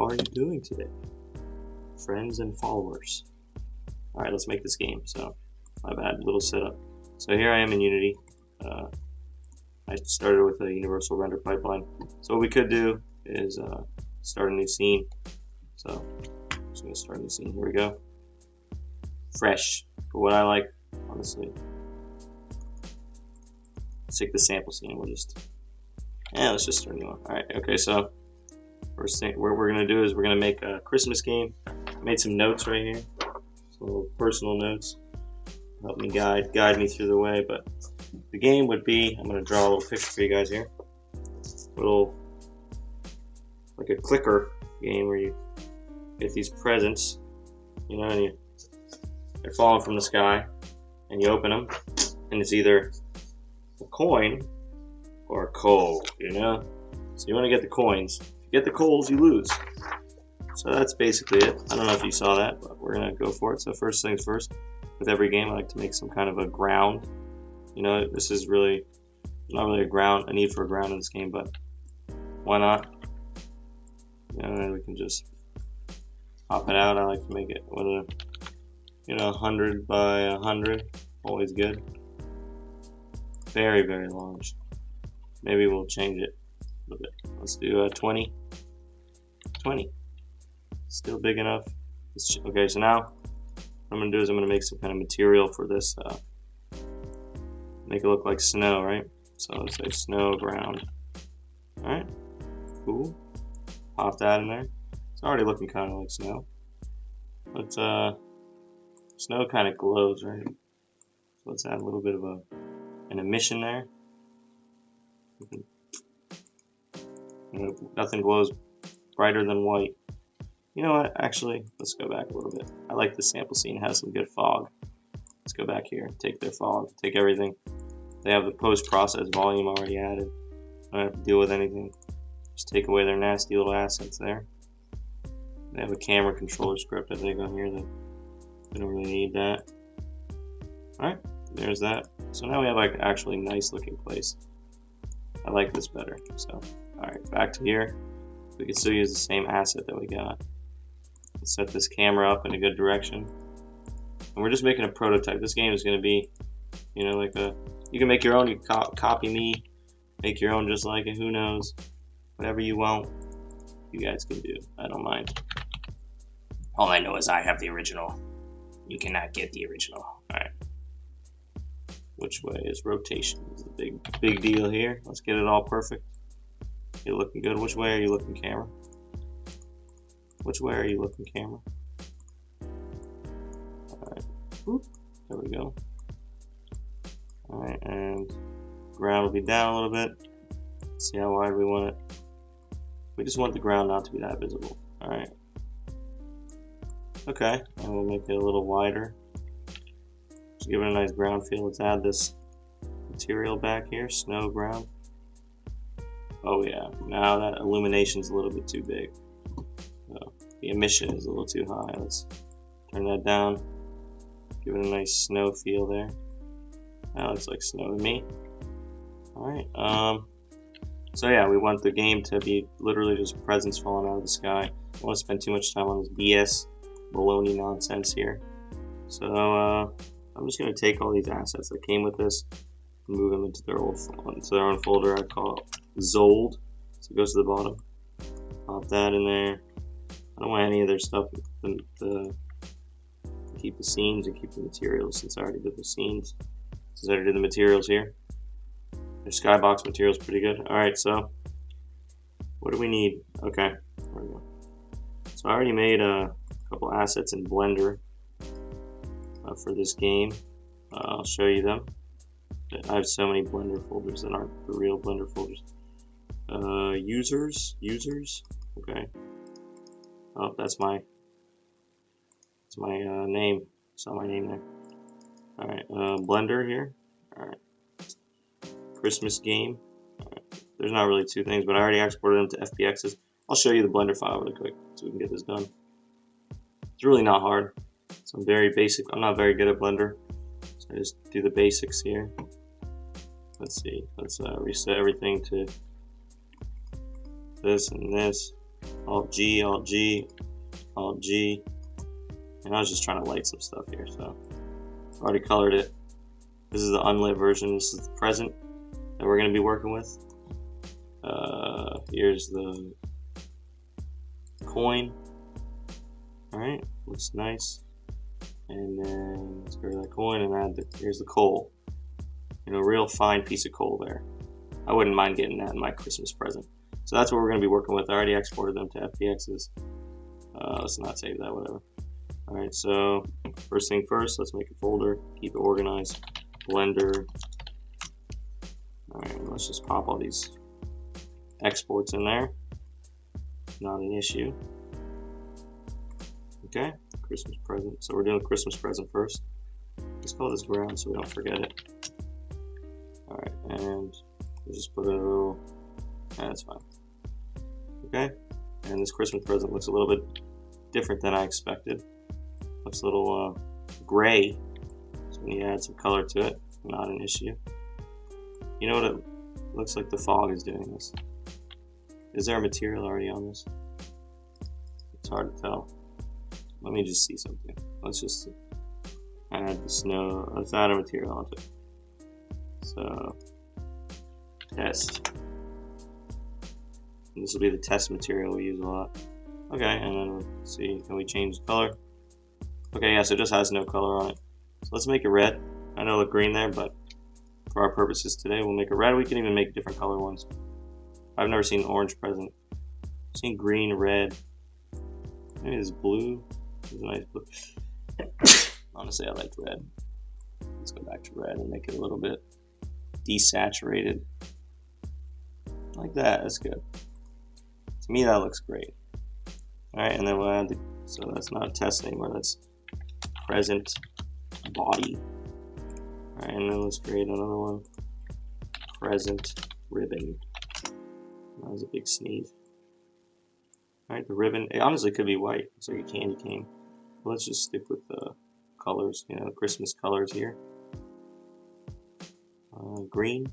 are you doing today? Friends and followers. Alright, let's make this game. So, my bad, little setup. So here I am in Unity. I started with a universal render pipeline. So what we could do is start a new scene. So, I'm just going to start a new scene. Here we go. Fresh. But what I like, honestly, let's take the sample scene. Let's just start a new one. Alright, okay, so first thing what we're going to do is we're going to make a Christmas game. I made some notes right here. Some little personal notes. Help me guide me through the way, but the game would be, I'm going to draw a little picture for you guys here. Little, like a clicker game where you get these presents, you know, and they're falling from the sky, and you open them, and it's either a coin or a coal, you know? So you want to get the coins. If you get the coals, you lose. So that's basically it. I don't know if you saw that, but we're going to go for it. So first things first, with every game I like to make some kind of a ground. You know, this is really not really a need for a ground in this game, but why not? You know, and we can just pop it out. I like to make it with a, 100 by 100. Always good. Very, very large. Maybe we'll change it a little bit. Let's do 20. 20. Still big enough. Okay, so now what I'm going to do is I'm going to make some kind of material for this. Make it look like snow, right? So let's say snow ground. Alright, cool. Pop that in there. It's already looking kind of like snow. But snow kind of glows, right? So let's add a little bit of an emission there. Nothing glows brighter than white. You know what? Actually, let's go back a little bit. I like the sample scene. It has some good fog. Let's go back here. Take their fog. Take everything. They have the post-process volume already added. I don't have to deal with anything. Just take away their nasty little assets there. They have a camera controller script, I think, on here that we don't really need that. Alright, there's that. So now we have like actually nice looking place. I like this better. So, alright, back to here. We can still use the same asset that we got. Let's set this camera up in a good direction. And we're just making a prototype. This game is going to be, like you can make your own. You can copy me, make your own just like it. Who knows? Whatever you want, you guys can do. I don't mind. All I know is I have the original. You cannot get the original. Alright. Which way is rotation? This is a big deal here. Let's get it all perfect. You're looking good. Which way are you looking, camera? Which way are you looking, camera? Alright. There we go. Alright, and ground will be down a little bit. Let's see how wide we want it. We just want the ground not to be that visible. Alright. Okay, and we'll make it a little wider. Just give it a nice ground feel. Let's add this material back here, snow ground. Oh yeah, now that illumination's a little bit too big. So the emission is a little too high. Let's turn that down. Give it a nice snow feel there. That looks like snow to me. Alright, so yeah, we want the game to be literally just presents falling out of the sky. I don't want to spend too much time on this BS baloney nonsense here. So I'm just going to take all these assets that came with this and move them into their own folder. I call it Zold. So it goes to the bottom. Pop that in there. I don't want any of their stuff to keep the scenes and keep the materials since I already did the scenes. Since I already did the materials here. Their skybox material is pretty good. Alright, so what do we need? Okay, there we go. So I already made a couple assets in Blender for this game. I'll show you them. I have so many Blender folders that aren't the real Blender folders. Users, okay. Oh, that's my name. Saw my name there. Alright, Blender here. Alright. Christmas game. Alright. There's not really two things, but I already exported them to FBXs. I'll show you the Blender file really quick so we can get this done. It's really not hard. So I'm very basic. I'm not very good at Blender. So I just do the basics here. Let's see. Let's reset everything to this and this. Alt G, Alt G, Alt G. And I was just trying to light some stuff here, so I've already colored it. This is the unlit version. This is the present that we're going to be working with. Here's the coin. Alright, looks nice. And then let's go to that coin and add here's the coal. You know, a real fine piece of coal there. I wouldn't mind getting that in my Christmas present. So that's what we're going to be working with. I already exported them to FBXs. Let's not save that, whatever. Alright, so first thing first, let's make a folder, keep it organized. Blender. Alright, let's just pop all these exports in there. Not an issue. Okay, Christmas present. So we're doing Christmas present first. Let's call this ground so we don't forget it. Alright, and we'll just put a little, that's fine. Okay, and this Christmas present looks a little bit different than I expected. Looks a little gray, so we need to add some color to it. Not an issue. You know what, it looks like the fog is doing this. Is there a material already on this? It's hard to tell. Let me just see something. Let's just add the snow. Let's add a material onto it. So, test. And this will be the test material we use a lot. Okay, and then we'll see, can we change the color? Okay, yeah, so it just has no color on it. So let's make it red. I know it looked green there, but for our purposes today, we'll make it red. We can even make different color ones. I've never seen an orange present. I've seen green, red. Maybe this blue. This is a nice blue. Honestly, I like red. Let's go back to red and make it a little bit desaturated. Like that, that's good. To me, that looks great. Alright, and then we'll add so that's not a test anymore, that's present body. Alright, and then let's create another one. Present ribbon. That was a big sneeze. Alright, the ribbon, it honestly could be white. It's like a candy cane. But let's just stick with the colors, you know, Christmas colors here. Green,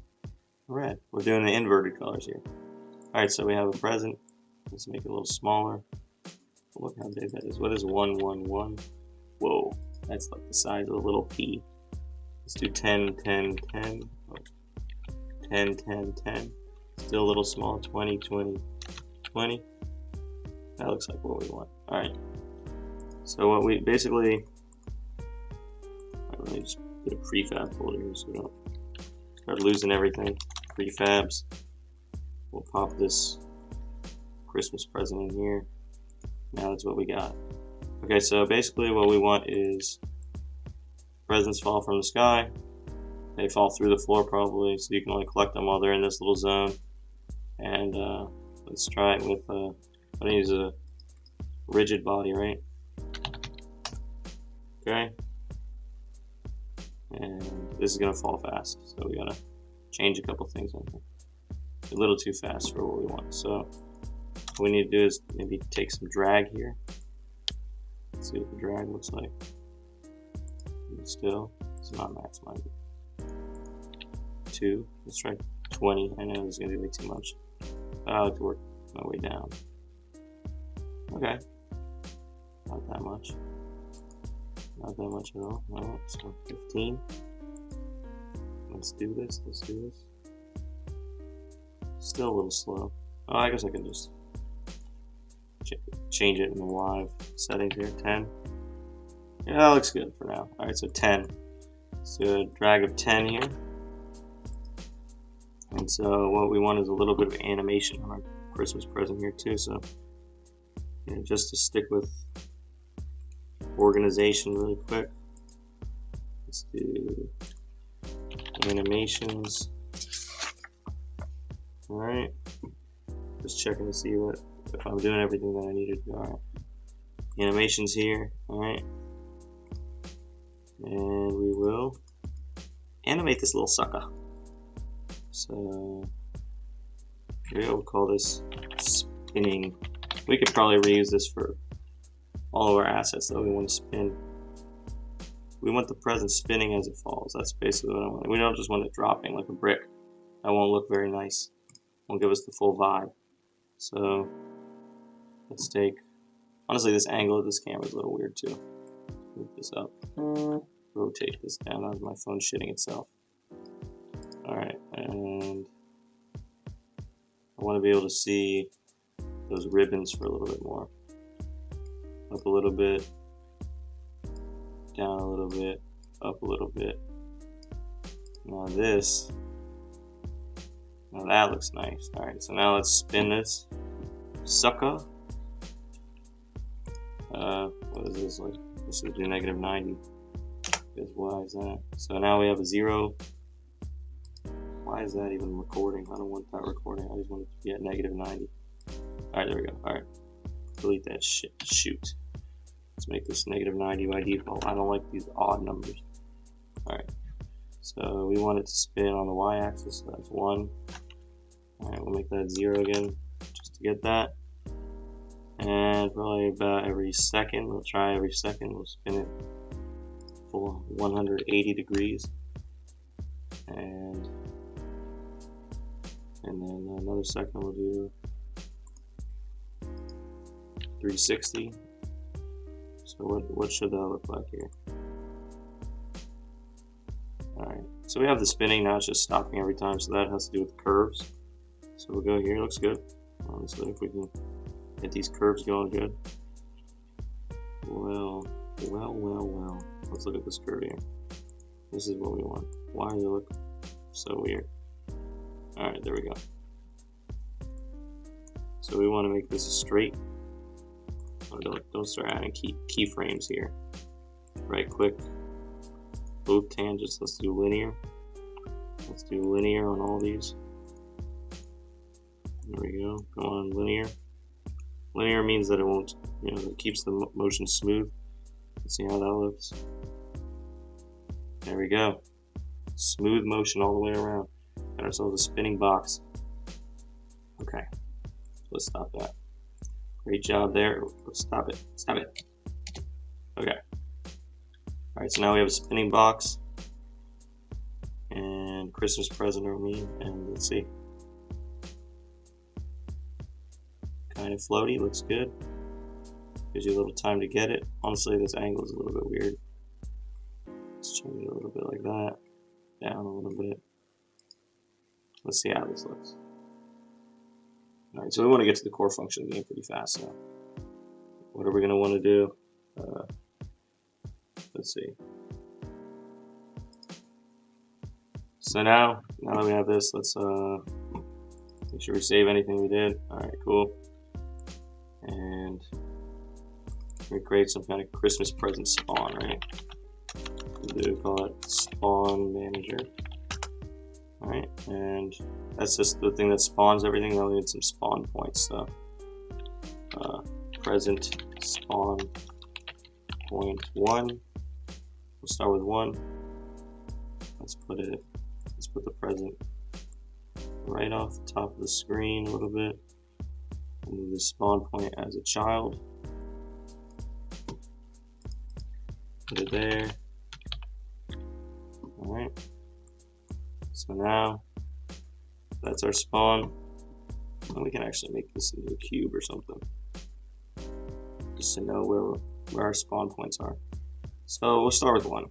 red. We're doing the inverted colors here. Alright, so we have a present. Let's make it a little smaller. Look how big that is. What is 1, 1, 1? Whoa, that's like the size of a little pea. Let's do 10, 10, 10. Oh. 10, 10, 10. Still a little small. 20, 20, 20. That looks like what we want. Alright. So what we basically... Let me just put a prefab folder here so we don't start losing everything. Prefabs. We'll pop this Christmas present in here. Now that's what we got. Okay, so basically what we want is presents fall from the sky. They fall through the floor probably, so you can only collect them while they're in this little zone. And let's try it with, I'm going to use a rigid body, right? Okay. And this is going to fall fast, so we got to change a couple things on here. A little too fast for what we want. So what we need to do is maybe take some drag here. Let's see what the drag looks like. And still, it's not maximized. 2. Let's try 20. I know this is going to be way too much. But I like to work my way down. Okay. Not that much. Not that much at all. Alright, so 15. Let's do this. Let's do this. Still a little slow. Oh, I guess I can just change it in the live settings here. 10. Yeah, that looks good for now. Alright, so 10. So a drag of 10 here. And so what we want is a little bit of animation on our Christmas present here too. So just to stick with organization really quick. Let's do animations. Alright. Just checking to see what if I'm doing everything that I need to do. Alright. Animations here. Alright. And we will animate this little sucker. So here we go, we'll call this spinning. We could probably reuse this for all of our assets that we want to spin. We want the present spinning as it falls. That's basically what I want. We don't just want it dropping like a brick. That won't look very nice. Won't give us the full vibe. So let's take, honestly this angle of this camera is a little weird too. Move this up, rotate this down. That was my phone shitting itself. Alright, and I want to be able to see those ribbons for a little bit more. Up a little bit, down a little bit, up a little bit. Now this, now that looks nice. Alright, so now let's spin this sucker. What is this like? This is negative 90. Because why is that? So now we have a 0. Why is that even recording? I don't want that recording. I just want it to be at negative 90. Alright, there we go. Alright. Delete that shit. Shoot. Let's make this negative 90 by default. I don't like these odd numbers. Alright. So we want it to spin on the y-axis, so that's 1. Alright, we'll make that 0 again, just to get that. And probably about every second, we'll try every second, we'll spin it for 180 degrees. And then another second we'll do 360. So what should that look like here? Alright, so we have the spinning, now it's just stopping every time, so that has to do with curves. So we'll go here, looks good. Honestly, if we can get these curves going good. Well. Let's look at this curve here. This is what we want. Why does it look so weird? Alright, there we go. So we want to make this a straight. Oh, don't start adding keyframes here. Right click. Both tangents. Let's do linear. Let's do linear on all these. There we go. Go on linear. Linear means that it won't, it keeps the motion smooth. Let's see how that looks. There we go. Smooth motion all the way around. Got ourselves a spinning box. Okay. Let's stop that. Great job there. Let's stop it. Stop it. Okay. Alright, so now we have a spinning box. And Christmas present or me. And let's see. Kind of floaty, looks good. Gives you a little time to get it. Honestly, this angle is a little bit weird. Let's change it a little bit like that. Down a little bit. Let's see how this looks. Alright, so we want to get to the core function of the game pretty fast now. What are we going to want to do? Let's see. So now that we have this, let's make sure we save anything we did. Alright, cool. And we create some kind of Christmas present spawn, right? We do call it spawn manager. Alright, and that's just the thing that spawns everything. Now we need some spawn points. So present spawn point 1. We'll start with 1. Let's put the present right off the top of the screen a little bit. We'll move the spawn point as a child. Put it there. Alright. So now that's our spawn. And we can actually make this into a cube or something. Just to know where our spawn points are. So we'll start with 1.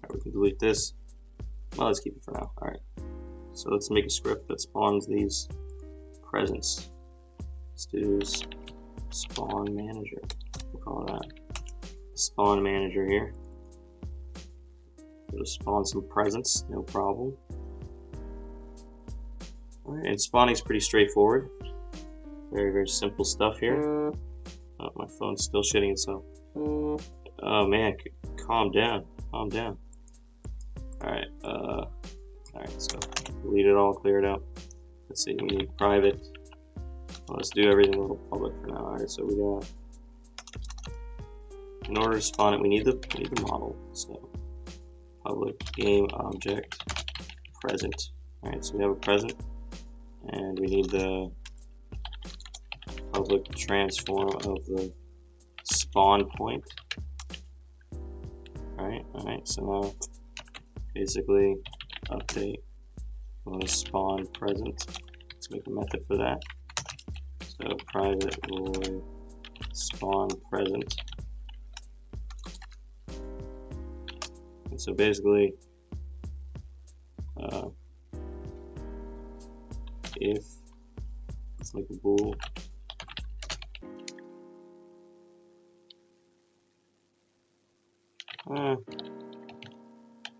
Alright, we can delete this. Well, let's keep it for now. Alright. So let's make a script that spawns these presents. Let's do spawn manager. We'll call that spawn manager here. It'll spawn some presents, no problem. Alright, and spawning is pretty straightforward. Very, very simple stuff here. Oh, my phone's still shitting itself. Oh man, calm down, calm down. Alright, so delete it all, clear it out. Let's see, we need private. Well, let's do everything a little public for now. Alright, so we got, in order to spawn it, we need the model. So public game object present. Alright, so we have a present, and we need the public transform of the spawn point. Alright, so now basically update spawn present. Let's make a method for that. So private void spawn present. And so basically, if it's like a bool,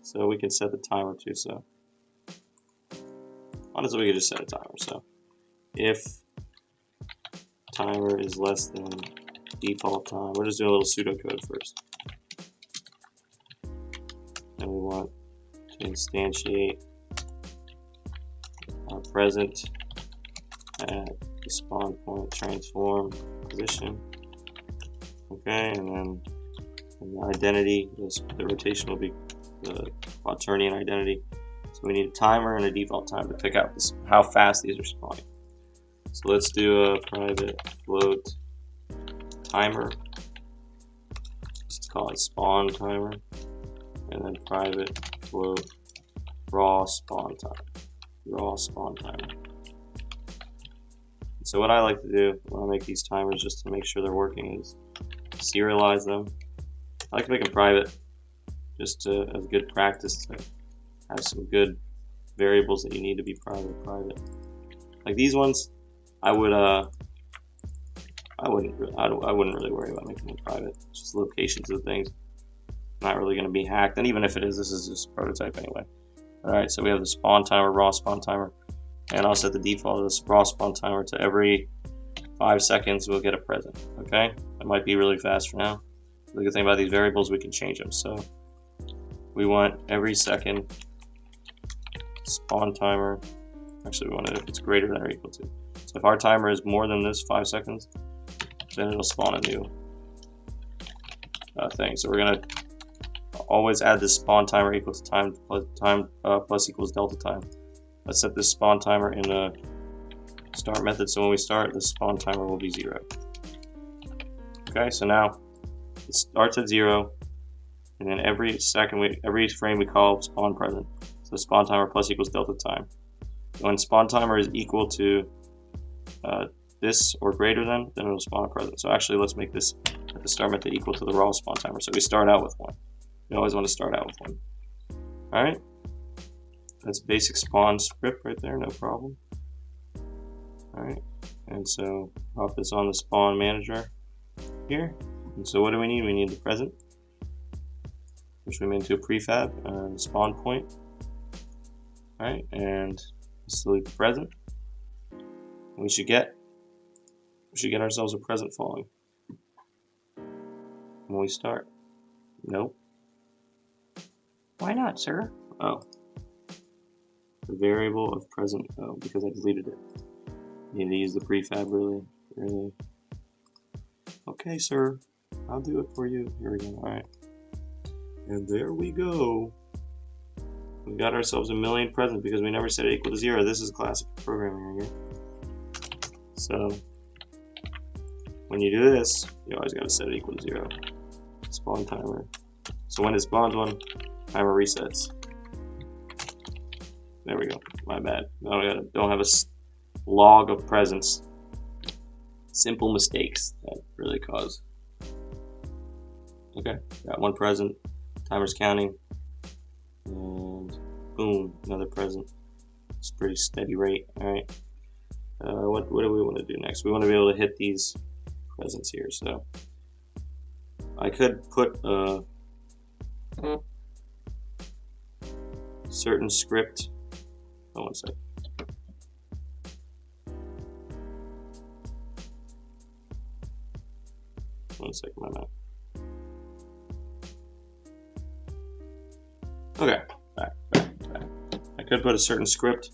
so we can set the timer too. So honestly, we could just set a timer. So if timer is less than default time, we're just doing a little pseudocode first. And we want to instantiate our present at the spawn point transform position. Okay, and then in the identity, the rotation will be the quaternion identity. So we need a timer and a default time to pick out how fast these are spawning. So let's do a private float timer. Let's call it spawn timer, and then private float raw spawn time. Raw spawn timer. So what I like to do when I make these timers, just to make sure they're working, is serialize them. I like to make them private, just as good practice to have some good variables that you need to be private. Like these ones, I wouldn't really worry about making them private. It's just locations of things. Not really going to be hacked, and even if it is, this is just a prototype anyway. Alright, so we have the spawn timer, raw spawn timer, and I'll set the default of this raw spawn timer to every 5 seconds we'll get a present. Okay, that might be really fast for now. The good thing about these variables, we can change them. So we want every second spawn timer. Actually, we want it if it's greater than or equal to. So if our timer is more than this 5 seconds, then it'll spawn a new thing. So we're gonna always add this spawn timer equal to time plus equals delta time. Let's set this spawn timer in the start method. So when we start, the spawn timer will be 0. Okay, so now it starts at 0, and then every frame we call spawn present. So spawn timer plus equals delta time. When spawn timer is equal to this or greater than, then it'll spawn present. So actually, let's make this at the start method equal to the raw spawn timer. So we start out with 1. You always want to start out with 1. All right, that's basic spawn script right there, no problem. All right, and so pop this on the spawn manager here. And so what do we need? We need the present, which we made into a prefab, the spawn point. All right, and let's delete the present. We should get ourselves a present falling when we start. Nope. Why not, sir? Oh, the variable of present. Oh, because I deleted it. You need to use the prefab, really. Okay, sir. I'll do it for you. Here we go. All right. And there we go. We got ourselves a million presents because we never set it equal to 0. This is classic programming right here. So when you do this, you always got to set it equal to 0. Spawn timer. So when it spawns 1, timer resets. There we go. My bad. Now we don't have a log of presents. Simple mistakes that really cause. Okay, got 1 present. Timer's counting. And boom, another present. It's a pretty steady rate. All right. What do we want to do next? We want to be able to hit these presents here. So I could put a certain script. Oh, one sec. One second, my bad. Okay, back. I could put a certain script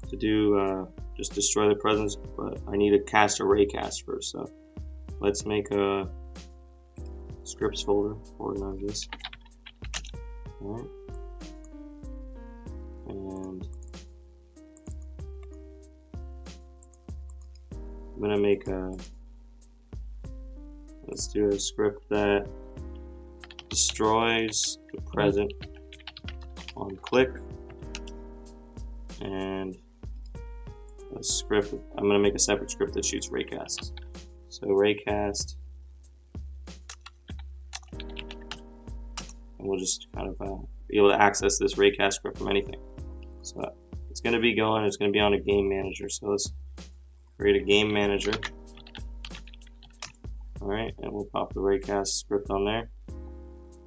to do just destroy the presents, but I need to cast array cast first. So let's make a scripts folder, organize this. All right, and I'm gonna make let's do a script that destroys the present on click, and a script. I'm going to make a separate script that shoots raycasts. So raycast, and we'll just kind of be able to access this raycast script from anything. So it's going to be going. It's going to be on a game manager. So let's create a game manager. All right, and we'll pop the raycast script on there.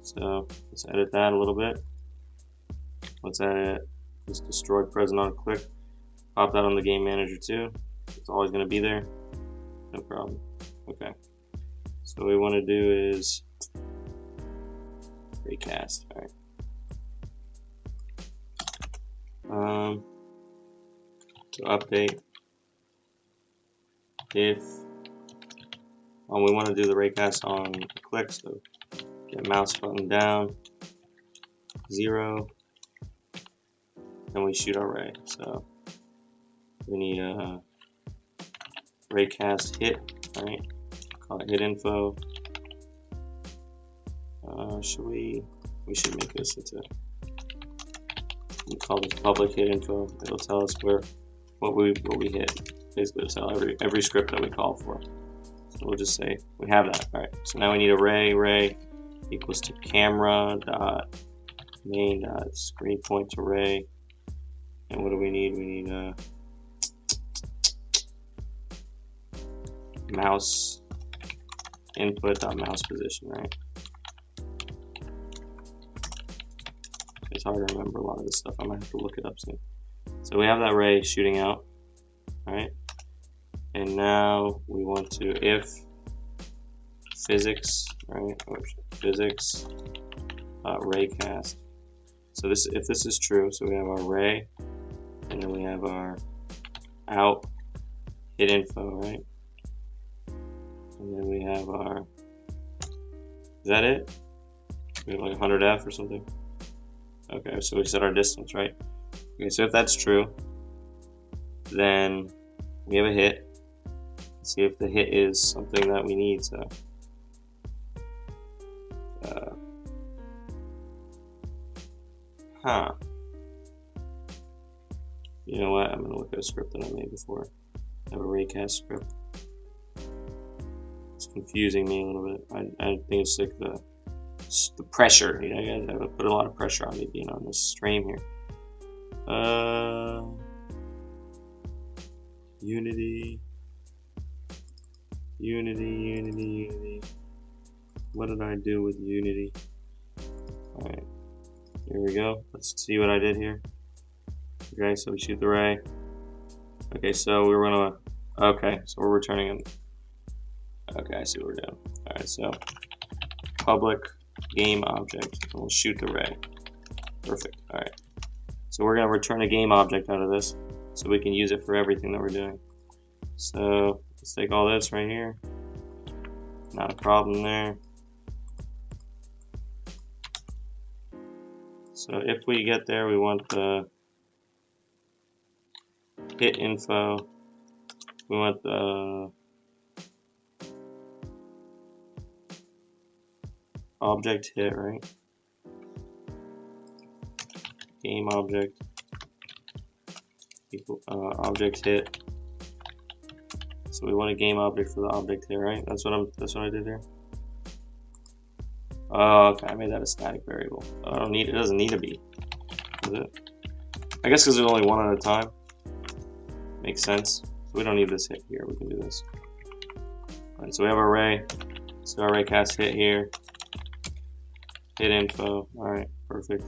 So let's edit that a little bit. Let's edit this destroy present on click. Pop that on the game manager too. It's always going to be there. No problem. Okay. So what we want to do is raycast. All right. To update, if we want to do the raycast on click, so get mouse button down, 0, and we shoot our ray. So we need a raycast hit, right? Call it hit info. We should make this we call this public hit info. It'll tell us what we hit. Basically, it'll tell every script that we call for. So we'll just say we have that. All right. So now we need ray equals to camera dot main dot screen point to ray. And what do we need? We need mouse input dot mouse position, right? It's hard to remember a lot of this stuff. I might have to look it up soon. So we have that ray shooting out, all right? And now we want to if physics, right? Physics raycast. So if this is true, so we have our ray, and then we have our out hit info, right? And then we have our, is that it? We have like 100F or something. Okay, so we set our distance, right? Okay, so if that's true, then we have a hit. Let's see if the hit is something that we need. So, you know what? I'm gonna look at a script that I made before. I have a raycast script. It's confusing me a little bit. I think it's like the pressure. You know, you guys have put a lot of pressure on me being on this stream here. Unity. What did I do with Unity? All right, here we go. Let's see what I did here. Okay, so we shoot the ray. Okay, so we're gonna. Okay, so we're returning them. Okay, I see what we're doing. All right, so public game object, and we'll shoot the ray. Perfect. All right. So we're going to return a game object out of this, so we can use it for everything that we're doing. So let's take all this right here. Not a problem there. So if we get there, we want the hit info. We want the object hit, right? Game object equal object hit. So we want a game object for the object hit, right? That's what I did here. Oh, okay, I made that a static variable. It doesn't need to be, does it? I guess because there's only one at a time. Makes sense. So we don't need this hit here. We can do this. All right, so we have our array. So our raycast hit here. Hit info. All right, perfect.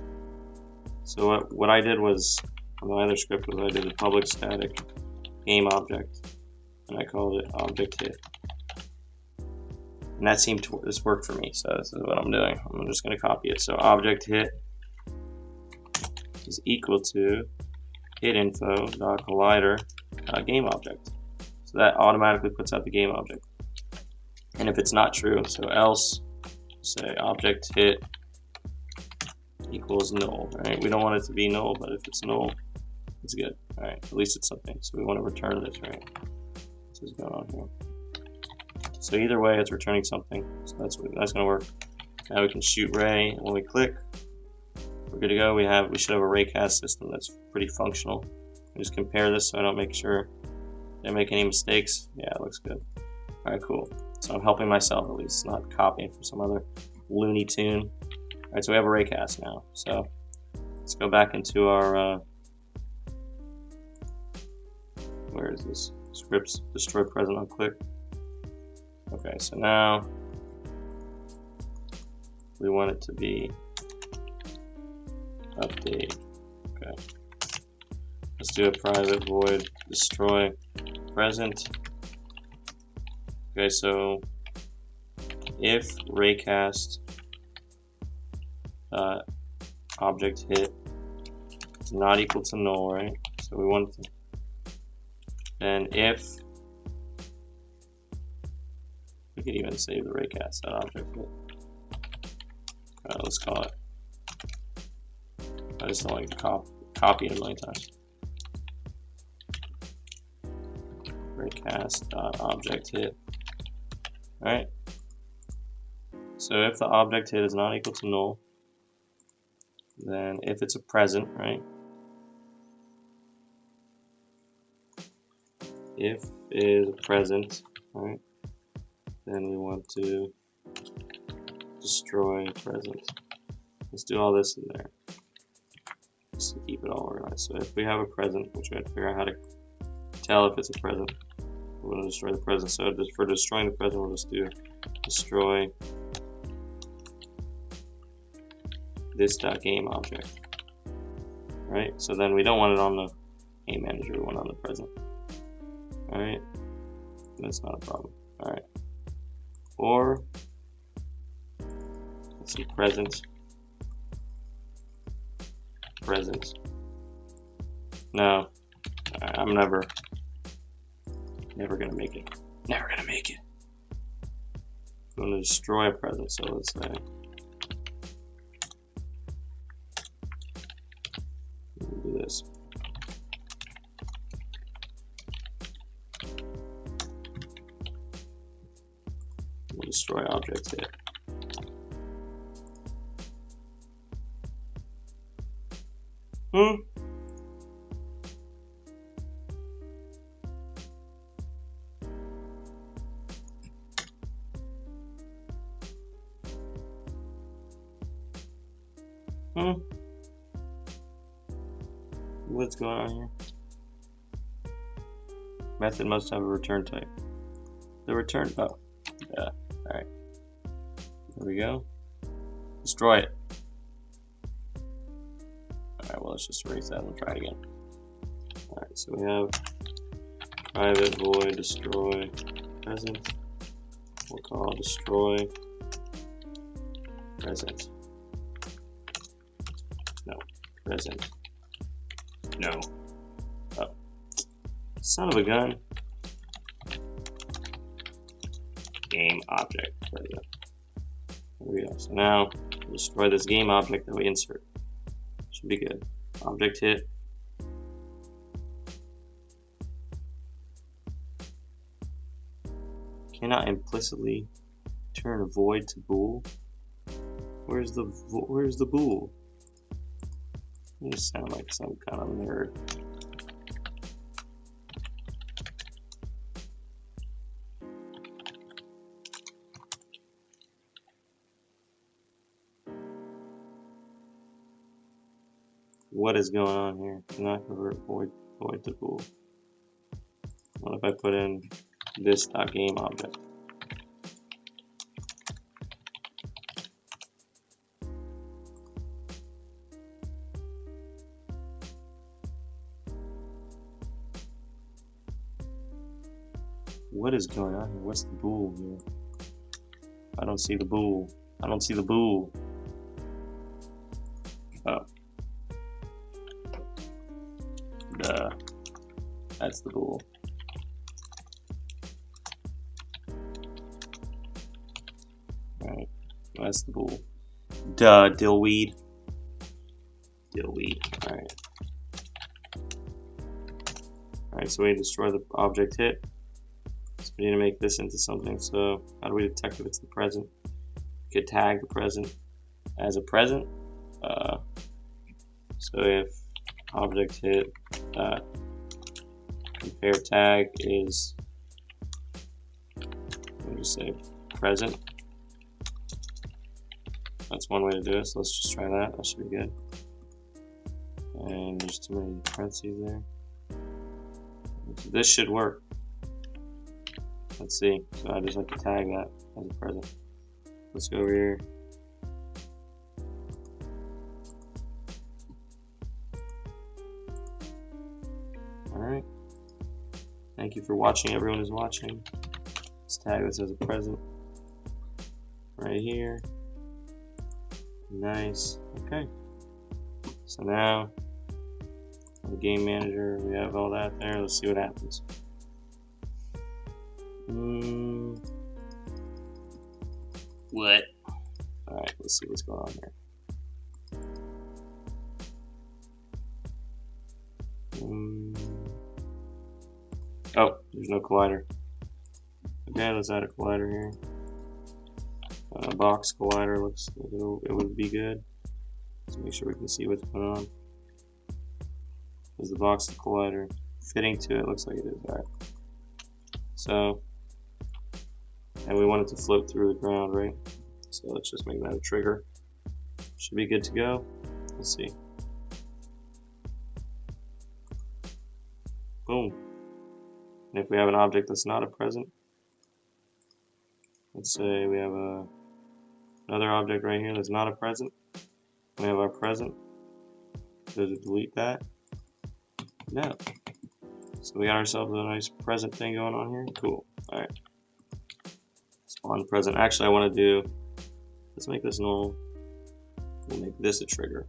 So what I did was, on my other script, was I did a public static game object, and I called it object hit. And that seemed to this worked for me, so this is what I'm doing. I'm just going to copy it. So object hit is equal to hit info dot collider game object. So that automatically puts out the game object. And if it's not true, so else, say object hit equals null. Right? We don't want it to be null, but if it's null, it's good. All right, at least it's something. So we want to return this, right? This is going on here. So either way, it's returning something. So that's going to work. Now we can shoot ray, and when we click, we're good to go. We should have a raycast system that's pretty functional. Just compare this so I don't make sure Did I make any mistakes? Yeah, it looks good. Alright, cool. So I'm helping myself at least, not copying from some other Looney Tune. Alright, so we have a raycast now. So let's go back into our where is this? Scripts, destroy present on click. Okay, so now we want it to be update. Okay. Let's do a private void destroy present. Okay, so if raycast object hit is not equal to null, right? So we want to, then if we could even save the raycast object hit. Let's call it. I just don't like to copy it a million times. Raycast.object hit. Alright. So if the object hit is not equal to null, then if it's a present, right? If is a present, right? Then we want to destroy present. Let's do all this in there, just to keep it all organized. So if we have a present, which we have to figure out how to tell if it's a present, we're going to destroy the present. So for destroying the present, we'll just do destroy this.game object. Right? So then we don't want it on the game manager, we want it on the present. Alright? That's not a problem. Alright. Or let's see, present. No. I'm never gonna make it. Never gonna make it. I'm gonna destroy a present, so let's say do this. We'll destroy object hit. What's going on here? Method must have a return type. The return, oh, yeah, alright. There we go. Destroy it. Alright, well, let's just erase that and try it again. Alright, so we have private void destroy present. We'll call destroy present. No, present. No. Oh. Son of a gun. Game object. There we go. So now we'll destroy this game object that we insert. Should be good. Object hit. Cannot implicitly turn a void to bool. Where's the bool? You sound like some kind of nerd. What is going on here? Cannot convert void to bool. What if I put in this.game object? What is going on here? What's the bool here? I don't see the bool. I don't see the bool. Oh. Duh. That's the bool. Alright. That's the bool. Duh, dillweed. Dillweed. Alright. Alright, so we destroy the object hit. So we need to make this into something. So how do we detect if it's the present? We could tag the present as a present. So if object hit compare tag is, let me just say present. That's one way to do it, so let's just try that. That should be good. And there's too many parentheses there. This should work. Let's see. So I just have to tag that as a present. Let's go over here. Alright. Thank you for watching, everyone who's watching. Let's tag this as a present. Right here. Nice. Okay. So now, on the game manager, we have all that there. Let's see what happens. What? Alright, let's see what's going on there. Oh, there's no collider. Okay, let's add a collider here. Box collider looks like it would be good. Let's make sure we can see what's going on. Is the box collider fitting to it? Looks like it is. Alright. So, and we want it to float through the ground, right? So let's just make that a trigger. Should be good to go. Let's see. Boom. And if we have an object that's not a present, let's say we have another object right here that's not a present. We have our present. Does it delete that? No. So we got ourselves a nice present thing going on here. Cool. Alright. Spawn present. Actually, I want to do, let's make this null. We'll make this a trigger.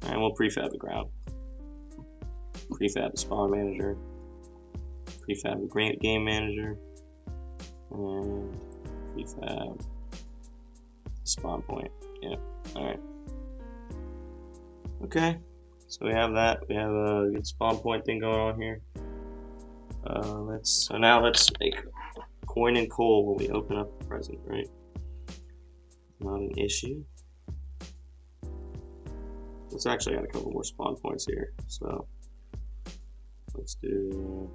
Alright, we'll prefab the ground. Prefab the spawn manager. Prefab the game manager. And prefab the spawn point. Yeah. Alright. Okay. So we have that. We have a good spawn point thing going on here. So now let's make coin and coal when we open up the present, right? Not an issue. Let's actually add a couple more spawn points here. So let's do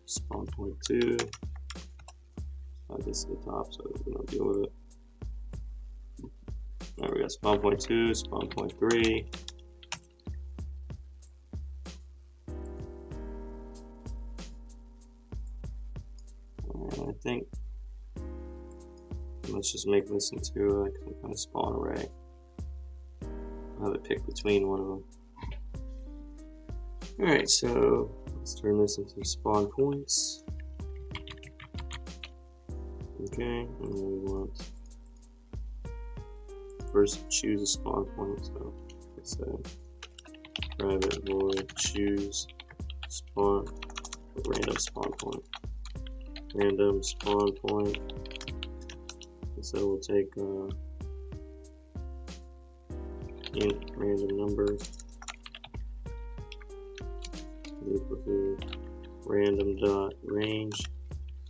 spawn point 2. Add this to the top so we don't deal with it. Now we got spawn point 2, spawn point 3. And I think let's just make this into like some kind of spawn array. I'll have it pick between one of them. Alright, so let's turn this into spawn points. Okay, and then we want first choose a spawn point, so let's say private void choose spawn random spawn point. Random spawn point. And so we'll take int random number equal to random dot range.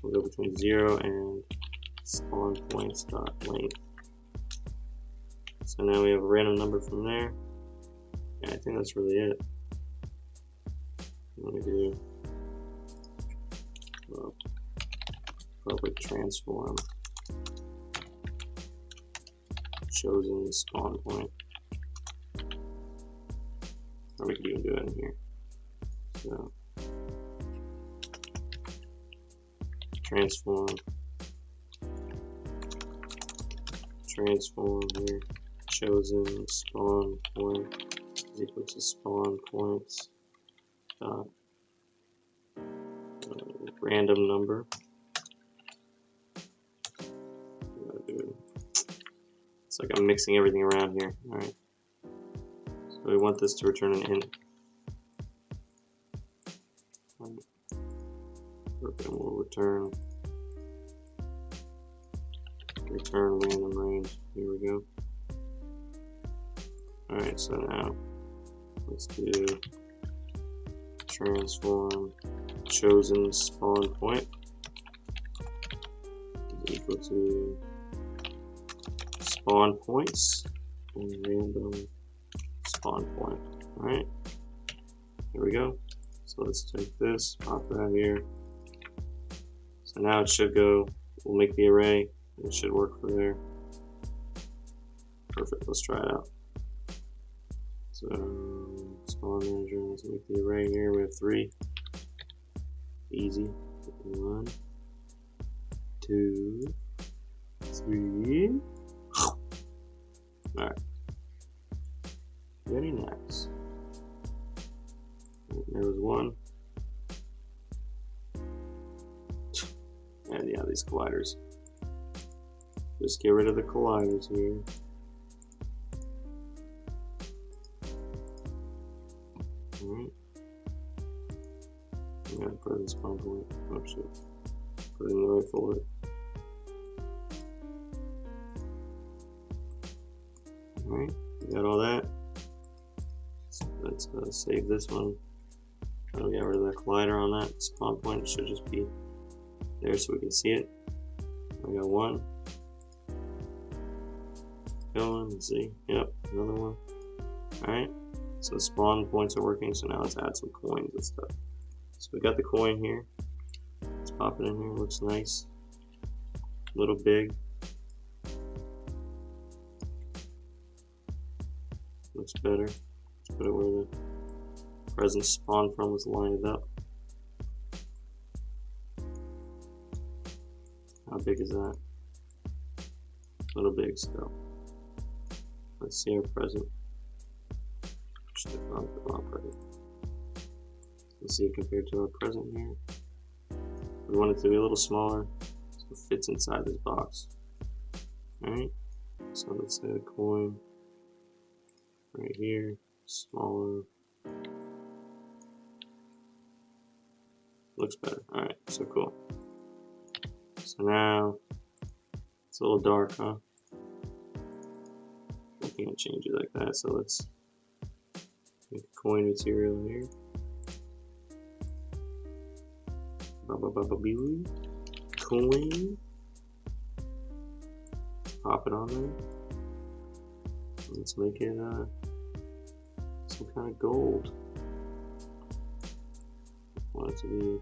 We'll go between 0 and spawn points dot length. So now we have a random number from there. Yeah, I think that's really it. Let me do public transform chosen spawn point. Or we can even do it in here. So transform here. Chosen spawn point is equal to spawn points dot random number. It's like I'm mixing everything around here. Alright. So we want this to return an int. And we'll return random range. Here we go. Alright, so now let's do transform chosen spawn point is equal to spawn points and random spawn point. Alright, here we go. So let's take this, pop that here. So now it should go, we'll make the array, and it should work for there. Perfect, let's try it out. So, spawn manager, let's make the array here, we have 3. Easy. 1, 2, 3. Alright. Very nice. There was 1. And yeah, these colliders. Just get rid of the colliders here. Alright. I'm gonna put it in spawn point. Oh shit. Put it in the right folder. Alright, we got all that. So let's save this one. We got rid of the collider on that spawn point. It should just be there so we can see it. I got 1. Going, let's see. Yep, another one. Alright, so spawn points are working, so now let's add some coins and stuff. So we got the coin here. Let's pop it in here, looks nice. A little big. Looks better. Let's put it where the present spawn from was lined up. How big is that? A little big still. Let's see our present. Let's see it compared to our present here. We want it to be a little smaller so it fits inside this box. Alright, so let's say a coin right here, smaller. Looks better. Alright, so cool. So now it's a little dark, huh? I can't change it like that, so let's make a coin material here. Coin. Pop it on there. Let's make it some kind of gold. I want it to be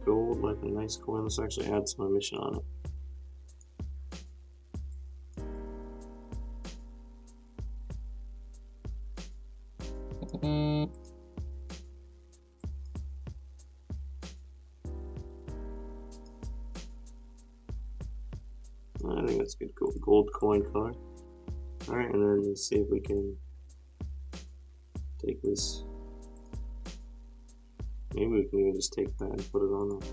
gold, like a nice coin. Let's actually add some emission on it. I think that's good. Gold coin color. Alright, and then let's see if we can take this. Maybe we can even just take that and put it on there.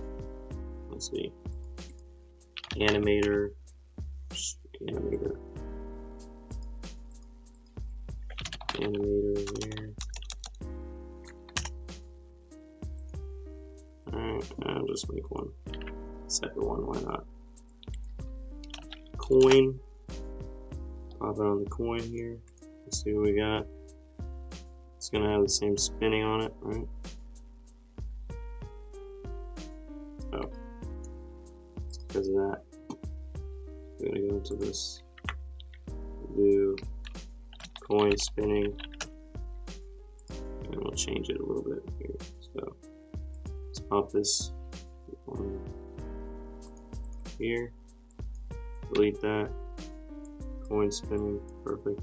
Let's see. Animator. Animator there. Alright, I'll just make one. Second one, why not? Coin. Pop it on the coin here. Let's see what we got. It's gonna have the same spinning on it, right? Oh. It's because of that. We're gonna go into this. Do coin spinning. And we'll change it a little bit here. So let's pop this on here. Delete that. Coin spinning, perfect.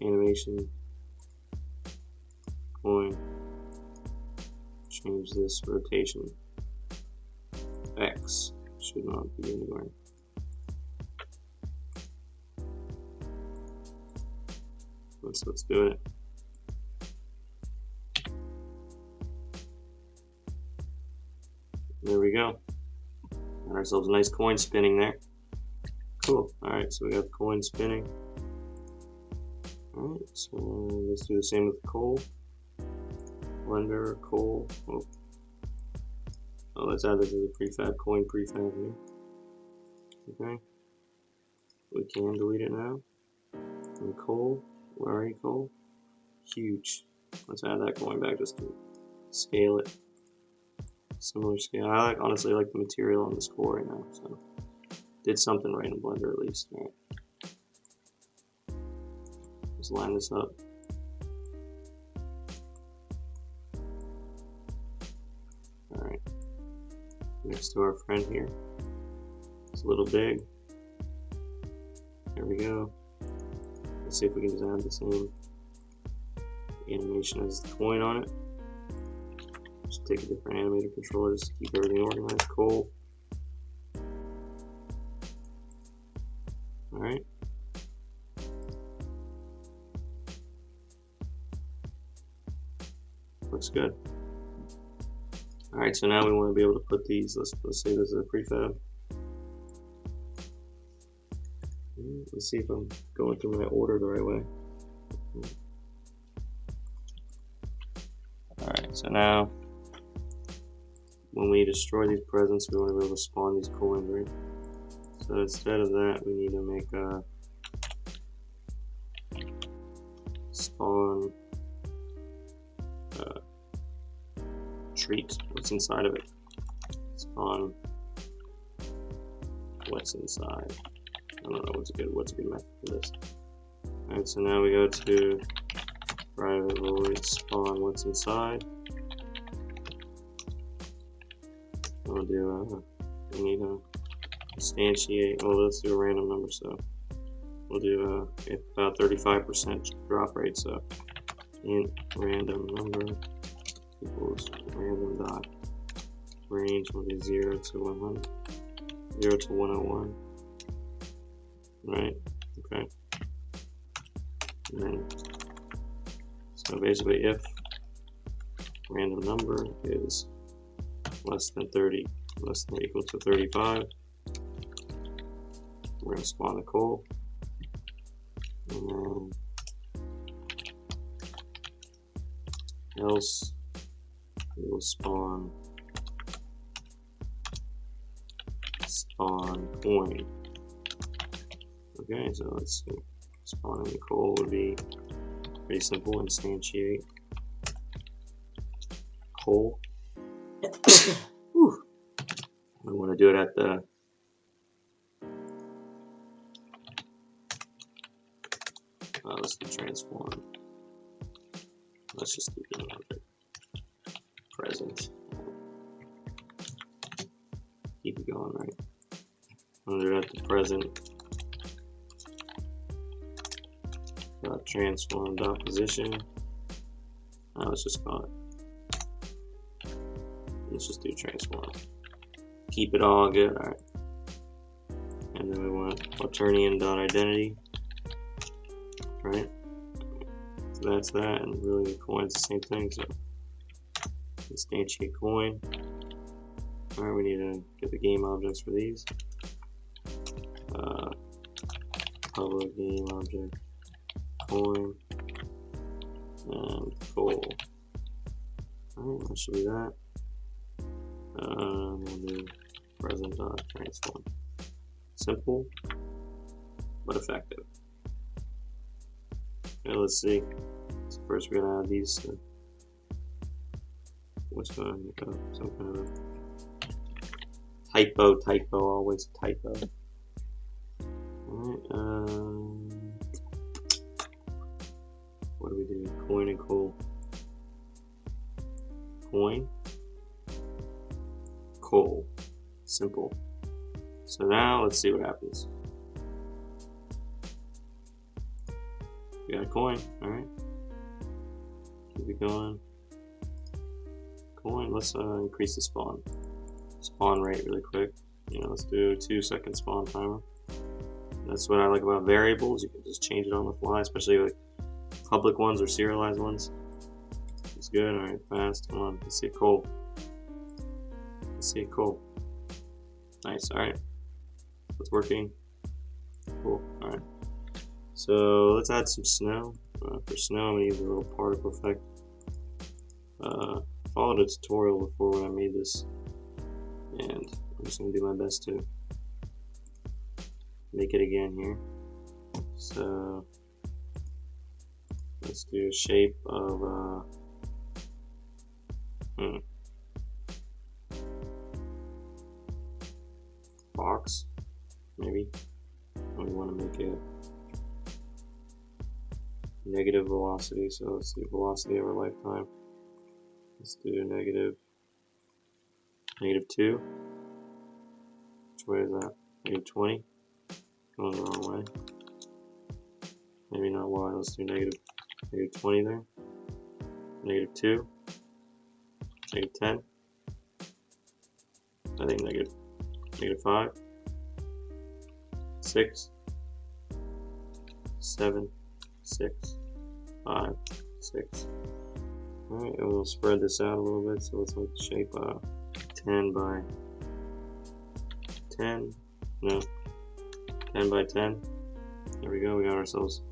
Animation. Coin. Change this rotation. X should not be anywhere. Let's do it. There we go. Got ourselves a nice coin spinning there. Cool. Alright, so we got the coin spinning. Alright, so let's do the same with the coal. Blender, coal. Oh, let's add this as a prefab, coin prefab here. Okay. We can delete it now. And coal. Where are you, coal? Huge. Let's add that coin back just to scale it. Similar scale. Honestly like the material on this coal right now, so did something right in Blender at least. All right. Just line this up. next to our friend here. It's a little big. There we go. Let's see if we can just add the same animation as the coin on it. Just take a different animator controller just to keep everything organized. Cool. Alright. Looks good. Alright, so now we want to be able to put these, let's say this is a prefab. Let's see if I'm going through my order the right way. Alright, so now when we destroy these presents, we want to be able to spawn these coins, right? So instead of that, we need to make a spawn treat. What's inside of it? Spawn what's inside. I don't know what's a good method for this. Alright, so now we go to private void spawn what's inside. We'll do we need to instantiate. Oh, let's do a random number. So we'll do about 35% drop rate. So int random number equals random dot range will be 0 to 100, 0 to 101. Right. Okay. And then, so basically, if random number is less than or equal to 35, we're going to spawn a coal, and then else we will spawn coin. Okay, so let's see. Spawning the coal would be pretty simple. Instantiate coal. We want to do it at the let's do transform. Let's just do the present. Keep it going, right? Under at the present. Transform dot position. Let's just call it. Let's just do transform. Keep it all good. All right. And then we want quaternion dot identity. Right. So that's that, and really the coin's the same thing. So instantiate coin. All right. We need to get the game objects for these. Public game object. Coin and coal. Alright, that should be that. We'll do present dot transform. Simple but effective. Okay, let's see. So first we're gonna add these to what's going to make some kind of typo, always a typo. Alright, what do we do? Coin and coal. Coin. Coal. Simple. So now let's see what happens. We got a coin. Alright. Keep it going. Coin. Let's increase the spawn rate really quick. Let's do a 2-second spawn timer. That's what I like about variables. You can just change it on the fly, especially like public ones or serialized ones. It's good. Alright, fast. Come on. Let's see a coal. Let's see a coal. Nice. Alright. It's working. Cool. Alright. So let's add some snow. For snow, I'm going to use a little particle effect. Followed a tutorial before when I made this, and I'm just going to do my best to make it again here. So let's do a shape of box, maybe. We want to make it negative velocity, so let's do velocity over lifetime. Let's do -2. Which way is that? Negative 20. Going the wrong way. Maybe not y. Let's do negative 20 there. Negative 2. Negative 10. I think negative 5. 6. 7. 6. 5. 6. Alright, and we'll spread this out a little bit. So let's make the shape 10 by 10. No. 10 by 10. There we go. We got ourselves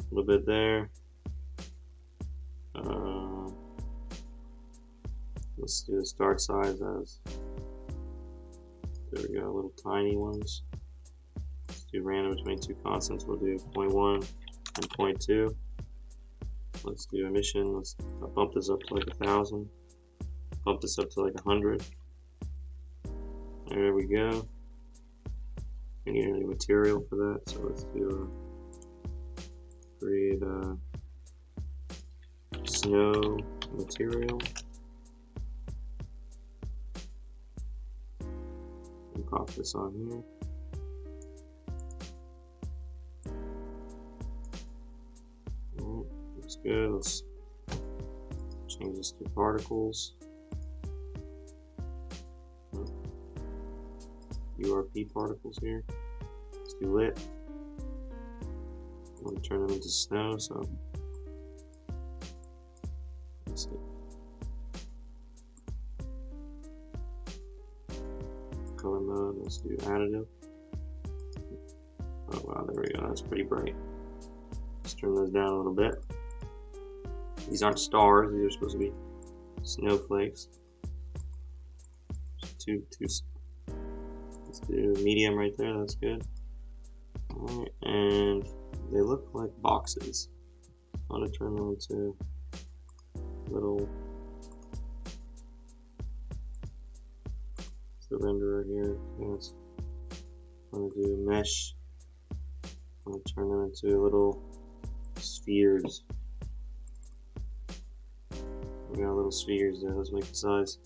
a little bit there. Let's do the start size as, there we go, little tiny ones. Let's do random between two constants. We'll do 0.1 and 0.2. Let's do emission. Let's bump this up to like 1,000. Bump this up to like 100. There we go. We need any material for that, so let's do create a snow material. And pop this on here. Alright, looks good. Let's change this to particles. URP particles here. Let's do lit. I want to turn them into snow, so let's see. Color mode, let's do additive. Oh wow, there we go, that's pretty bright. Let's turn those down a little bit. These aren't stars, these are supposed to be snowflakes. Let's do medium right there, that's good. Alright, and they look like boxes. I want to turn them into little renderer here. Yes. I'm going to do a mesh. I'm going to turn them into little spheres. We got little spheres there. Let's make the size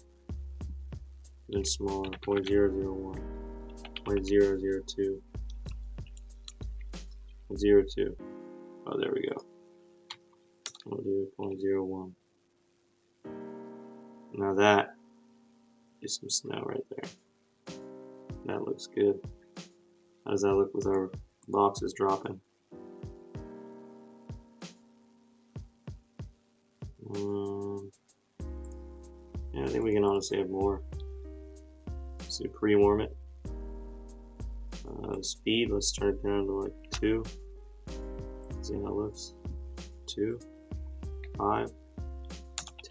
even smaller. 0.001. 0.002. 0.02. Oh, there we go. We'll do 0.01. Now that is some snow right there. That looks good. How does that look with our boxes dropping? Yeah, I think we can honestly have more. Let's do pre-warm it. Speed, let's turn it down to like 2. See how it looks. 2, 5,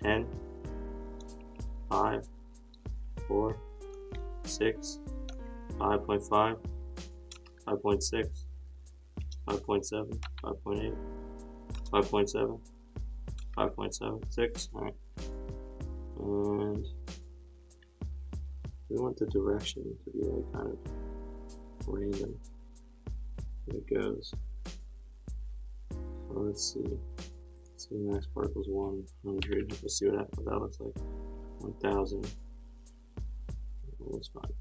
10, 5, 4, 6, 5.5, 5.6, 5.7, 5.8, 5.7, 5.7, 6. Alright. And we want the direction to be like kind of random. There it goes. So let's see. Let's see, max particles 100. Let's see what that looks like. 1,000. That's fine.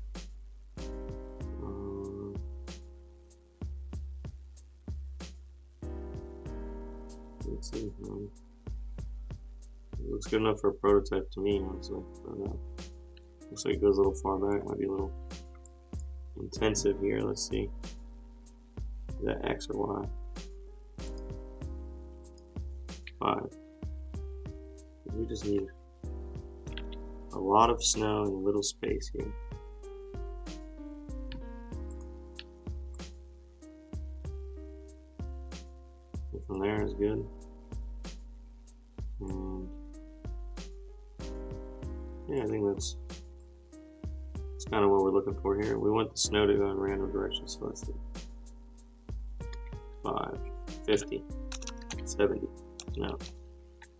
Let's see. It looks good enough for a prototype to me, honestly. But, looks like it goes a little far back. Might be a little intensive here. Let's see. Is that X or Y? 5. We just need a lot of snow in a little space here. And from there is good. And yeah, I think that's kind of what we're looking for here. We want the snow to go in random directions, so let's do 5, 50, 70. No,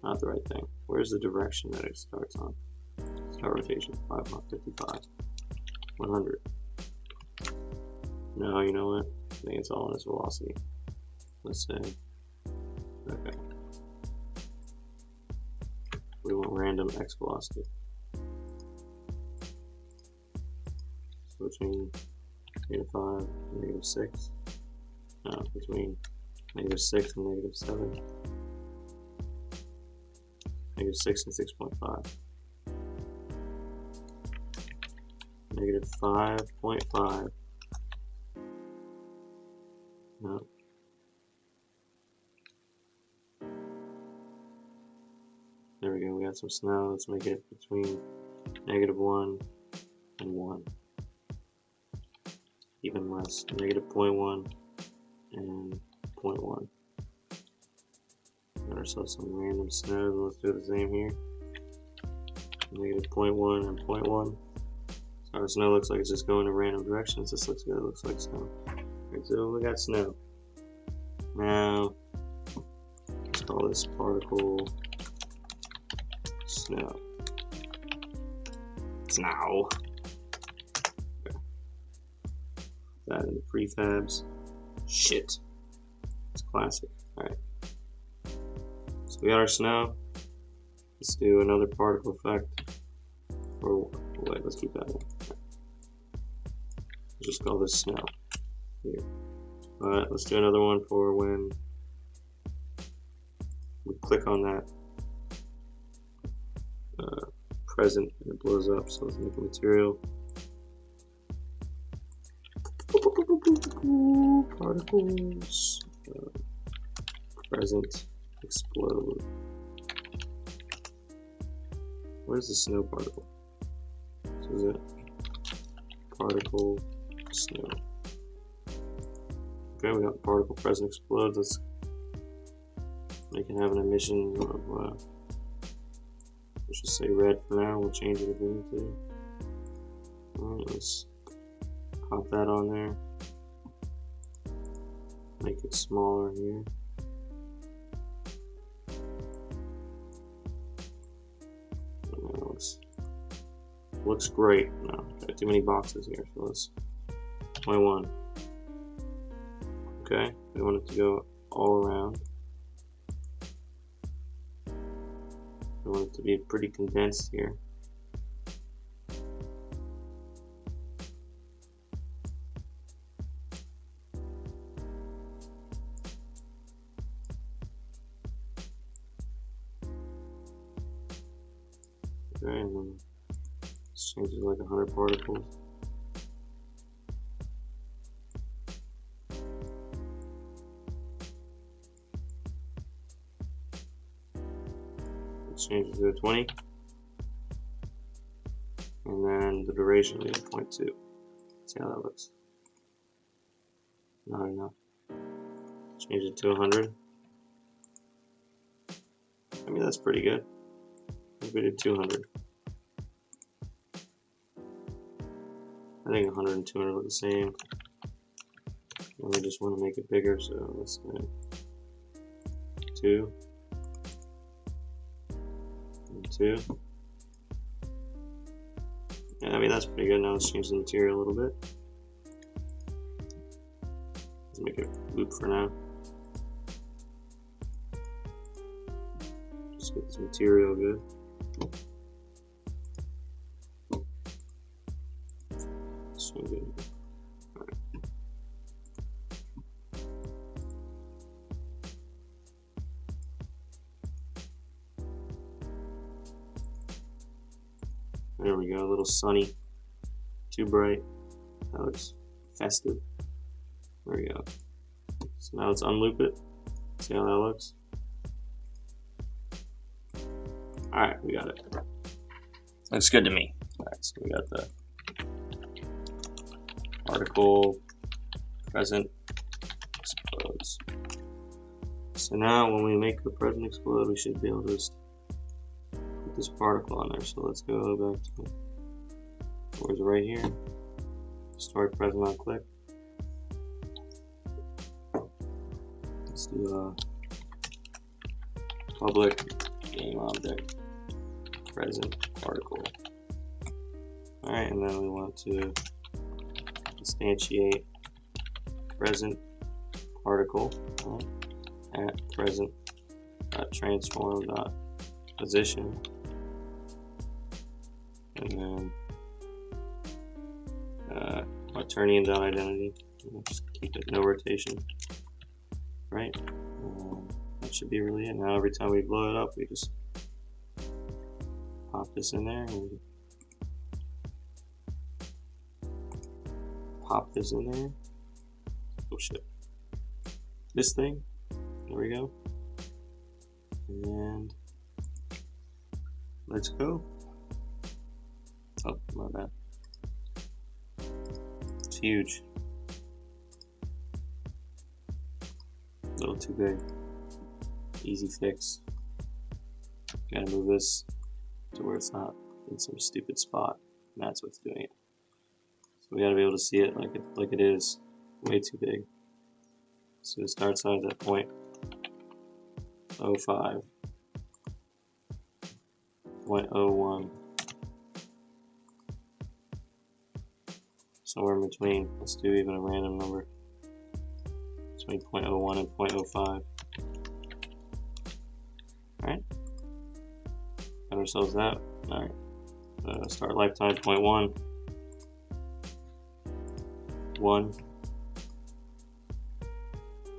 not the right thing. Where's the direction that it starts on? Start rotation. 55, 100. No, you know what? I think it's all in its velocity. Let's say, okay. We want random x velocity. So between -5 and -6. No, between -6 and -7. -6 and 6.5. -5.5. No. There we go, we got some snow. Let's make it between -1 and 1. Even less, -0.1 and 0.1. Got ourselves some random snow. Let's do the same here. -0.1 and 0.1. So our snow looks like it's just going in random directions. This looks good. It looks like snow. Alright, so we got snow. Now, let's call this particle snow. Snow. Okay. That in the prefabs. Shit. It's classic. Alright. So we got our snow. Let's do another particle effect. Or wait, let's keep that one. Let's just call this snow. Here. Alright, let's do another one for when we click on that present and it blows up. So let's make a material. Particles. Present explode. Where's the snow particle? So is it particle snow? Okay, we got particle present explodes. Let's make it have an emission of let's just say red for now. We'll change it if we need to. Alright, let's pop that on there. Make it smaller here. Looks great. No, got too many boxes here, so let's 21. Okay, we want it to go all around. We want it to be pretty condensed here. Okay, and then let's change it to like 100 particles. Let's change it to 20. And then the duration will be 0.2. See how that looks. Not enough. Change it to 100. I mean, that's pretty good. We did 200. I think 100 and 200 look the same. And we just want to make it bigger, so let's say 2 and 2. Yeah, I mean that's pretty good. Now let's change the material a little bit. Let's make it loop for now. Just get this material good. So good. All right. There we go, a little sunny, too bright. That looks festive. There we go. So now let's unloop it. See how that looks. Alright, we got it. Looks good to me. Alright, so we got the particle present explodes. So now when we make the present explode, we should be able to just put this particle on there. So let's go back to, where's it, right here? Start present on click. Let's do a public game object present particle. Alright, and then we want to instantiate present particle at present transform position, and then turning.identity. Just keep it no rotation. Right? That should be really it. Now every time we blow it up, we just pop this in there and pop this in there. Oh shit. This thing. There we go. And let's go. Oh, my bad. It's huge. A little too big. Easy fix. Gotta move this to where it's not in some stupid spot. And that's what's doing it. So we gotta be able to see it like it is. Way too big. So the start size at 0.05. 0.01. Somewhere in between. Let's do even a random number. Between 0.01 and 0.05. Alright. Got ourselves that. Alright. Start lifetime 0.1. 1.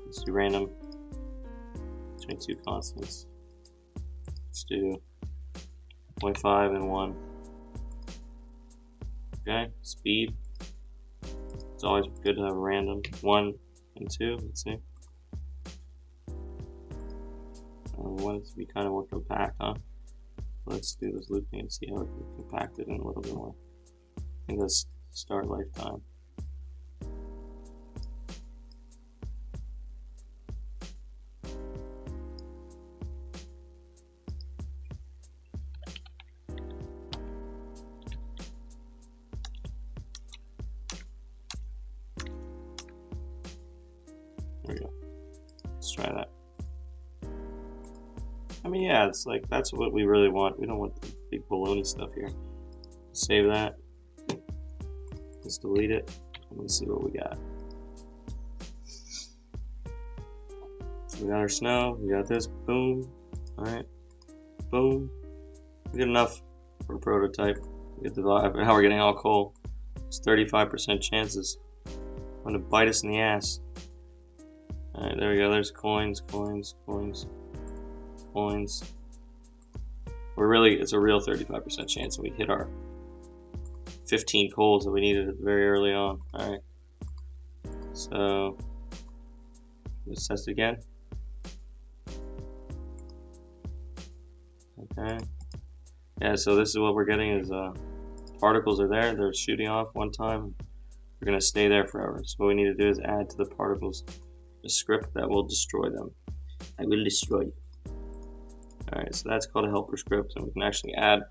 Let's do random. Between two constants. Let's do 0.5 and 1. Okay, speed. It's always good to have a random. 1 and 2, let's see. I want it to be kind of more compact, huh? Let's do this looping and see how we can compact it in a little bit more. I think let's start lifetime. There we go. Let's try that. I mean, yeah, it's like, that's what we really want. We don't want the big baloney stuff here. Save that. Let's delete it. And let's see what we got. So we got our snow. We got this. Boom. Alright. Boom. We get enough for a prototype. We get the vibe. Now we're getting all coal. It's 35% chances. I'm gonna bite us in the ass. Alright, there we go. There's coins, coins, coins, coins. It's a real 35% chance that we hit our 15 coals that we needed very early on. Alright. So, let's test it again. Okay. Yeah, so this is what we're getting is particles are there. They're shooting off one time. They're going to stay there forever. So what we need to do is add to the particles a script that will destroy them. I will destroy you. Alright, so that's called a helper script, and we can actually add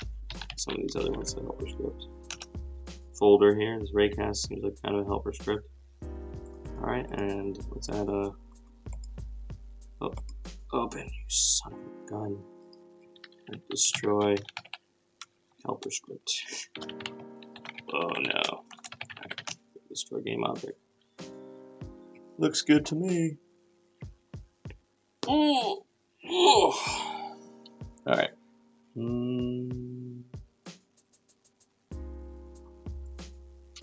some of these other ones to helper scripts. Folder here, this raycast seems like kind of a helper script. Alright, and let's add a open, you son of a gun. And destroy helper script. Oh no. Destroy game object. Looks good to me. Oh. Oh. Alright.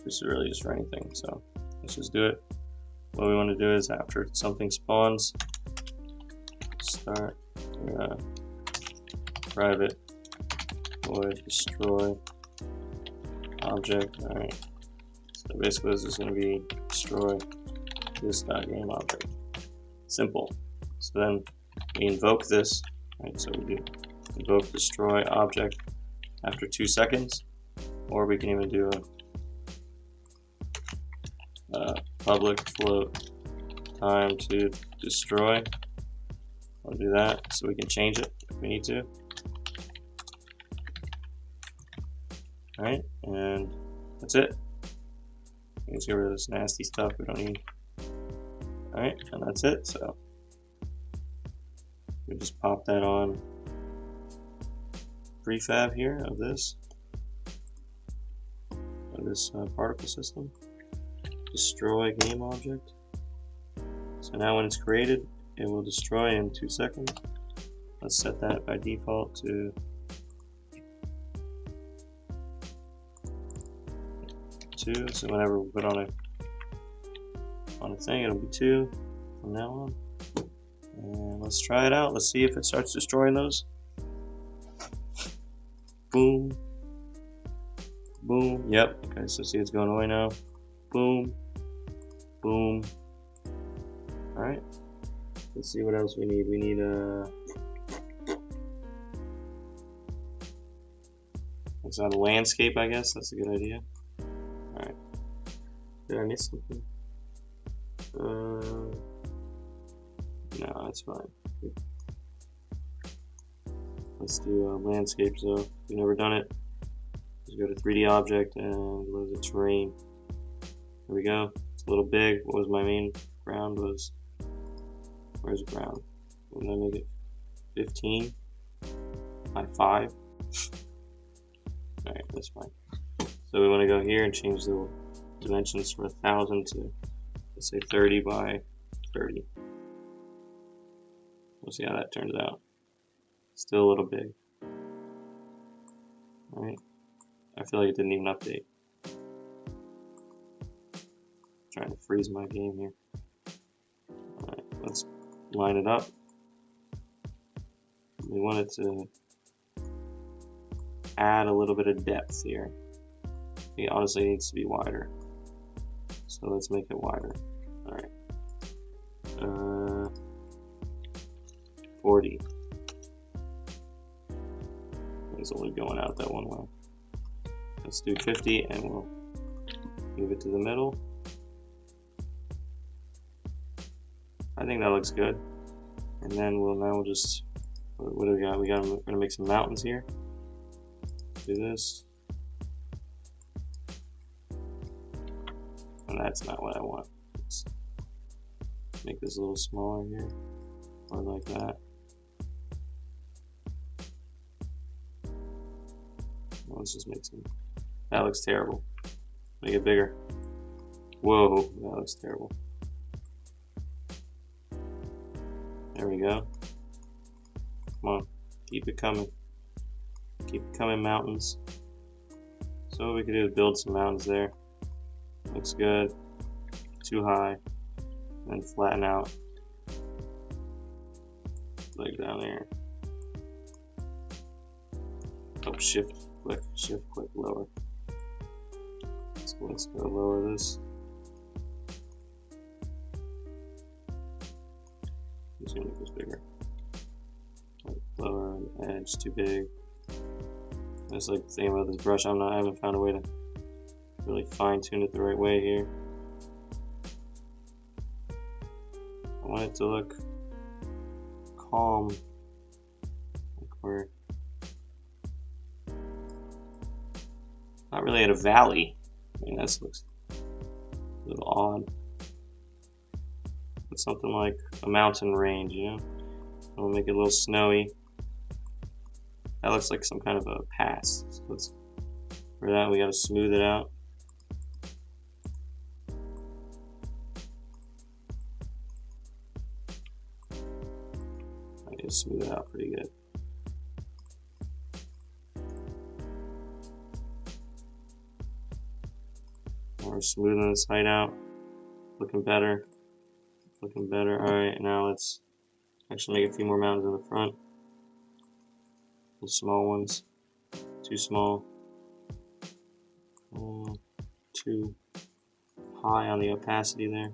This is really just for anything, so let's just do it. What we want to do is after something spawns, start private void destroy object. Alright. So basically this is going to be destroy this game object. Simple. So then we invoke this. Right, so we do invoke destroy object after 2 seconds, or we can even do a public float time to destroy. I'll do that so we can change it if we need to. Alright, and that's it. Let's get rid of this nasty stuff we don't need. Alright, and that's it. So we just pop that on prefab here of this particle system. Destroy game object. So now when it's created, it will destroy in 2 seconds. Let's set that by default to 2. So whenever we put on a on a thing. It'll be 2 from now on. And let's try it out. Let's see if it starts destroying those. Boom. Boom. Yep. Okay, so see it's going away now. Boom. Boom. Alright. Let's see what else we need. We need it's on a landscape, I guess. That's a good idea. Alright. Did I miss something? No, that's fine. Let's do landscape. So if you've never done it, just go to 3D object and what is it? Terrain. There we go. It's a little big. What was my main ground? Was where's ground? Wouldn't I make it 15 by 5? Alright, that's fine. So we want to go here and change the dimensions from 1000 to, let's say, 30 by 30. We'll see how that turns out. Still a little big. Alright. I feel like it didn't even update. Trying to freeze my game here. Alright, let's line it up. We want it to add a little bit of depth here. It honestly needs to be wider. So let's make it wider. Alright. 40. It's only going out that one way. Let's do 50 and we'll move it to the middle. I think that looks good. And then we'll just, what do we got? We're gonna make some mountains here. Do this. And that's not what I want. Let's make this a little smaller here. Or like that. Let's just make some. That looks terrible. Make it bigger. Whoa, that looks terrible. There we go. Come on, keep it coming. Keep it coming, mountains. So what we could do is build some mountains there. Looks good. Too high. And flatten out. Like down there. Oh, shift click, lower. So let's go lower this. I'm just gonna make this bigger. Lower and edge too big. That's like the thing about this brush. I haven't found a way to really fine tune it the right way here. I want it to look calm. Like we're not really at a valley. I mean, that looks a little odd. It's something like a mountain range, you know? We'll make it a little snowy. That looks like some kind of a pass. So for that, we gotta smooth it out. I need to smooth it out pretty good. We're smoothing this height out. Looking better. Looking better. Alright, now let's actually make a few more mountains in the front. The small ones. Too small. Too high on the opacity there.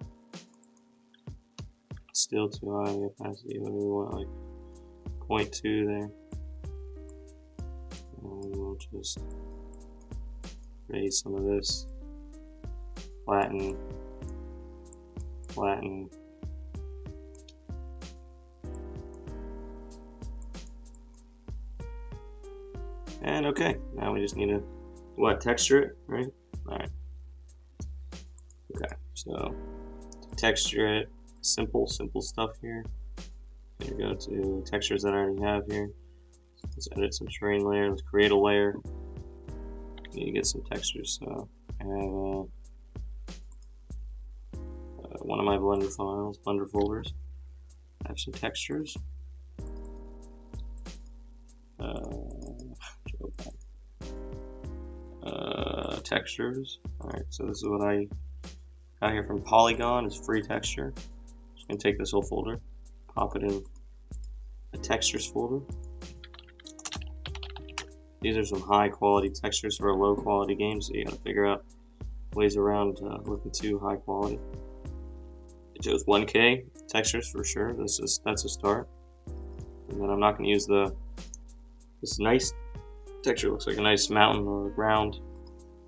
Still too high on the opacity. We want like 0.2 there. And we'll just raise some of this. Flatten. Flatten. And okay, now we just need to, texture it, right? Alright. Okay, so to texture it, simple stuff here. Gonna go to textures that I already have here. Let's edit some terrain layer, let's create a layer. Need to get some textures, so I have one of my Blender files, Blender folders. I have some textures. Textures. Alright, so this is what I Got here from Polygon is free texture. Just gonna take this whole folder, pop it in the textures folder. These are some high quality textures for a low quality game, so you gotta figure out ways around looking too high quality. It shows 1K textures for sure. That's a start. And then I'm not gonna use this nice texture. Looks like a nice mountain or ground.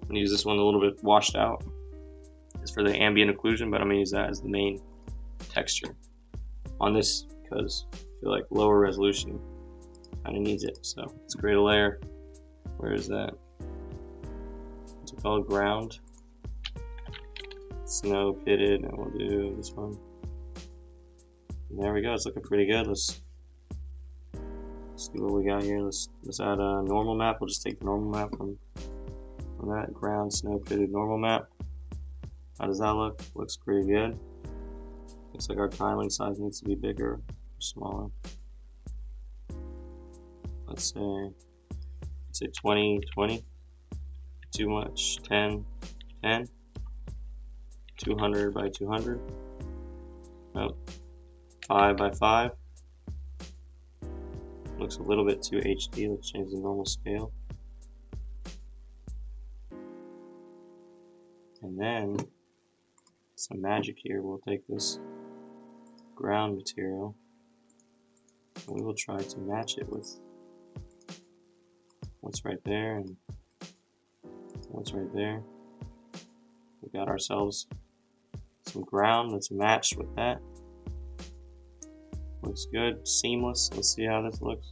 I'm gonna use this one a little bit washed out. It's for the ambient occlusion, but I'm gonna use that as the main texture on this because I feel like lower resolution kind of needs it. So let's create a layer. Where is that? What's it called? Ground. Snow pitted, and we'll do this one. And there we go. It's looking pretty good. Let's see what we got here. Let's add a normal map. We'll just take the normal map from that ground snow pitted normal map. How does that look? Looks pretty good. Looks like our tiling size needs to be bigger or smaller. Let's say 20, 20. Too much. 10, 10. 200 by 200. Nope. 5 by 5. Looks a little bit too HD. Let's change the normal scale. And then some magic here. We'll take this ground material and we will try to match it with what's right there and what's right there. We got ourselves some ground that's matched with that. Looks good, seamless. Let's see how this looks.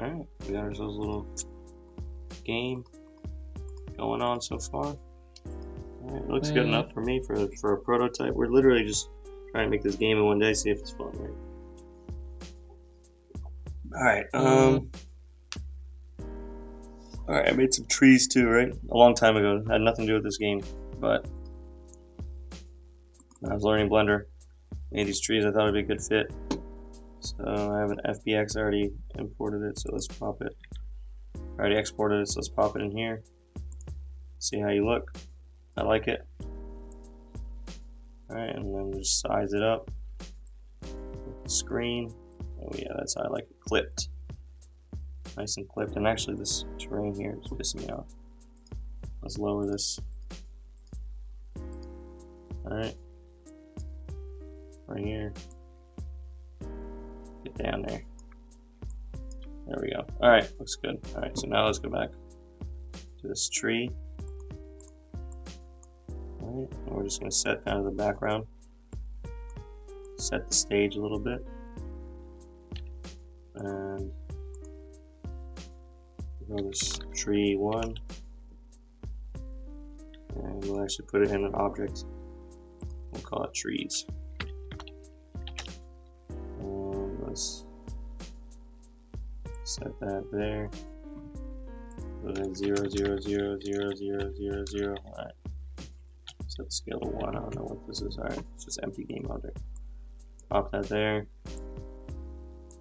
Alright, we got ourselves a little game going on so far. Alright, it looks good enough for me for a prototype. We're literally just trying to make this game in one day, see if it's fun, right? Alright, Alright, I made some trees too, right? A long time ago. Had nothing to do with this game, but when I was learning Blender, made these trees. I thought it'd be a good fit. So I have an FBX, I already imported it, so let's pop it. I already exported it, so let's pop it in here. See how you look. I like it. Alright, and then just size it up. Screen. Oh yeah, that's how I like it. Clipped. Nice and clipped. And actually this terrain here is pissing me off. Let's lower this. Alright. Right here. Get down there. There we go. Alright, looks good. Alright, so now let's go back to this tree. Alright, and we're just going to set kind of the background. Set the stage a little bit. And we'll this tree 1. And we'll actually put it in an object. We'll call it trees. And let's set that there. Put in 0, 0, 0, 0, 0, 0, 0. Alright. Set the scale to 1. I don't know what this is. Alright, it's just empty game object. Pop that there.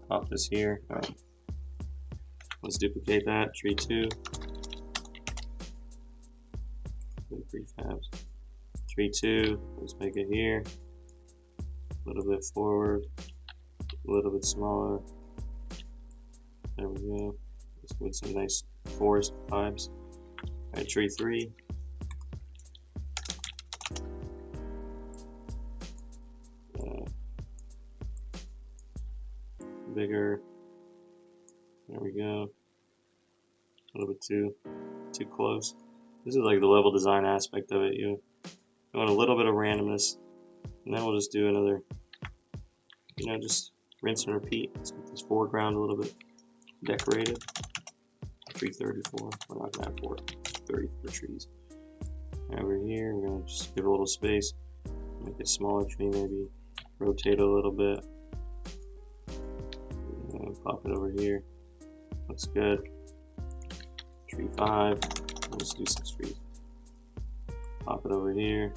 Pop this here. Alright. Let's duplicate that. Tree 2. Prefabs. Tree 2. Let's make it here. A little bit forward. A little bit smaller. There we go. Let's put some nice forest vibes. Alright, tree 3. Bigger. There we go. A little bit too close. This is like the level design aspect of it. You want a little bit of randomness, and then we'll just do another. Just rinse and repeat. Let's get this foreground a little bit decorated. 334. We're not gonna have 430 for trees. Over here, we're gonna just give a little space. Make a smaller tree, maybe rotate a little bit. Pop it over here. Looks good. Tree 5. Let's do 6 trees. Pop it over here.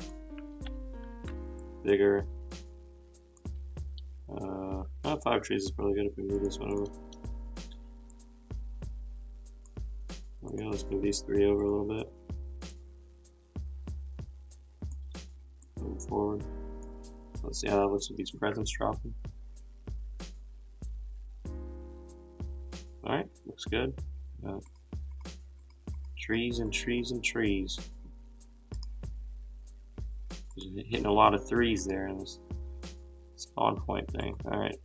Bigger. 5 trees is probably good if we move this one over. There we go. Let's move these 3 over a little bit. moving forward. Let's see how that looks with these presents dropping. Alright, looks good. Trees and trees and trees. Hitting a lot of threes there in this spawn point thing. Alright.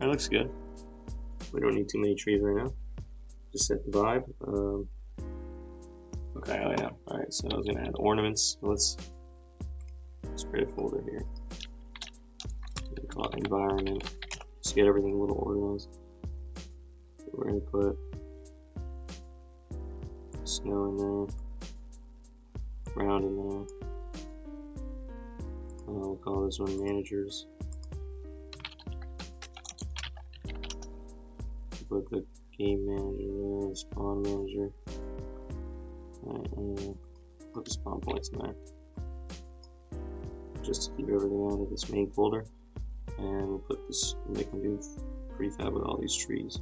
That looks good. We don't need too many trees right now. Just set the vibe. Okay, oh yeah. Alright, so I was gonna add ornaments. Let's create a folder here. Call it environment. Just get everything a little organized. So we're gonna put snow in there, ground in there. We'll call this one managers. Put the game manager there, spawn manager. Put the spawn points in there. Just to keep everything out of this main folder. And we'll put this, make a new prefab with all these trees.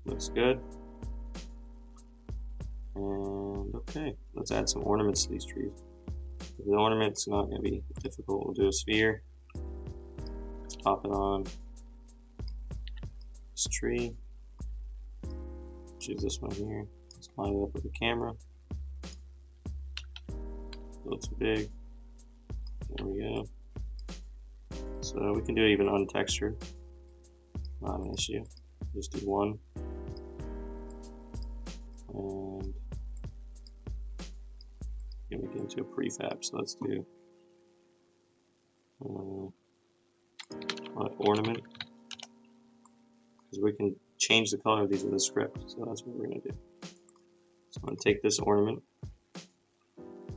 Looks good. And okay, let's add some ornaments to these trees. The ornament's not going to be difficult. We'll do a sphere. Let's pop it on this tree. Choose this one here. Let's line it up with the camera. Looks big. There we go. So we can do even untextured. Not an issue. Just do one. And make it into a prefab. So let's do ornament, because we can change the color of these with the script. So that's what we're going to do. So I'm going to take this ornament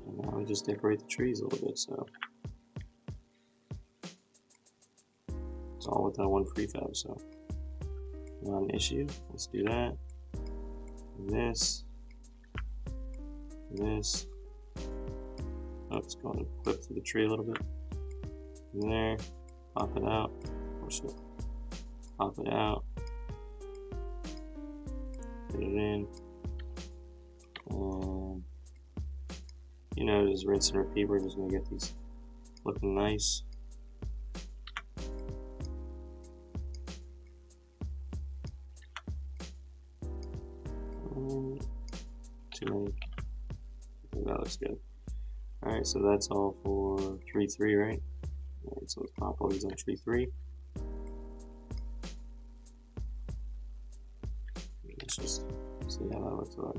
and now we just decorate the trees a little bit. So it's all with that one prefab. So not an issue. Let's do that. And this. And this. Oh, it's going to clip through the tree a little bit. In there, pop it out. Pop it out. Put it in. And you know, just rinse and repeat. We're just going to get these looking nice. Too many. I think that looks good. Alright, so that's all for tree 3, right? Alright, so let's pop all these on tree 3. Let's just see how that looks like.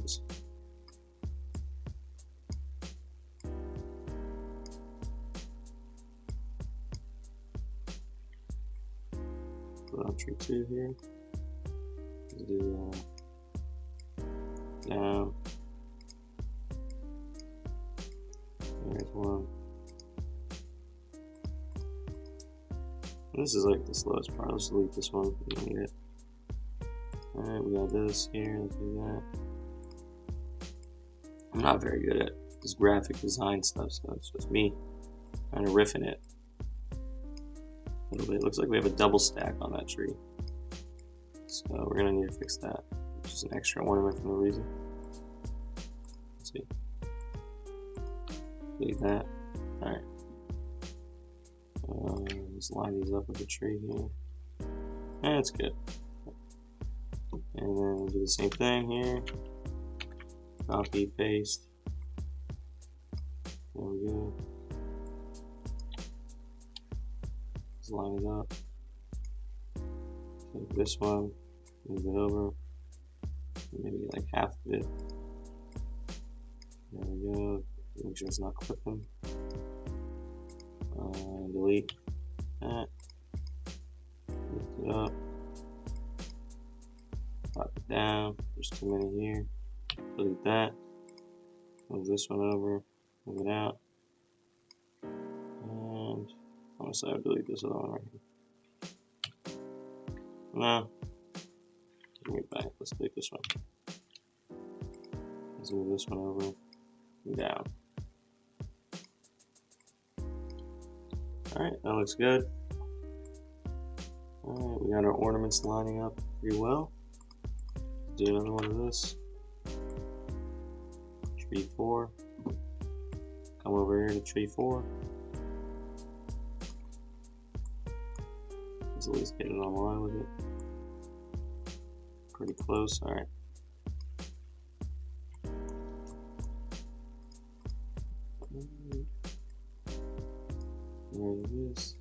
Put on tree 2 here. Let's do down. There's one. And this is like the slowest part. Let's delete this one. We don't need it. Alright, we got this here. Let's do that. I'm not very good at this graphic design stuff, so it's just me kind of riffing it a little bit. It looks like we have a double stack on that tree. So we're going to need to fix that. Just an extra ornament for no reason. Let's see. Leave that. Alright. Let's line these up with the tree here. And it's good. And then we'll do the same thing here. Copy, paste. There we go. Let's line it up. Take this one, move it over. Maybe like half of it. There we go. Make sure it's not clipping. Delete that. Lift it up. Pop it down. There's too many here. Delete that. Move this one over. Move it out. And I'm gonna say I'll delete this other one right here. No. Bring it back. Let's delete this one. Let's move this one over and down. Alright, that looks good. Alright, we got our ornaments lining up pretty well. Do another one of this. tree 4. Come over here to tree 4. Let's at least get it online with it. Pretty close, alright. Where is this?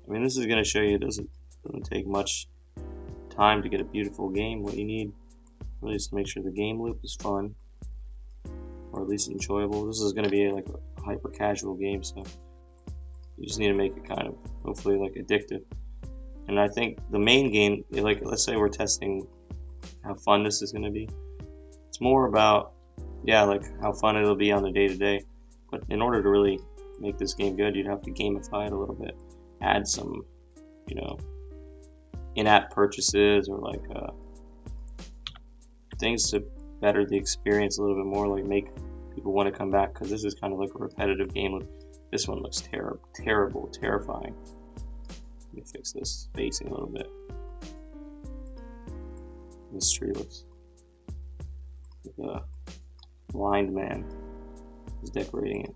I mean, this is going to show you it doesn't take much time to get a beautiful game. What you need really is to make sure the game loop is fun, or at least enjoyable. This is going to be like a hyper casual game, so you just need to make it kind of hopefully like addictive. And I think the main game, like let's say we're testing how fun this is going to be. It's more about like how fun it'll be on the day-to-day. But in order to really make this game good, you'd have to gamify it a little bit. Add some, in-app purchases or like things to better the experience a little bit more, like make people want to come back, because this is kind of like a repetitive game. This one looks terrible, terrifying. Let me fix this spacing a little bit. This tree looks like a blind man is decorating it.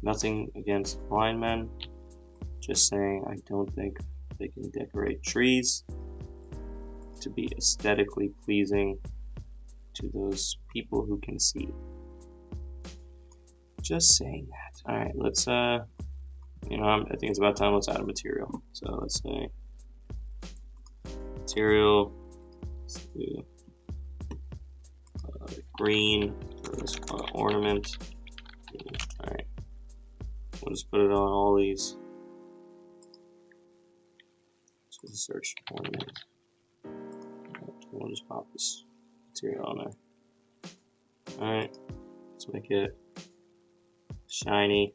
Nothing against blind men, just saying I don't think they can decorate trees to be aesthetically pleasing to those people who can see. Just saying that. Alright, let's I think it's about time. Let's add a material. So let's say material, let's do green for this ornament. Alright, we'll just put it on all these. So search ornament. We'll just pop this material on there. Alright, let's make it shiny,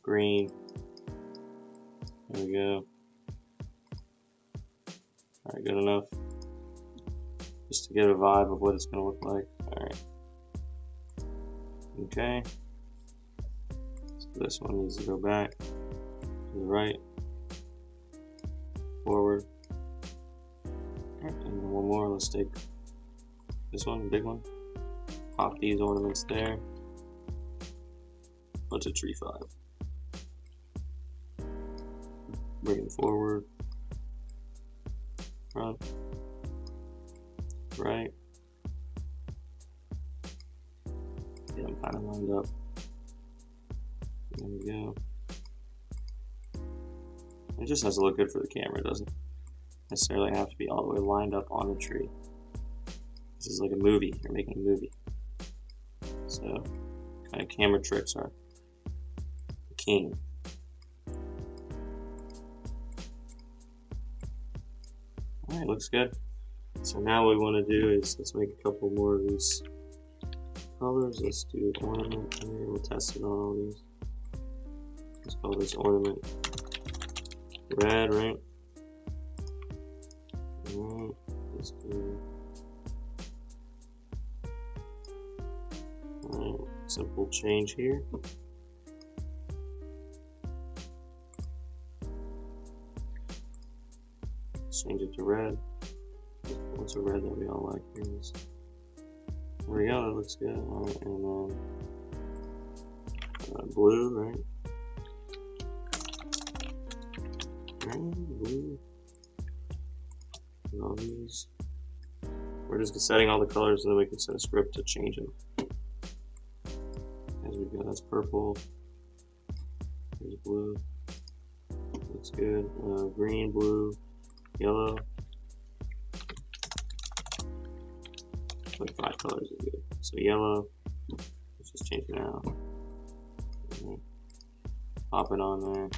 green. There we go. Alright, good enough. Just to get a vibe of what it's going to look like. Alright. Okay. So this one needs to go back to the right, forward. Alright, and then one more. Let's take this one, the big one. Pop these ornaments there. Bunch of tree 5. Bring it forward. Front. Right. Get them kind of lined up. There we go. It just has to look good for the camera. It doesn't necessarily have to be all the way lined up on the tree. This is like a movie. You're making a movie. So, kind of camera tricks are the king. Alright, looks good. So now what we want to do is let's make a couple more of these colors. Let's do ornament here. We'll test it on all these. Let's call this ornament red, right? Alright, let's do. Alright, simple change here. Let's change it to red. What's a red that we all like? Here it is. There we go, that looks good. Alright, and then blue, right? Blue. And all these. We're just setting all the colors, and then we can set a script to change them. As we go, that's purple. There's blue. Looks good. Green, blue, yellow. Like 5 colors is good. So yellow. Let's just change it now. Pop it on there.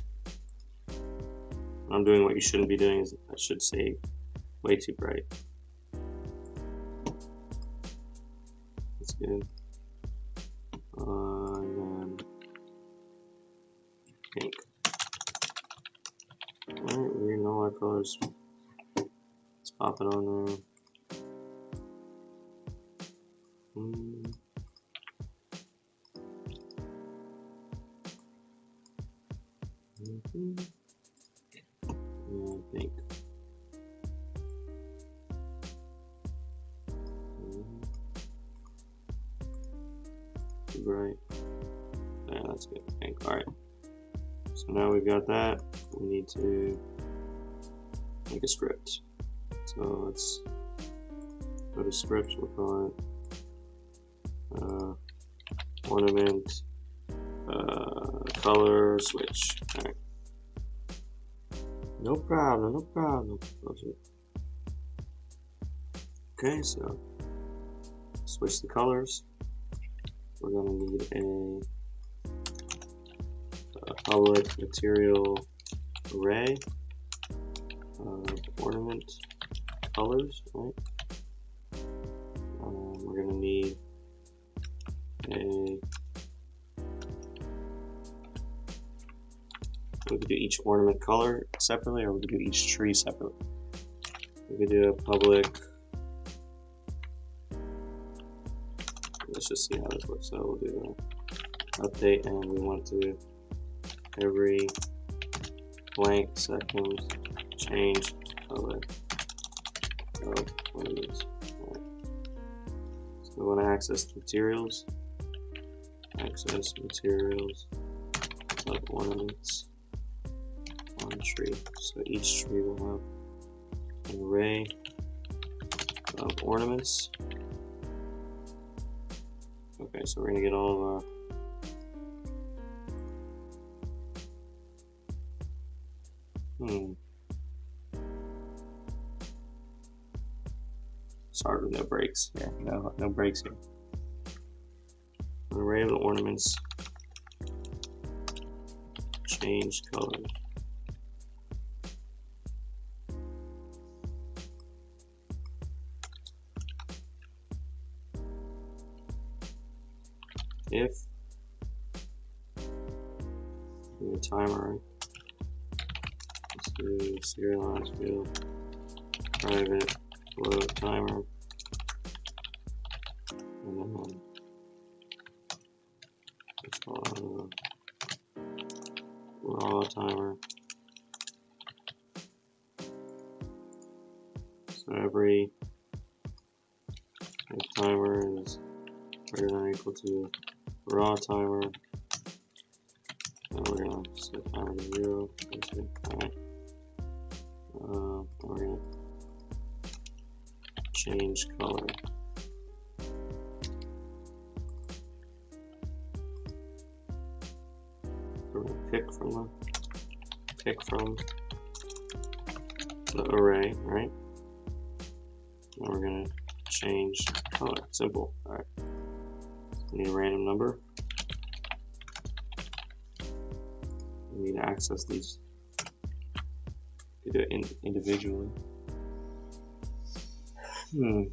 I'm doing what you shouldn't be doing is I should say way too bright. That's good. And then pink. Alright, we're getting all our colors. Let's pop it on there. I think. Right. Yeah, that's good. I think. All right. So now we've got that. We need to make a script. So let's go to script. We'll call it ornament color switch. All right. No problem. No problem. Okay, so switch the colors. We're going to need a public material array of ornament colors, right? We're going to need we could do each ornament color separately, or we could do each tree separately. We could do a public. Let's just see how this works. So we'll do an update, and we want to every blank second change color of ornaments. Right. So we want to access materials. Access materials of ornaments on tree. So each tree will have an array of ornaments. Okay, so we're gonna get all of our Start with no breaks. Yeah, no breaks here. An array of the ornaments. Change color. If do a timer, right? Let's do serialized field, private float timer, and then let's call it raw timer. So every timer is greater than or equal to raw timer, and we're going to set timer to 0. Alright. We're going to change color. We're going to pick from the array, right? And we're going to change color. Simple. Alright. We need a random number. We need to access these. We do it individually. On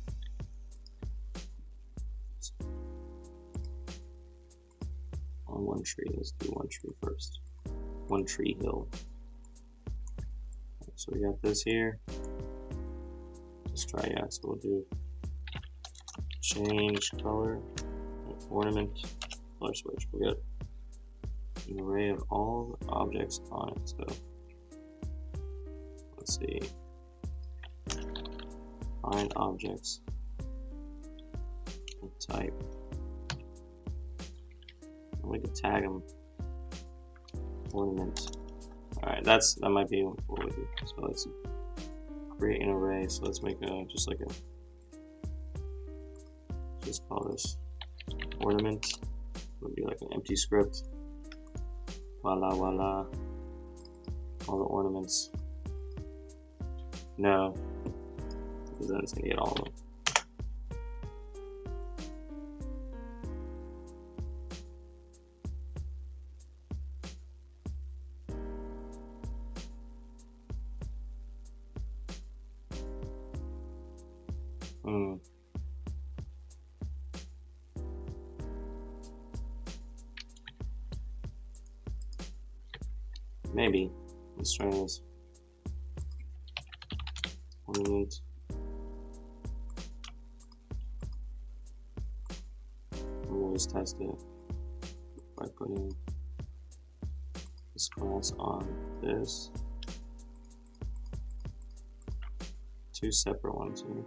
one tree, let's do one tree first. One tree hill. So we got this here. Let's try, yeah, so we'll do change color, ornament, color switch. We'll get an array of all the objects on it. So let's see. Find objects. And type. And we can tag them. Ornament. Alright, that might be what we do. So let's create an array. So let's make just call this ornament. It'll be like an empty script. Voila, voila. All the ornaments. No, because then it's gonna get all of them. Maybe. Let's try this. Ornament just test it by putting this class on this. Two separate ones here.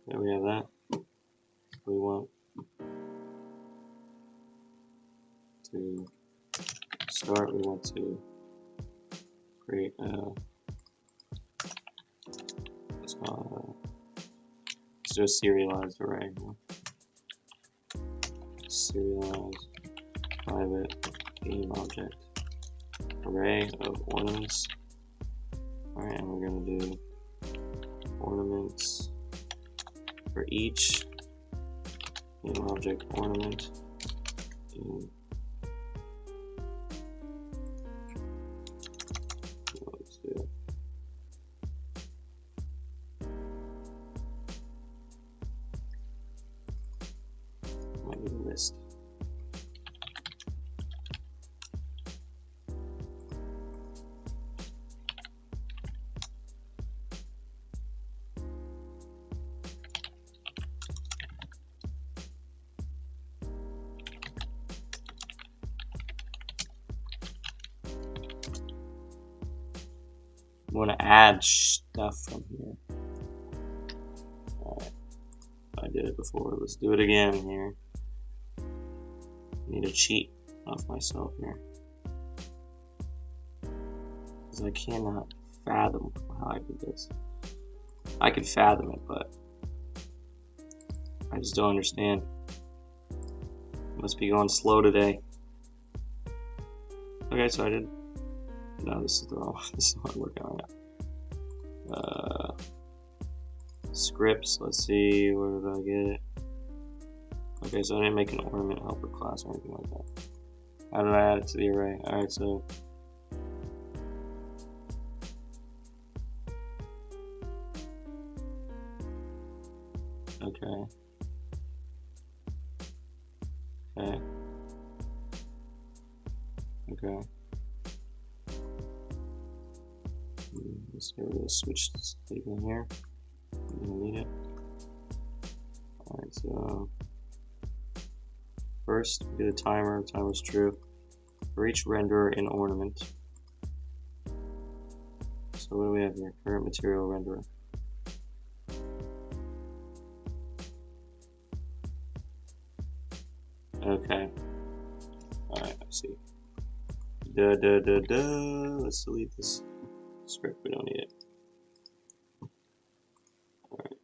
There we have that. We want to start, we want to create a, let's do a serialized array. Serialized private game object array of ornaments. Alright, and we're going to do ornaments for each game object ornament. Let's do it. Might need a list. I want to add stuff from here. Alright, I did it before. Let's do it again here. I need to cheat off myself here, because I cannot fathom how I did this. I can fathom it, but I just don't understand. Must be going slow today. Okay, so I did. No, this is the wrong. This is not working on it. Scripts. Let's see. Where did I get it? Okay, so I didn't make an ornament helper class or anything like that. How did I add it to the array? All right, so okay. Let's get rid of the switch statement here. We don't need it. Alright, so first we do the timer. The timer is true for each renderer in ornament. So what do we have here? Current material renderer. Okay. Alright, I see. Let's delete this script, we don't need it. Alright.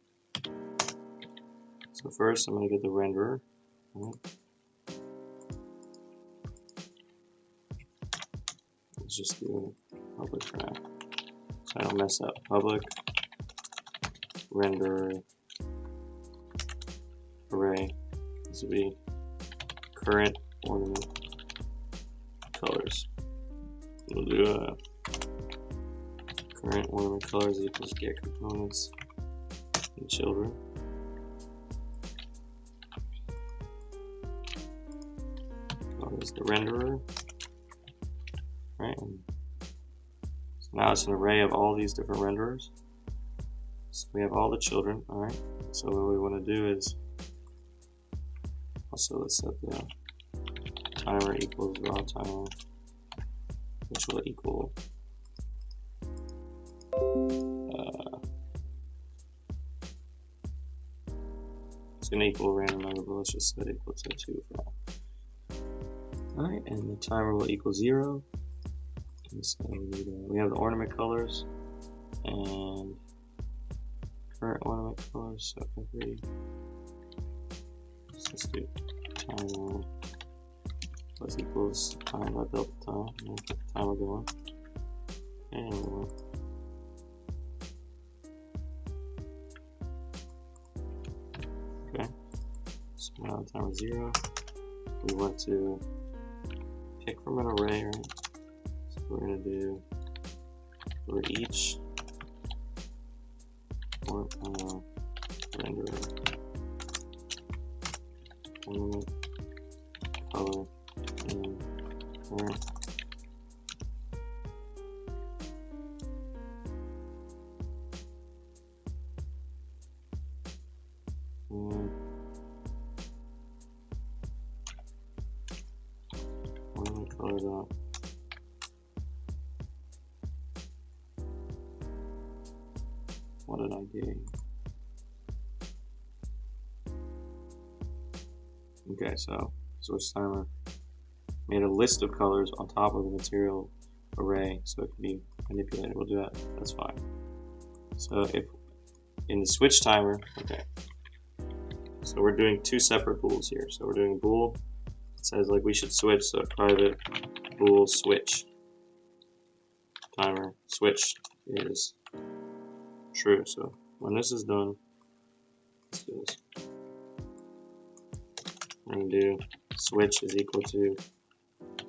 So first I'm going to get the renderer. Let's just do public for now, so I don't mess up. Public render array. This will be current ornament colors. We'll do a current ornament colors equals get components and children. Colors the renderer. Right. So now it's an array of all these different renderers. So we have all the children. Alright. So what we want to do is also let's set the timer equals raw timer, which will equal it's going to equal a random number, but let's just set it equal to 2 for now. Alright, and the timer will equal 0. And so we have the ornament colors and current ornament colors. So let's do timer plus equals time. I built the time. I'm going to get the timer going. And we'll okay. So now the timer is 0. We want to pick from an array, right? So we're going to do for each renderer ornament color and current color dot. What did I do? Okay, so source timer made a list of colors on top of the material array so it can be manipulated. We'll do that. That's fine. So if in the switch timer, okay. So we're doing two separate bools here. So we're doing a bool that says like we should switch, so private bool switch timer switch is true. So when this is done, let's do this. We're going to do switch is equal to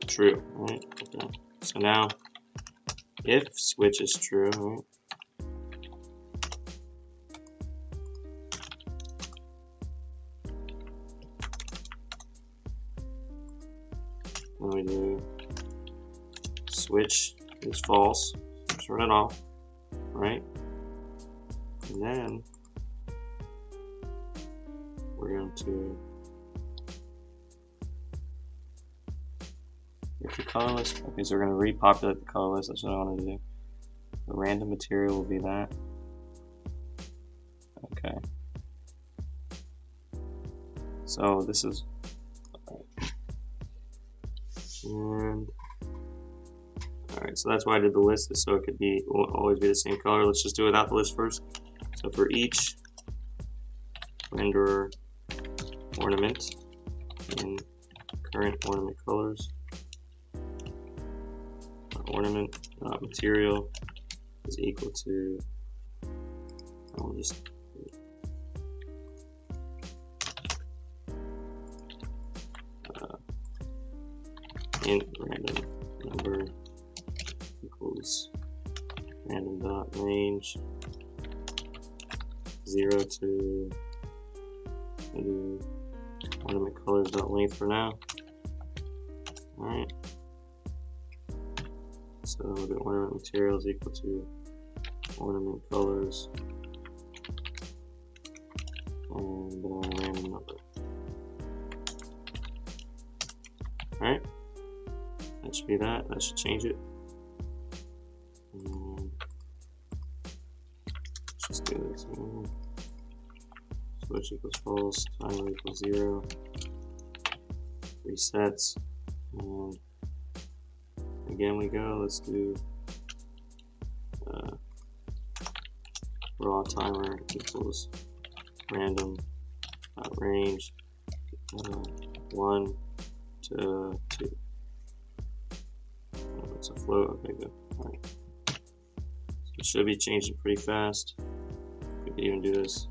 true, right? Okay. So now, if switch is true, right? Then we do switch is false, turn it off, right? And then we're going to get the color list. Okay, so we're going to repopulate the color list. That's what I wanted to do. The random material will be that. Okay. So this is, and alright, so that's why I did the list, is so it could be, will always be the same color. Let's just do it without the list first. So for each renderer ornament in current ornament colors, ornament material is equal to, I'll just int random number equals random dot range 0 to ornament colors dot length for now. Alright. So the ornament material is equal to ornament colors and random number. Alright. That should be that. That should change it. Let's just do this. Switch equals false, timer equals 0. Resets. And again we go. Let's do raw timer equals random range 1 to 2. It's a float. Okay, good. Alright. So it should be changing pretty fast. We could even do this.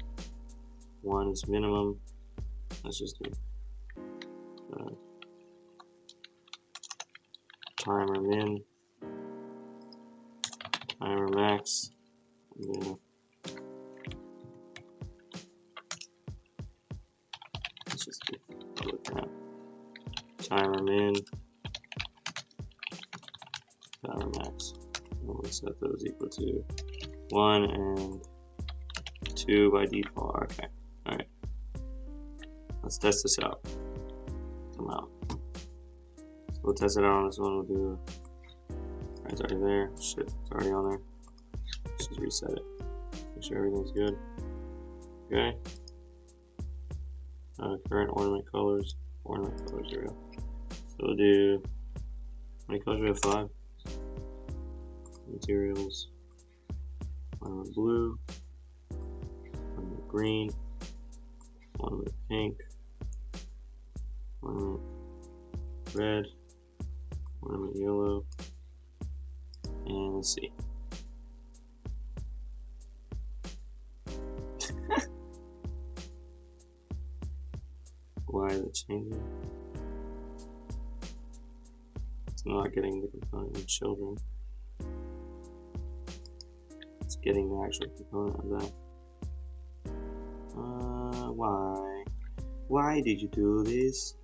1 is minimum. Let's just do timer min, timer max, and then let's just do public map. Timer min, timer max. And we'll set those equal to 1 and 2 by default. Okay. Alright. Let's test this out. Come out. So we'll test it out on this one. We'll do. Alright, it's already there. Shit, it's already on there. Let's just reset it. Make sure everything's good. Okay. Current ornament colors. Ornament colors, here we go. So we'll do. How many colors do we have? 5. Materials. Ornament blue. Ornament green. Ornament pink. Ornament red. Ornament yellow. And let's see. Why is it changing? It's not getting the component of children. It's getting the actual component of that. Why? Why did you do this?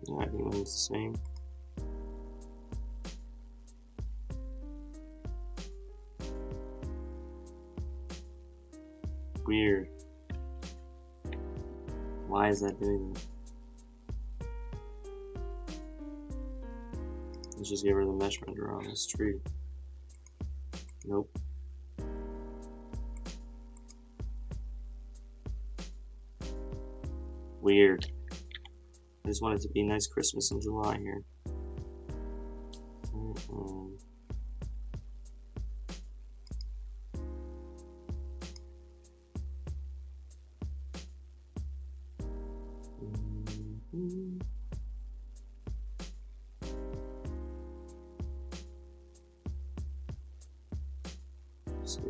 Yeah, I think it's the same. weird. Why is that doing that? Let's just get rid of the mesh render on this tree. Nope. Weird. I just want it to be nice Christmas in July here. Let's see.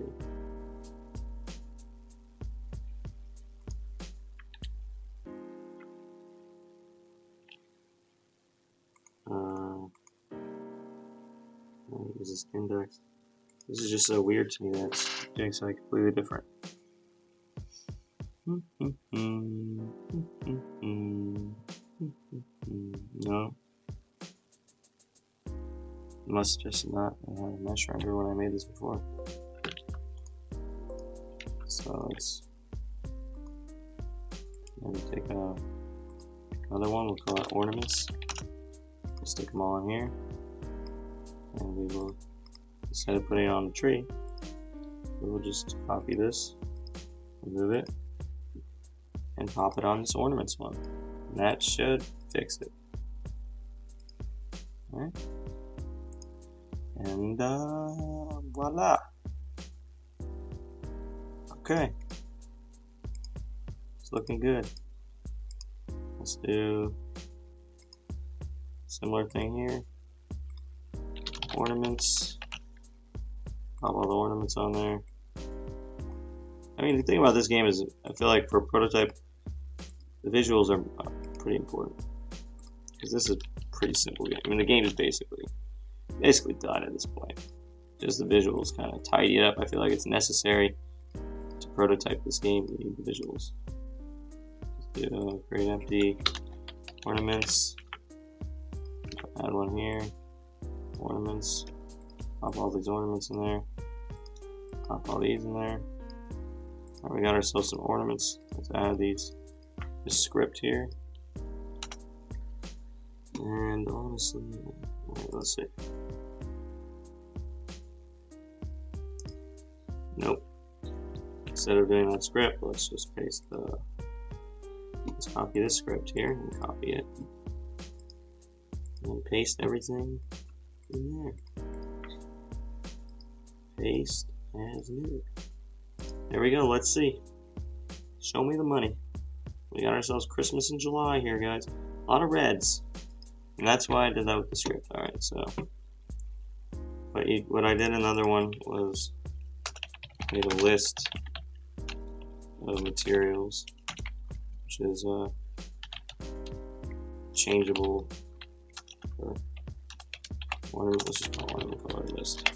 Is this index? This is just so weird to me that it's doing something completely different. No. Must just not have a mesh render when I made this before. So let's maybe take another one. We'll call it ornaments. We'll stick them all in here. And we will, instead of putting it on the tree, we will just copy this, remove it, and pop it on this ornaments one. And that should fix it. Alright. And voila. Okay. It's looking good. Let's do a similar thing here. Ornaments. Pop all the ornaments on there. I mean, the thing about this game is, I feel like for a prototype, the visuals are pretty important. Because this is a pretty simple game. I mean, the game is basically done at this point. Just the visuals kind of tidy it up. I feel like it's necessary to prototype this game. You need the visuals. Let's do create empty ornaments. Add one here. Ornaments. Pop all these ornaments in there. Pop all these in there. Alright, we got ourselves some ornaments. Let's add this script here. And honestly, alright, let's see. Nope. Instead of doing that script, let's just paste let's copy this script here and copy it. And paste everything in there. Paste as new. There we go, let's see. Show me the money. We got ourselves Christmas in July here, guys. A lot of reds. And that's why I did that with the script. Alright, so. But what I did in another one was made a list of materials, which is changeable. Let's just call ornament color list.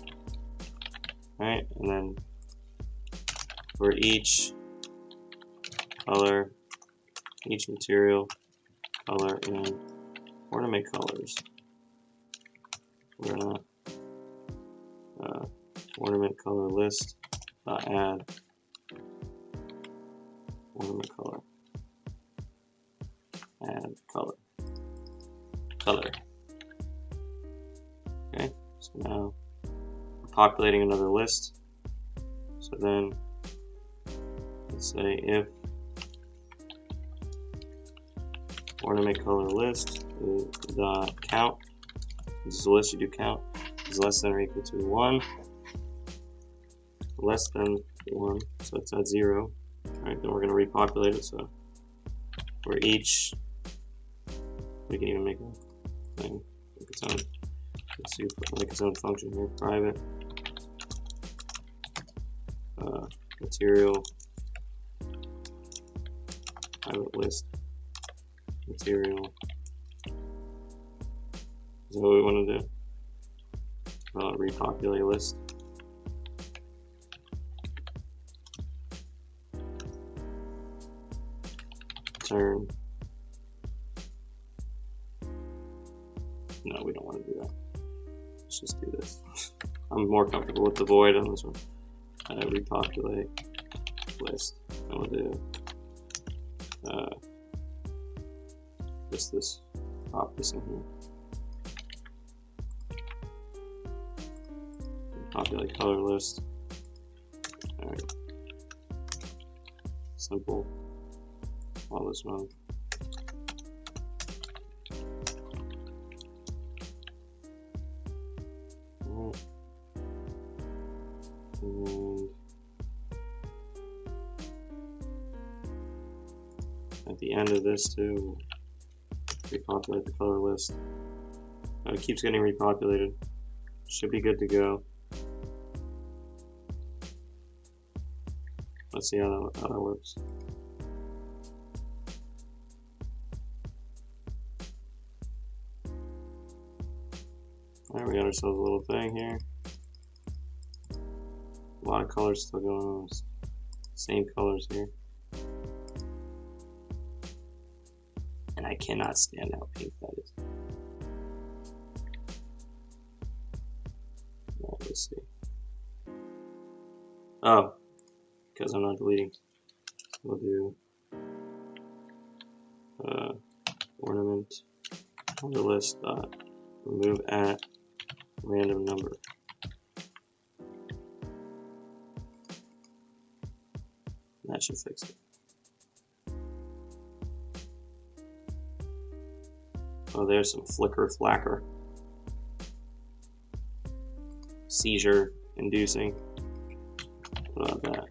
Alright, and then for each color, each material, color, and ornament colors, we're gonna ornament color list add ornament color, add color. Okay, so now we're populating another list. So then let's say if ornament color list the count, this is a list you do count, is less than or equal to 1, less than 1, so it's at 0. Alright, then we're going to repopulate it, so for each, we can even make a thing, make its own, let's see, make its own function here, private, material, private list, material. Is that what we want to do? Repopulate list. Turn. No, we don't want to do that. Let's just do this. I'm more comfortable with the void on this one. Repopulate list. And we'll do just this, pop this in here. Populate color list. Alright. Simple. All this one. Alright. And at the end of this too, repopulate the color list. It keeps getting repopulated. Should be good to go. Let's see how that works. Alright, we got ourselves a little thing here. A lot of colors still going on. Same colors here. And I cannot stand how pink that is. Right, let's see. Oh, because I'm not deleting. We'll do ornament color list dot remove at random number. That should fix it. Oh, there's some flicker flacker. Seizure inducing. What about that?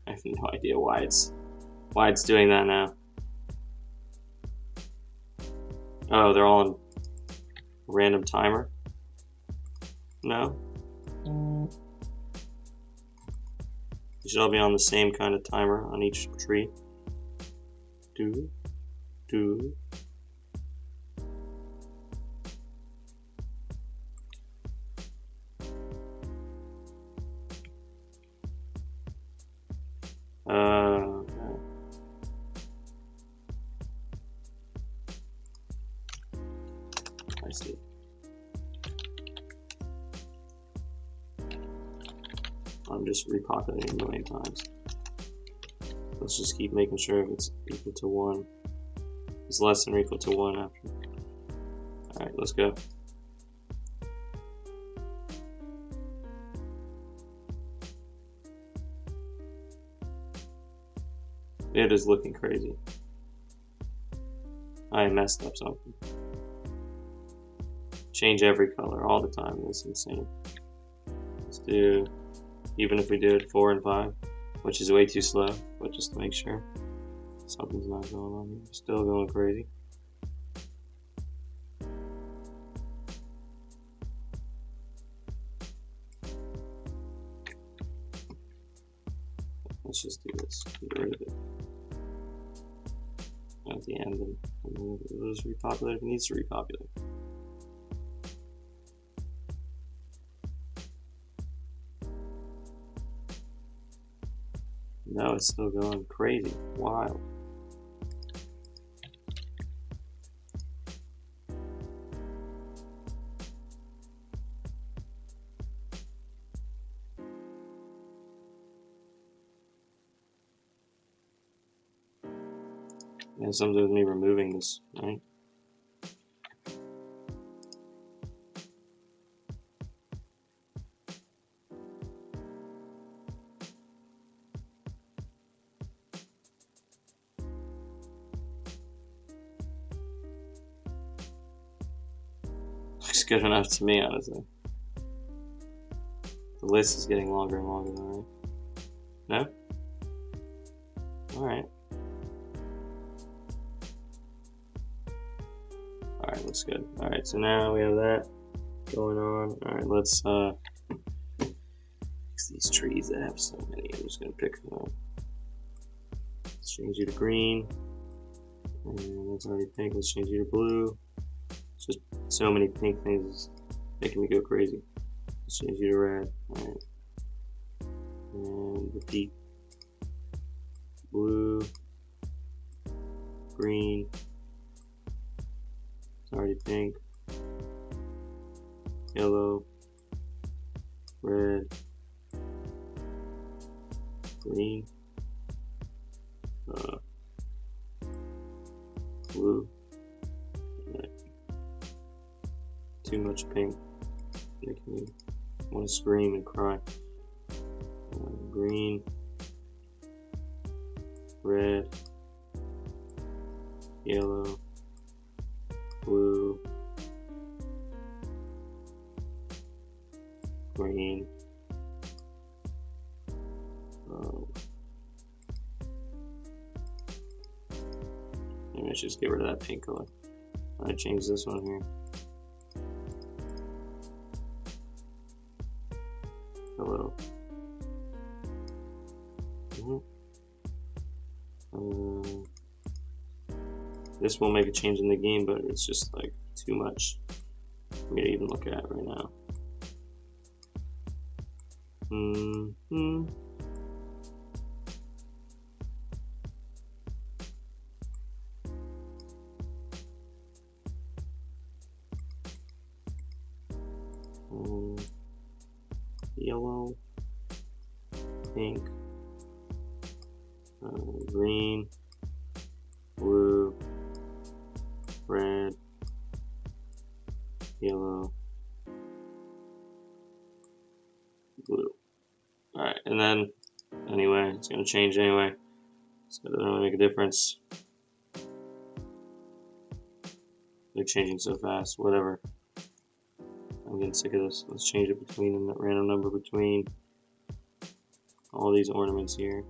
I have no idea why it's doing that now. Oh, they're all on random timer? No? They should all be on the same kind of timer on each tree. Do. Okay. I see. I'm just repopulating a million times. Let's just keep making sure if it's equal to 1. It's less than or equal to 1 after. Alright, let's go. It is looking crazy. I messed up something. Change every color all the time. That's insane. Let's do, even if we do it 4 and 5, which is way too slow, but just to make sure something's not going on here. Still going crazy. Let's just do this. Get rid of it at the end, and then it'll just repopulate if it needs to repopulate. No, it's still going crazy, wild. Yeah, something with me removing this, right? Looks good enough to me, honestly. The list is getting longer and longer, though, right? No? Alright. Alright, looks good. Alright, so now we have that going on. Alright, let's fix these trees that have so many. I'm just gonna pick them up. Let's change you to green. And that's already pink. Let's change you to blue. It's just so many pink things, it's making me go crazy. Let's change you to red. Alright. And repeat. Blue. green, it's already pink, yellow, red, green, blue, too much pink, making me want to scream and cry. Green, red, yellow, blue, green, maybe I should just get rid of that pink color. I'm gonna change this one here. A little. This will make a change in the game, but it's just like too much for me to even look at right now. Yellow, pink, green, blue, red, yellow, blue. Alright, and then anyway, it's going to change anyway, so it doesn't really make a difference. They're changing so fast, whatever. I'm getting sick of this. Let's change it between a random number between all these ornaments here.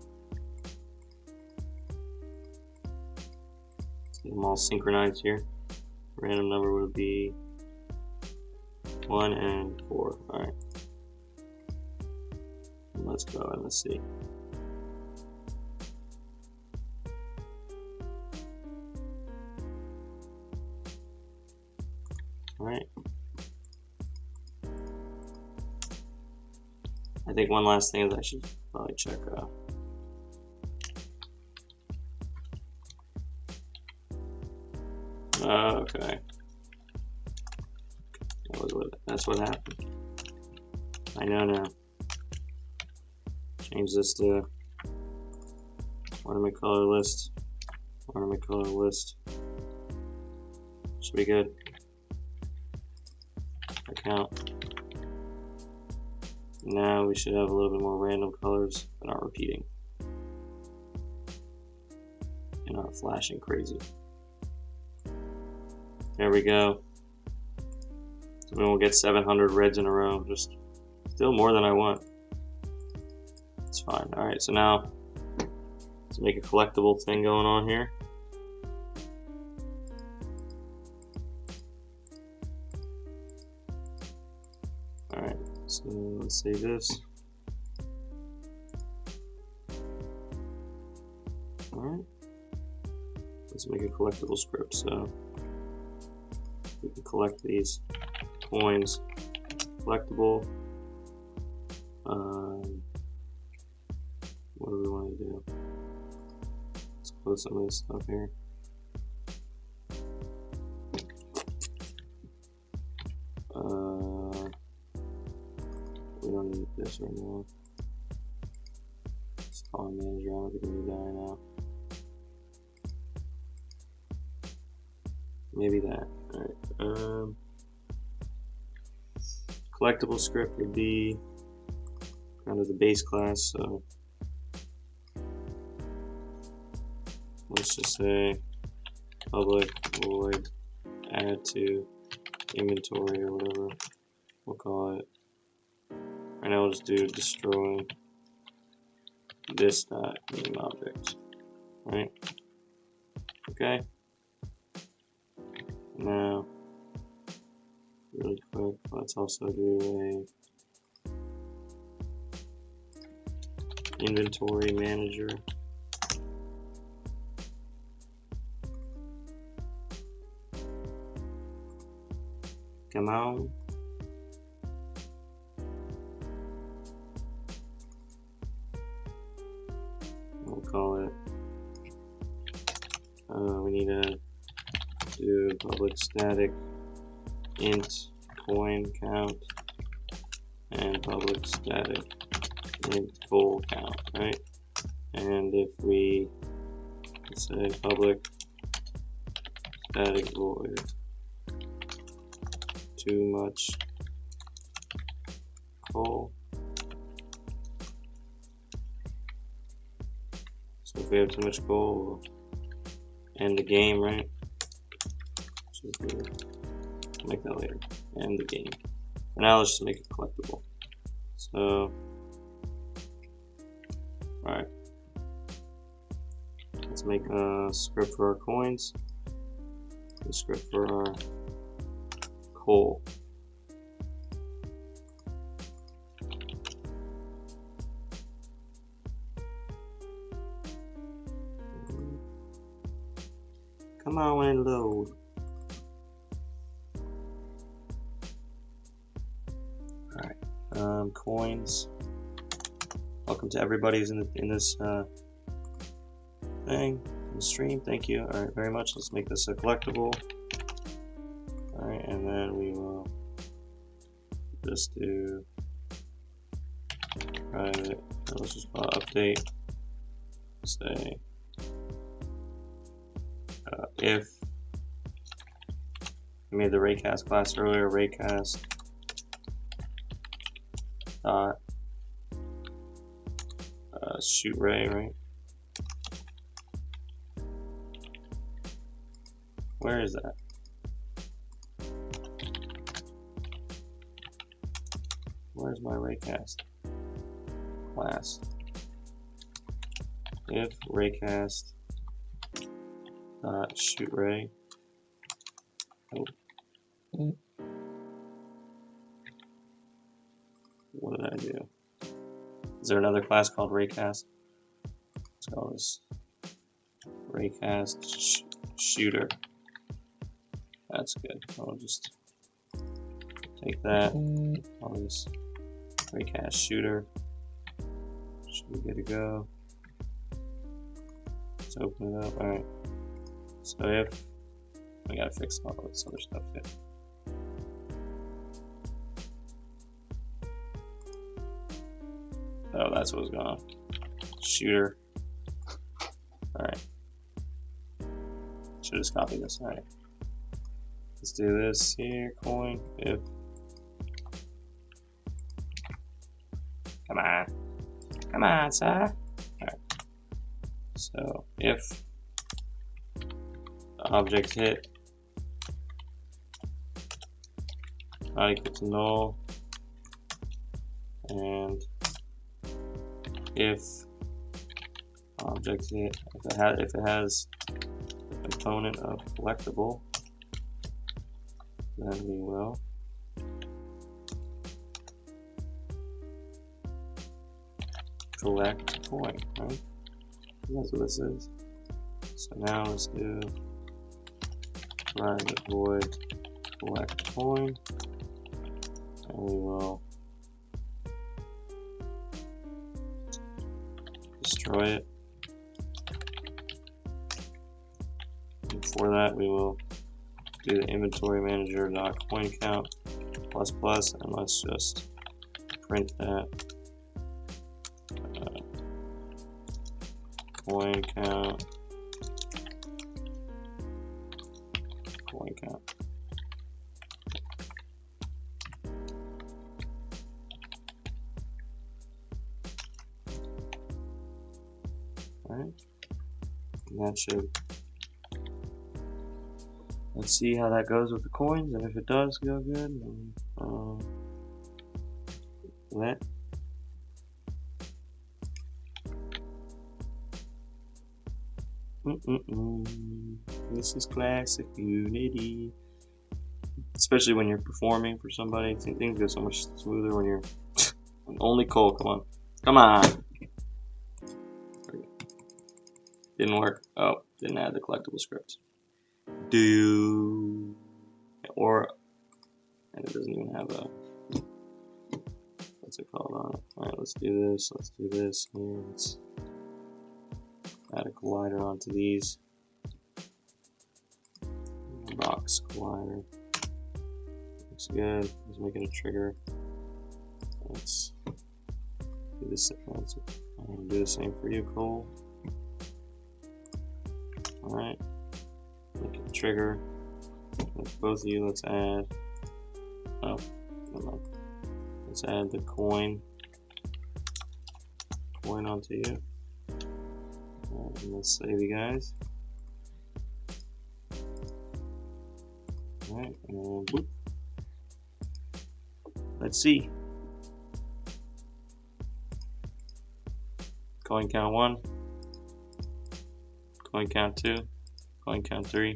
Let's get them all synchronized here. Random number would be 1 and 4. Alright. Let's go and let's see. Alright. I think one last thing is I should probably check okay. That's what happened. I know now. Change this to ornament color list. Ornament color list. Should be good. Account. Now we should have a little bit more random colors that aren't repeating and aren't flashing crazy. There we go. So then we'll get 700 reds in a row. Just still more than I want. It's fine. Alright, so now let's make a collectible thing going on here. Alright, so let's save this. Alright. Let's make a collectible script. So we can collect these coins. Collectible. What do we want to do? Let's close some of this stuff here. We don't need this right now. Let's call manager. I don't think we need that right now. Maybe that. Alright. Collectible script would be kind of the base class, so let's just say public void add to inventory or whatever we'll call it. Right now we'll just do destroy this dot name object. Right? Okay. Now really quick, let's also do a inventory manager. Come on. We'll call it We need to do public static int coin count and public static int full count, right? And if we say public static void too much coal, so if we have too much coal, we'll end the game, right? So we'll make that later. End the game. For now, let's just make it collectible. So, alright. Let's make a script for our coins, a script for our coal. Come on and load. Alright, coins. Welcome to everybody who's in this thing, in the stream. Thank you. Alright, very much. Let's make this a collectible. Alright, and then we will just do private. Let's just call it update. Say if we made the raycast class earlier, raycast dot shoot ray, right? Where is that? Where's my raycast class? If raycast dot shoot ray. Oh. What did I do? Is there another class called raycast? Let's call this raycast shooter. That's good. I'll just take that. I'll just raycast shooter. Should be good to go. Let's open it up. Alright. So if we gotta fix all this other stuff too. Oh, that's what was going on. Shooter. Alright. Should just copy this. Alright. Let's do this here. Coin. If. Come on. Come on, sir. Alright. So if the object hit not equal to null, and if object hit, if it has a component of collectible, then we will collect coin, right? That's what this is. So now let's do private void collect coin, and we will destroy it. And for that, we will do the inventory manager dot coin count plus plus, and let's just print that coin count. Alright, and that should, let's see how that goes with the coins, and if it does go good, then let this is classic Unity. Especially when you're performing for somebody, things go so much smoother when you're only coal. Come on, come on. Didn't work. Oh, didn't add the collectible script. And it doesn't even have a, what's it called on it. Alright, let's do this. Let's do this. Here, let's add a collider onto these. box collider. Looks good. Let's make it a trigger. Let's do this. I'm gonna do the same for you, Cole. All right. Make it a trigger. With both of you, let's add. Oh, never mind. Let's add the coin onto you. And let's save you guys. Alright, and boop. Let's see. Coin count 1. Coin count 2. Coin count 3.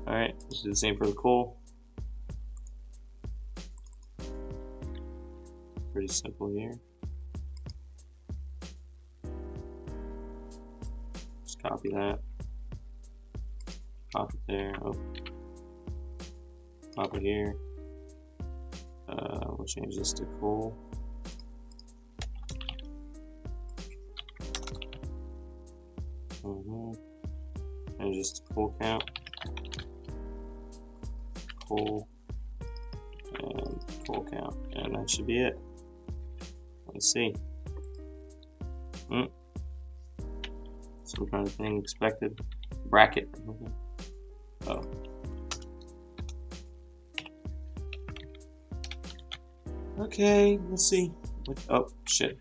Alright, let's do the same for the coal. Pretty simple here. Just copy that. Pop it there. Oh. Pop it here. We'll change this to coal. And just coal count. Coal and coal count, and that should be it. Let's see. Some kind of thing expected. Bracket. Oh. Okay, let's see. Oh, shit.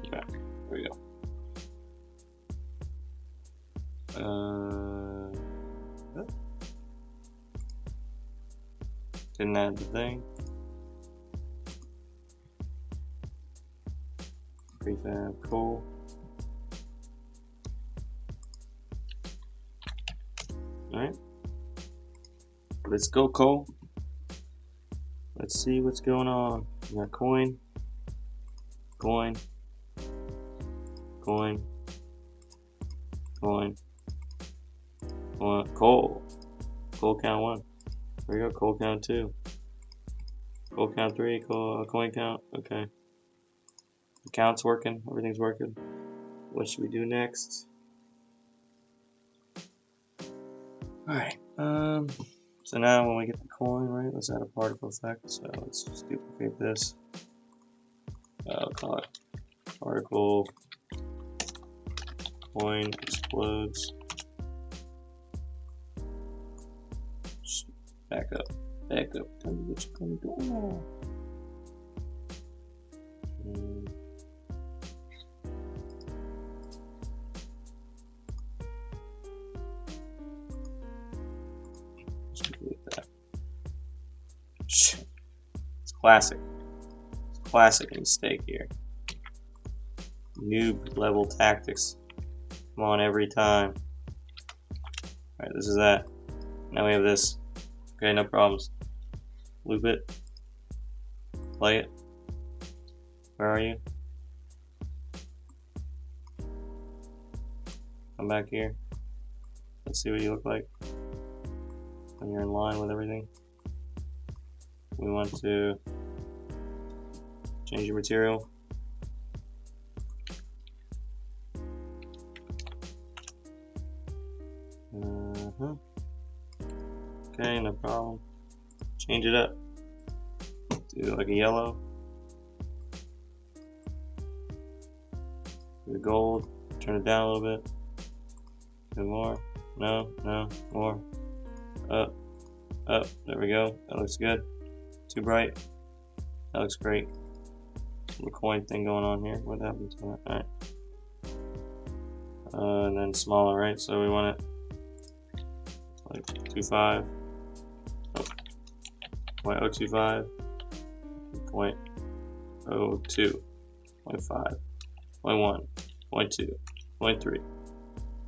Okay, there we go. Didn't add the thing. Prefab coal. Alright. Let's go, coal. Let's see what's going on. We got coin, coin, coin, coin, coal. Coal count 1. There we go. Coal count 2. Coal count 3. Coin count. Okay. The count's working. Everything's working. What should we do next? Alright. So now when we get the coin, right, let's add a particle effect. So let's just duplicate this. I'll call it particle coin explodes. Just back up. Back up. Tell me what you're gonna do now. It's classic. It's classic mistake here. Noob level tactics. Come on, every time. Alright, this is that. Now we have this. Okay, no problems. Loop it. Play it. Where are you? Come back here. Let's see what you look like when you're in line with everything. We want to change your material. Okay, no problem. Change it up. Do like a yellow. Do the gold. Turn it down a little bit. Do more. No, more. Up. There we go. That looks good. Too bright. That looks great. Little coin thing going on here. What happened to that? Alright. And then smaller, right? So we want it like 2.5. Oh. 0.025. 0.02. 0.5. 0.1. 0.2. 0.3.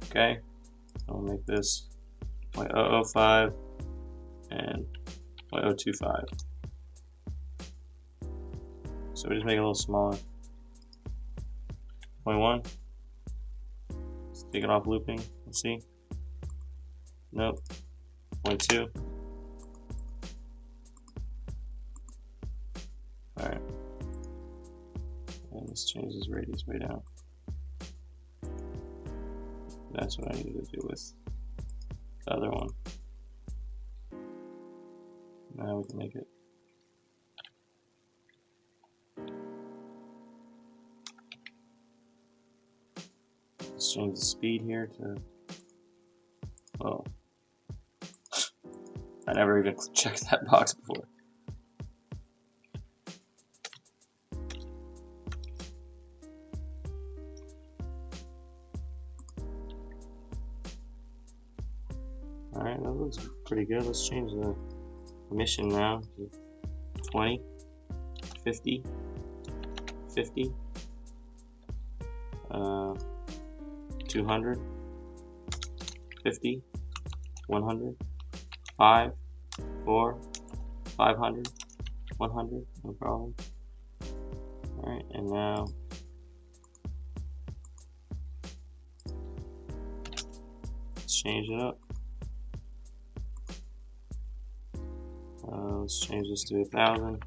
Okay. I'll make this 0.005 and 0.025. So we just make it a little smaller. 0.1. Let's take it off looping. Let's see. Nope. 0.2. Alright. And let's change this radius way down. That's what I need to do with the other one. Now we can make it. Let's change the speed here to. Oh, I never even checked that box before. Alright, that looks pretty good. Let's change the mission now to 20, 50, 50, 200, 50, 100, 5, 4, 500, 100, no problem. Alright, and now let's change it up. Let's change this to 1,000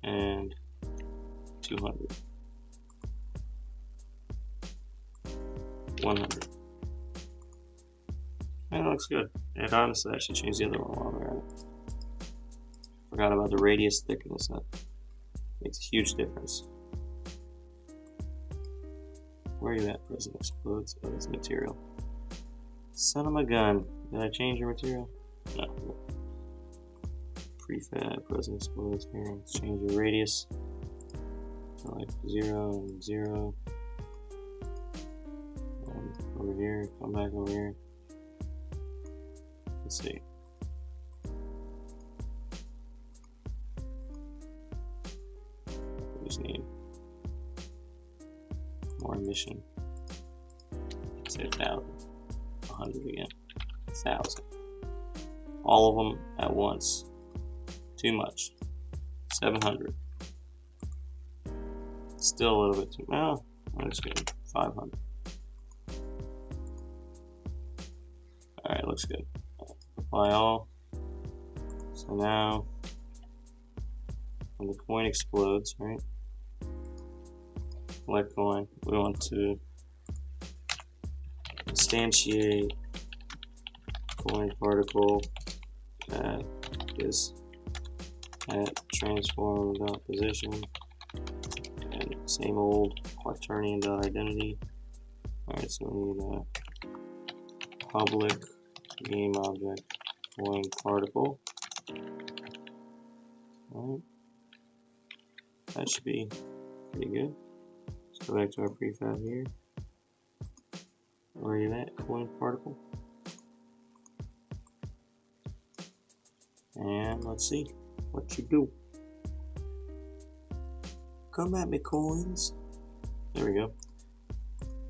and 200, 100. That looks good. And honestly, I should change the other one while we're at it. Forgot about the radius thickness. That makes a huge difference. Where are you at? Present explodes. Oh, that's material. Son of a gun. Did I change your material? No. Prefab, present explodes here. Let's change your radius to like 0 and 0. Over here, come back over here. Let's see. We just need more emission. Say 1,000. 100 again. 1,000. All of them at once. Too much. 700. Still a little bit too much. No, I'm just kidding. 500. Alright, looks good. Apply all. So now, when the coin explodes, right? Select coin. We want to instantiate coin particle that is at transform.position and same old quaternion.identity. Alright, so we need a public game object coin particle. Alright, that should be pretty good. Let's go back to our prefab here. Where are you at, coin particle? And let's see what you do. Come at me, coins. There we go.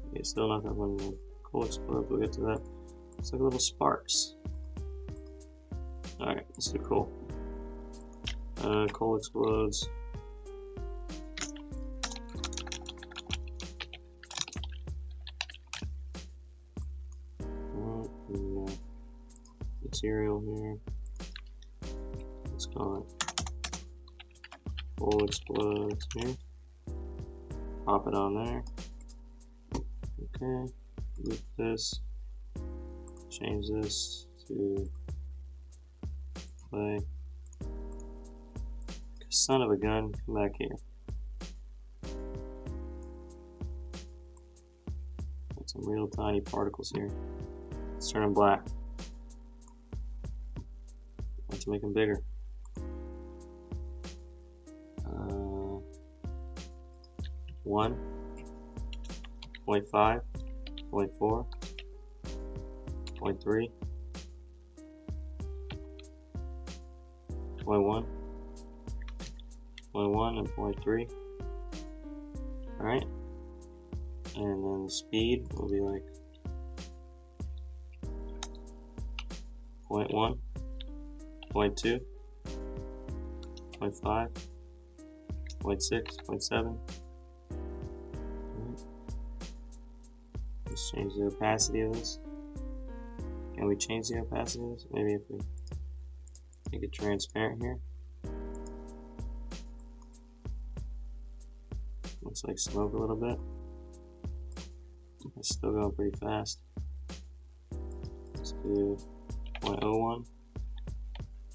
Okay, still not that one. Cool explode. We'll get to that. It's like little sparks. Alright, let's do coal. Coal explodes. Material here. Let's call it coal explodes here. Pop it on there. Okay. Loop this. Change this to play. Son of a gun, come back here. Got some real tiny particles here. Let's turn them black. Let's make them bigger. 1, 0.5, 0.4, 0.3, 0.1, 0.1 and 0.3. Alright. And then the speed will be like 0.1, 0.2, 0.5, 0.6, 0.7. Let's change the opacity of this. Can we change the opacity of this? Maybe if we make it transparent here. Looks like smoke a little bit. It's still going pretty fast. do 0.01,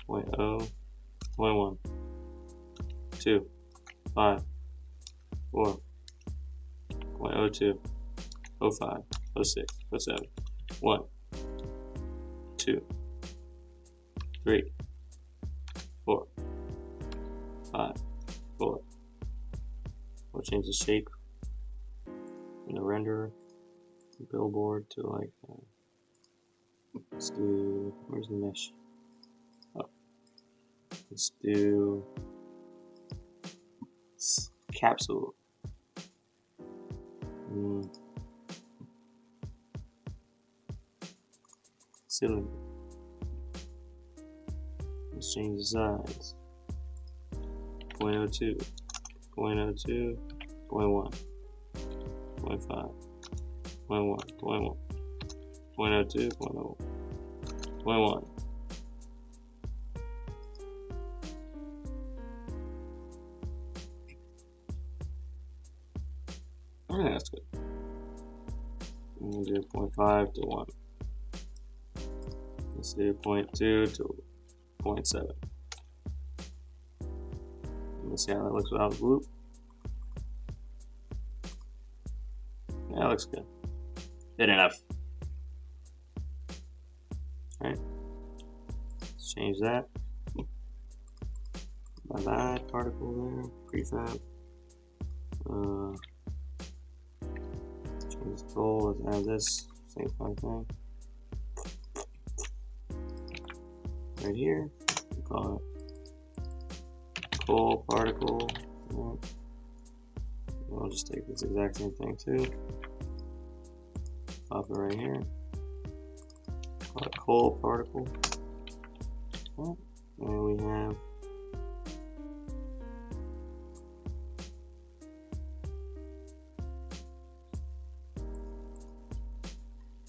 0.0, 0.1, 2, 5, 4, 0.02, 05, 06, 07, 1, 2, 3, 4, 5, 4. We'll change the shape in the renderer, billboard to like, let's do, where's the mesh? Oh, let's do capsule. Cylinder. Let's change the size. 0.02, 0.02, 0.1, 0.5, 0.1, 0.1, 0.02, 0.01, 0.1. Okay, that's good. I'm gonna do 0.5 to 1. Let's do 0.2 to 0.7. Let's see how that looks without the loop. Yeah, that looks good. Good enough. Alright. Let's change that. Bye-bye particle there. Prefab. Change the goal. Let's add this. Same kind of thing. Right here. We call it coal particle. I'll just take this exact same thing too. Pop it right here. Call it coal particle. And we have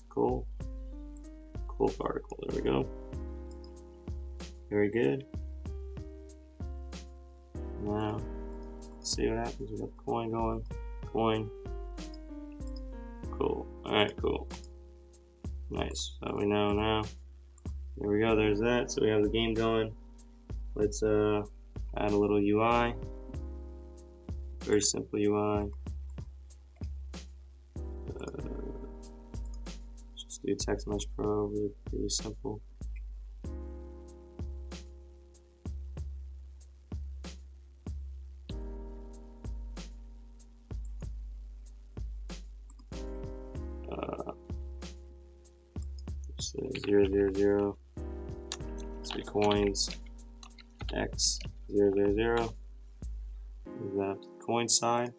coal particle. There we go. Very good. Now, let's see what happens. We got the coin going. Coin. Cool. Alright, cool. Nice. So we know now. There we go. There's that. So we have the game going. Let's add a little UI. Very simple UI. Just do Text Mesh Pro. Really simple. So 0, 0, 0. 3 coins. X 0, 0, 0. Move that up to the coin side.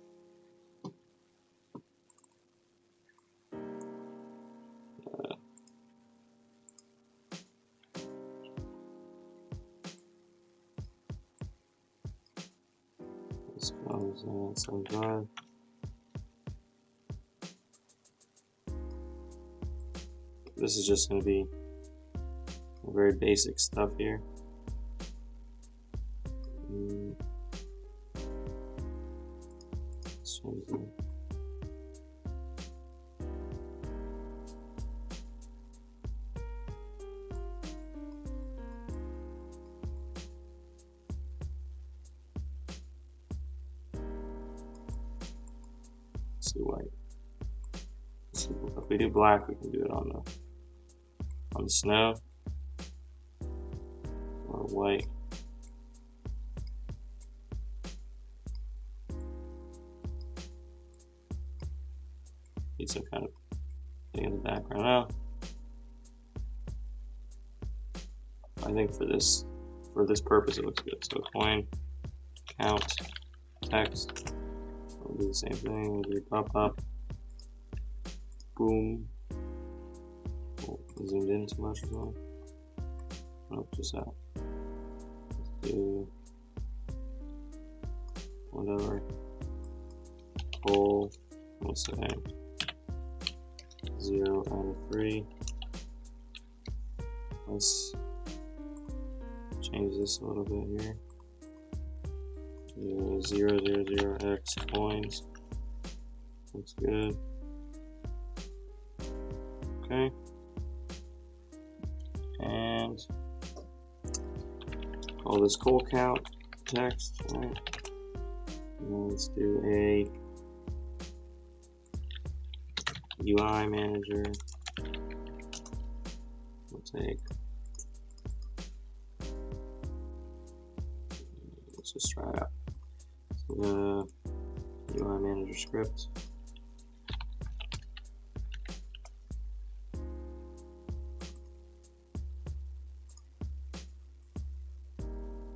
This goes 75. This is just going to be very basic stuff here. Let's change that. Let's do white. If we do black, we can do it on the snow, or white. Need some kind of thing in the background. Now, I think for this purpose, it looks good. So coin, count, text. We'll do the same thing. We'll do pop. Boom. Oh, zoomed in too much or something. Nope, just out. Let's do whatever. Whole. We'll say 0 out of 3. Let's change this a little bit here. 0, 0, 0, X coins. Looks good. Okay. and call this coal count text, right? And let's do a UI manager. We'll take, let's just try it out. So the UI manager script.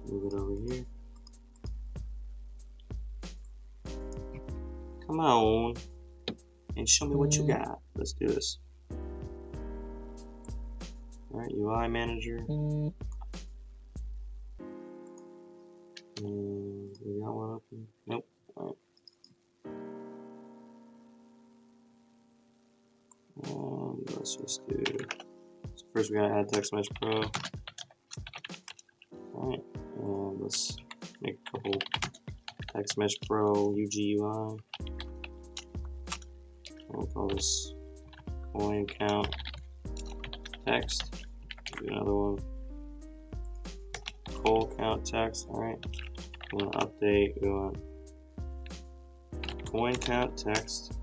Move it over here. Come on and show me what you got. Let's do this. Alright, UI manager. And we got one open. Nope. Alright. Let's just do. So first we gotta add text mesh pro. Alright, and let's make a couple text mesh pro UGUI. We'll call this coin count text. Do another one. Coal count text. Alright. We want to update. We want coin count text.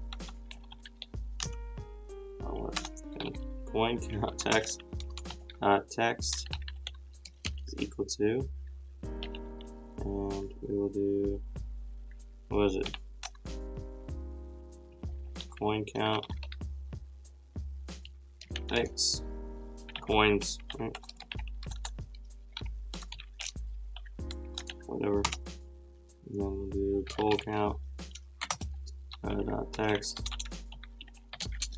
Coin count text. Text is equal to. And we will do. What is it? Coin count X coins, right? Whatever. And then we'll do coal count text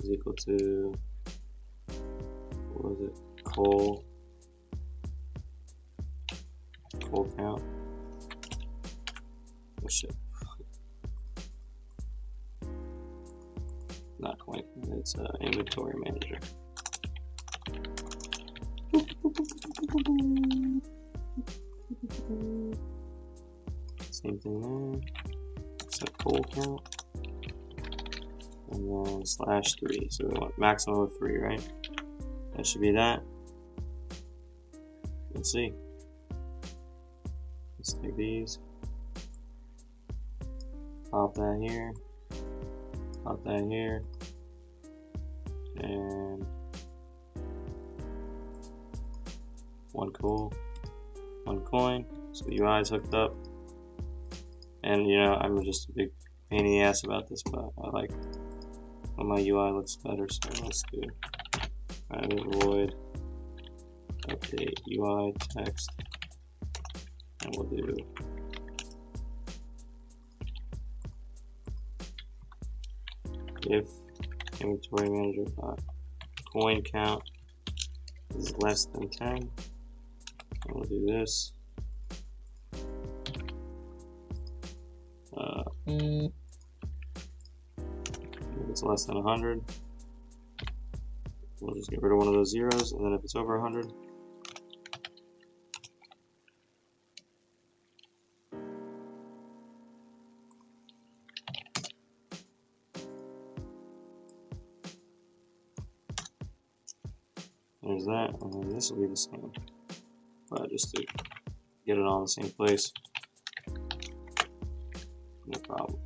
is equal to, what was it? Coal count. Oh shit. Not coin, it's inventory manager. Same thing there. Set coal count. And then /3. So we want maximum of 3, right? That should be that. Let's see. Let's take these. Pop that here. Pop that here. And one coal, one coin. So the UI is hooked up. And you know, I'm just a big pain in the ass about this, but I like when my UI looks better. So let's do private void update UI text, and we'll do if inventory manager coin count is less than 10, and we'll do this. If it's less than 100, we'll just get rid of one of those zeros, and then if it's over 100, there's that, and then this will be the same, but just to get it all in the same place. No problem.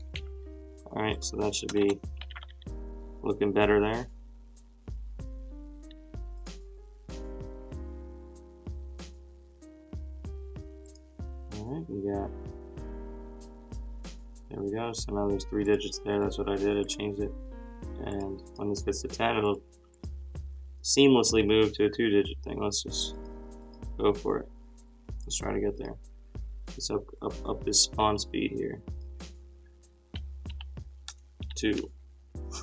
Alright, so that should be looking better there. Alright, there we go. So now there's 3 digits there. That's what I did. I changed it. And when this gets to 10, it'll seamlessly move to a 2-digit thing. Let's just go for it. Let's try to get there. Let's up this spawn speed here. 2.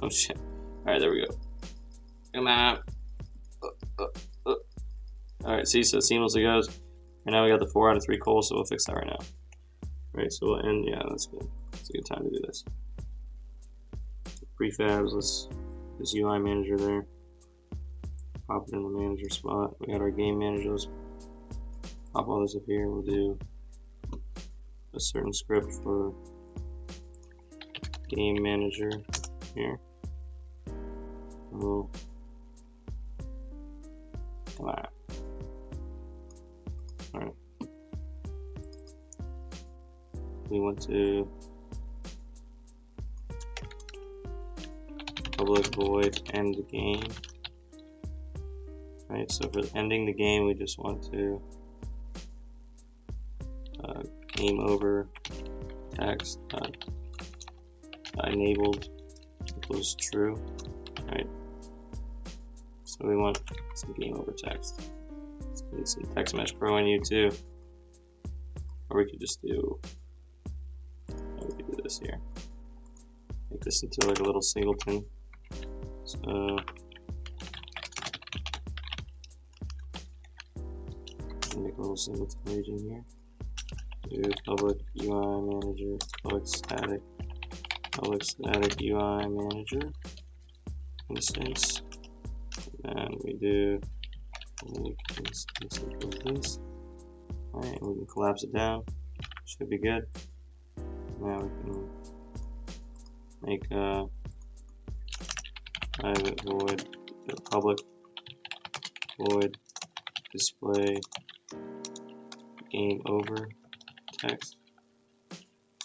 Oh shit. Alright, there we go. Come on. Alright, see, so it seamlessly goes. And now we got the 4 out of 3 coal, so we'll fix that right now. Right, so we'll end, yeah, that's good. It's a good time to do this. Prefabs, let's this UI manager there. Pop it in the manager spot. We got our game manager. Let's pop all this up here. We'll do a certain script for game manager here. We'll come on. we want to public void end game. Right, so for ending the game, we just want to game over text enabled equals true. Right, so we want some game over text. So we need some text mesh pro in you too, or we could just do. We could do this here. Make this into like a little singleton. So make a little singleton region here. Do public UI manager, public static UI manager instance. And then we do make instance equals this. Alright, and we can collapse it down. Should be good. Now we can make a private void, public void display game over text.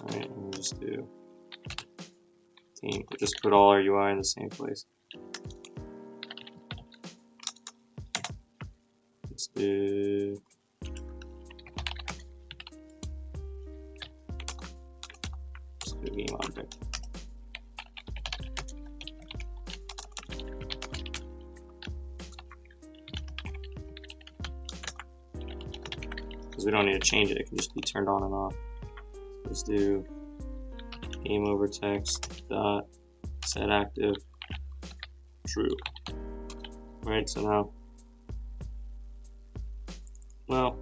Alright, and we'll just do team. Just put all our UI in the same place. Let's do game object. Because we don't need to change it, it can just be turned on and off. So let's do game over text dot set active true. Right, so now, well,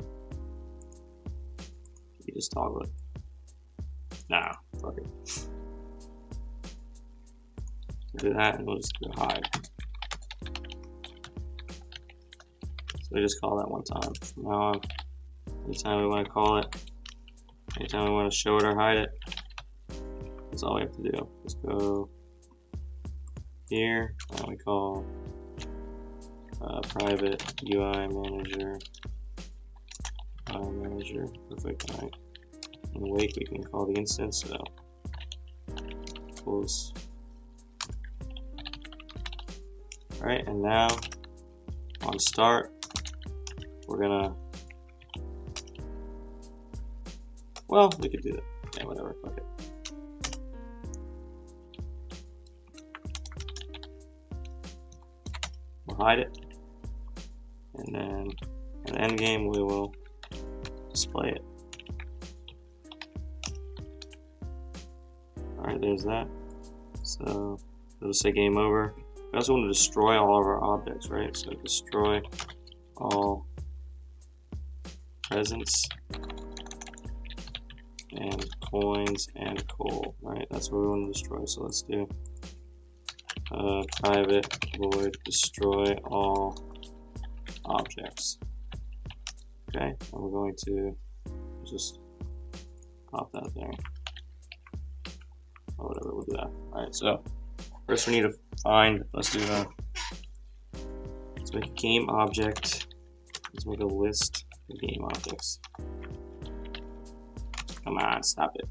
you just toggle it. Nah, fuck it. Do that and we'll just do hide. So we just call that one time. From now on, anytime we want to call it, anytime we want to show it or hide it, that's all we have to do. Just go here, and we call private UI manager. Perfect. All right. In the wake, we can call the instance. So close. All right, and now on start, we're gonna. Well, we could do that. Yeah, whatever. Fuck it. We'll hide it, and then in the end game we will display it. Alright, there's that. So it'll say game over. We also want to destroy all of our objects, right? So destroy all presents and coins and coal, right? That's what we want to destroy. So let's do private void destroy all objects. Okay, and we're going to just pop that there. Or whatever, we'll do that. Alright, so first we need to find, let's make a game object. Let's make a list of game objects. Come on, stop it.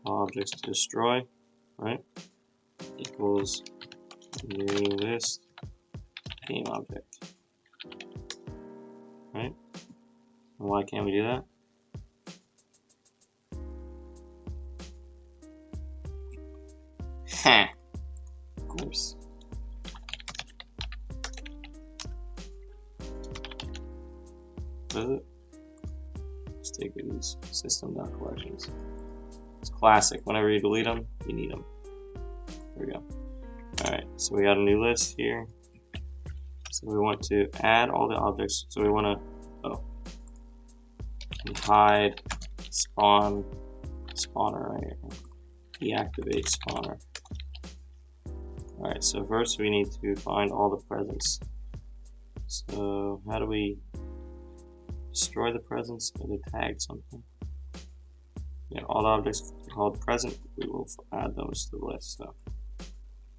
Objects to destroy, right? Equals new list game object, right? And why can't we do that? Ha! Of course. What is it? Let's take these system.collections. It's classic. Whenever you delete them, you need them. There we go. Alright, so we got a new list here. So we want to add all the objects. So we want to hide spawner right here. Deactivate spawner. Alright, so first we need to find all the presents. So how do we destroy the presents? Are they tagged something? Yeah, all the objects called present, we will add those to the list.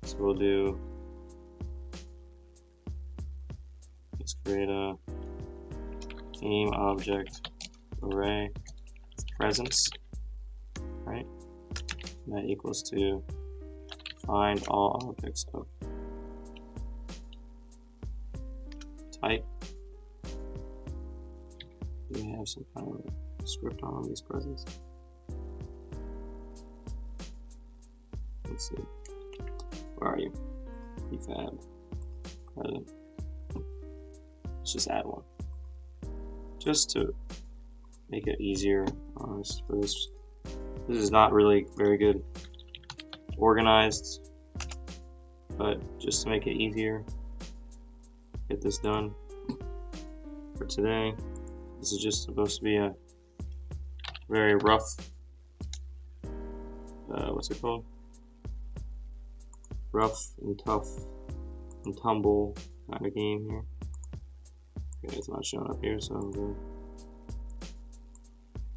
So we'll do create a game object array presence, right? And that equals to find all objects of type. Do we have some kind of a script on these presents? Let's see. Where are you? Prefab present. Let's just add one, just to make it easier on us for this. This is not really very good organized, but just to make it easier, get this done for today. This is just supposed to be a very rough, what's it called? Rough and tough and tumble kind of game here. Okay, it's not showing up here, so I'm going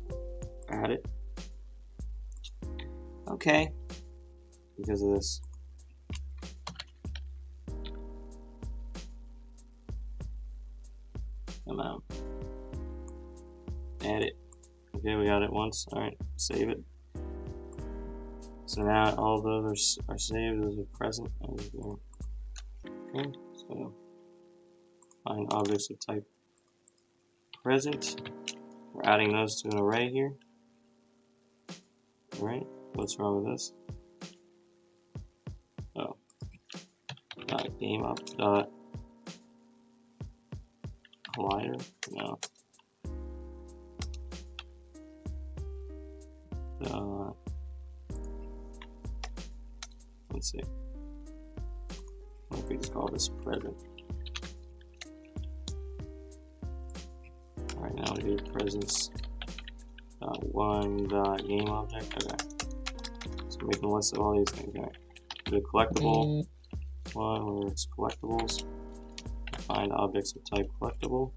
to add it. Okay, because of this. Come out. Add it. Okay, we got it once. Alright, save it. So now all those are saved as a present. Okay, so find objects of type present. We're adding those to an array here. Alright, what's wrong with this? Oh, game up dot collider. No. Let's see. What if we just call this present? Alright, now we do presence one game object. Okay. So we're making a list of all these things. Okay. Do collectible one where it's collectibles. Find objects of type collectible.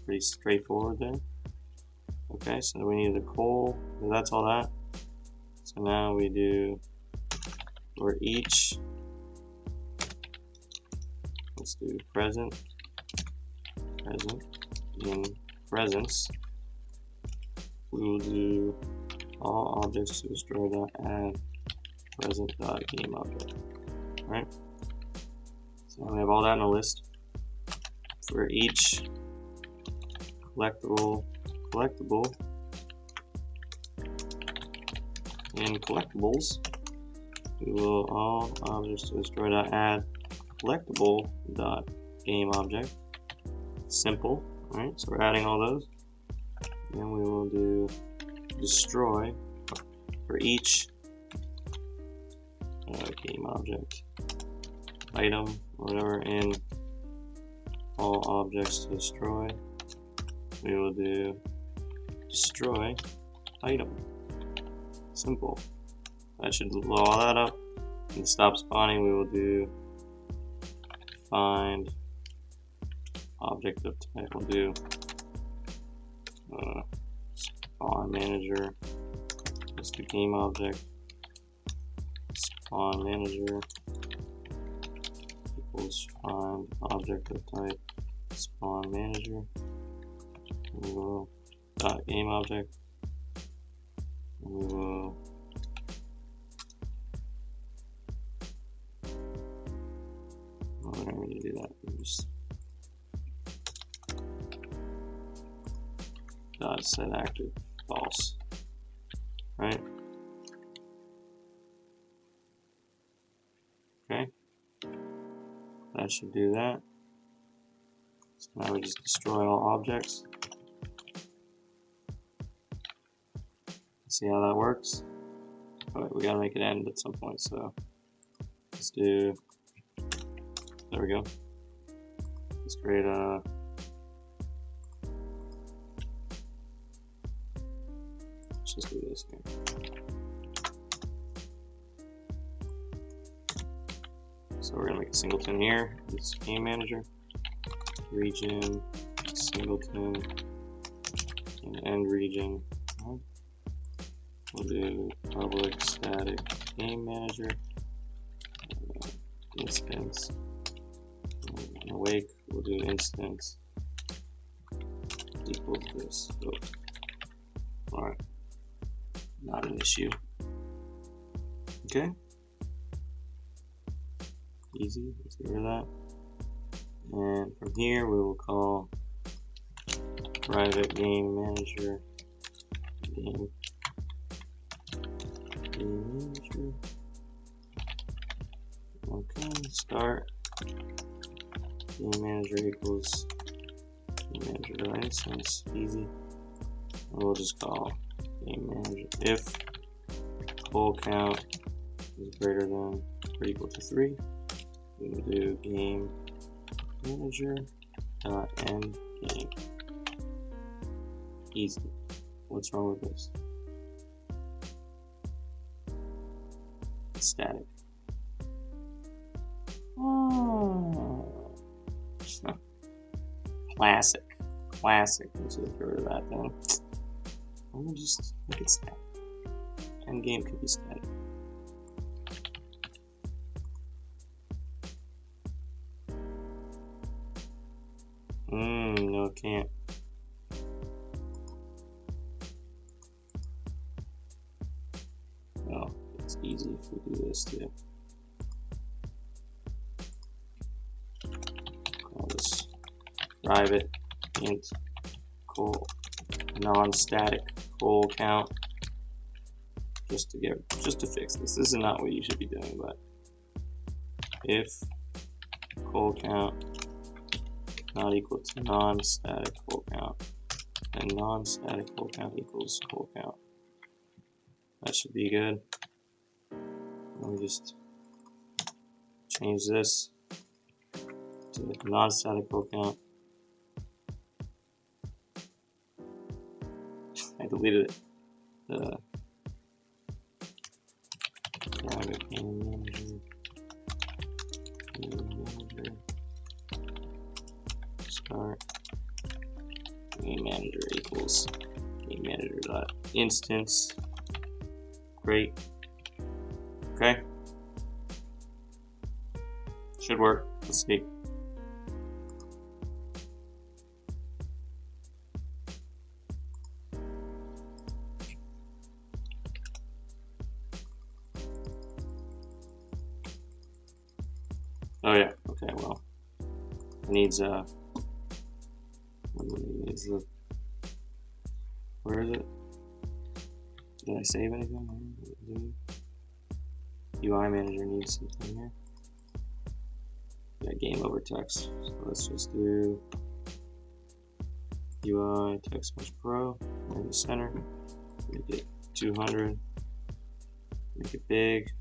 Pretty straightforward there. Okay, so we need the coal. So that's all that. So now we do for each. Let's do present in presence. We will do all objects to destroy dot add present dot game object. Right. So now we have all that in a list. For each collectible in collectibles, we will all objects to destroy dot add collectible dot game object. Simple. Alright, so we're adding all those. Then we will do destroy for each game object item, whatever, in all objects to destroy. We will do destroy item. Simple. That should blow all that up. And to stop spawning, we will do find object of type. We'll do spawn manager. Let's do game object. Spawn manager equals find object of type spawn manager. We will dot game object. We will we're not going to do that. We'll just dot set active false. Right? Okay. That should do that. So now we just destroy all objects. See how that works? But we gotta make it end at some point, so let's do, there we go. Let's create a, let's just do this here. So we're gonna make a singleton here. It's game manager, region, singleton, and end region. We'll do public static game manager, instance awake, we'll do instance equals this. Oh. Alright, not an issue. Okay, easy, let's get rid of that. And from here we will call private game manager game manager. Okay, start game manager equals game manager instance, easy. And we'll just call game manager if full count is greater than or equal to 3. We will do game manager dot end game. Easy. What's wrong with this? It's static. Oh, classic. Let's just get rid of that then. I'm gonna just make it static. End game could be static. No, it can't. Well, it's easy if we do this too. Call this private int non-static full count. Just to fix this. This is not what you should be doing, but if full count not equal to non-static full count, then non-static full count equals full count. That should be good. Let me just change this to non-static full count. I deleted it. The private game manager. Start game manager equals game manager dot instance. Great. Okay. Should work. Let's see. Oh yeah. Okay. Well, it needs the. Where is it? Did I save anything? UI manager needs something here. Yeah, game over text. So let's just do UI text much pro. In the center. Make it 200. Make it big.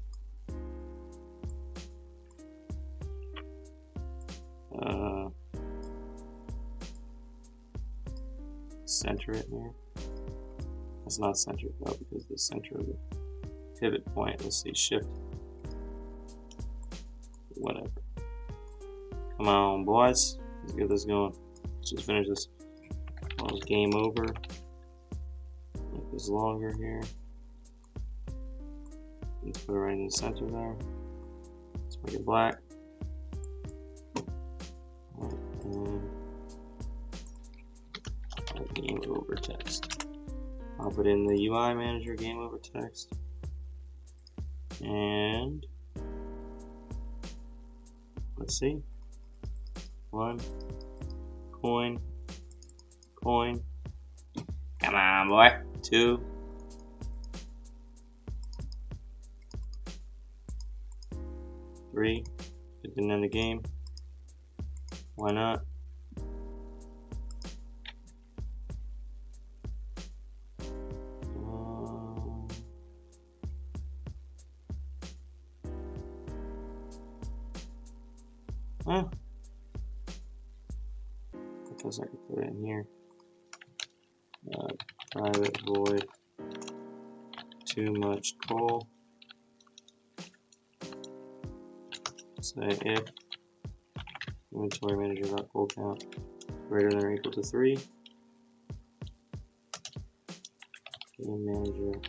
Center it here. It's not centered though because the center of the pivot point. Let's see, shift. Whatever. Come on, boys. Let's get this going. Let's just finish this. Well, game over. Make this longer here. Let's put it right in the center there. Let's make it black. And game over text. I'll put in the UI manager game over text. And let's see. 1 coin. Come on, boy. 2. 3. It didn't end the game. Why not? Because I could put it in here. Private void too much coal. Say if inventory manager dot coal count greater than or equal to 3. Game manager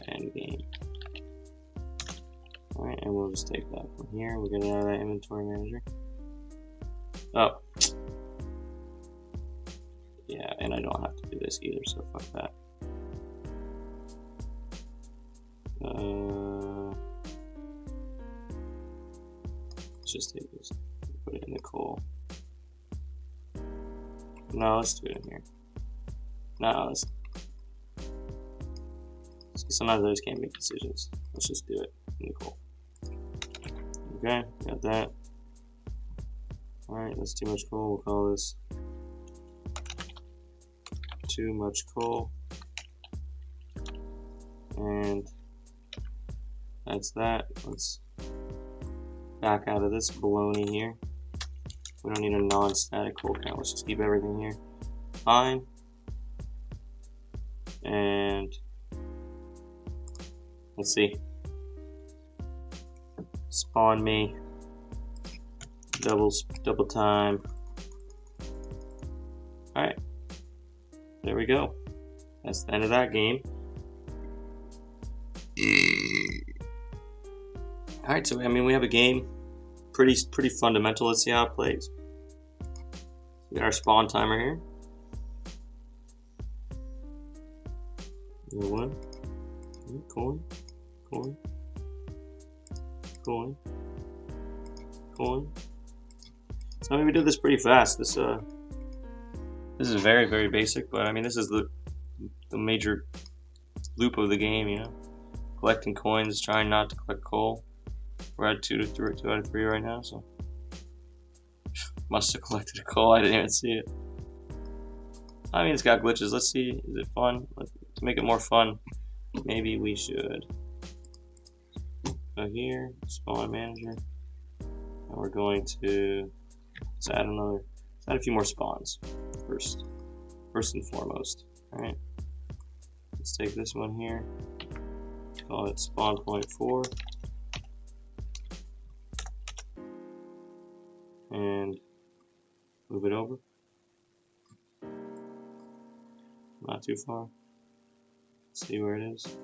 end game. Alright, and we'll just take that from here. We'll get it out of that inventory manager. Oh. Yeah, and I don't have to do this either, so fuck that. Let's just take this, put it in the coal. No, let's do it in here. No, let's. Sometimes I just can't make decisions. Let's just do it in the coal. Okay, got that. Alright, that's too much coal. We'll call this too much coal. And that's that. Let's back out of this baloney here. We don't need a non-static coal count. Let's just keep everything here. Fine. And let's see. Spawn me. Double time. Alright. There we go. That's the end of that game. Alright, so I mean we have a game. Pretty fundamental. Let's see how it plays. We got our spawn timer here. One. Coin. Coin. Coin. Coin. So I mean we did this pretty fast. This is very, very basic, but I mean this is the major loop of the game, you know. Collecting coins, trying not to collect coal. We're at 2 out of 3 right now, so must have collected a coal. I didn't even see it. I mean, it's got glitches. Let's see. Is it fun? To make it more fun, maybe we should go here, spawn manager, and we're going to add a few more spawns first and foremost. All right. Let's take this one here. Call it spawn point 4. And move it over. Not too far. Let's see where it is.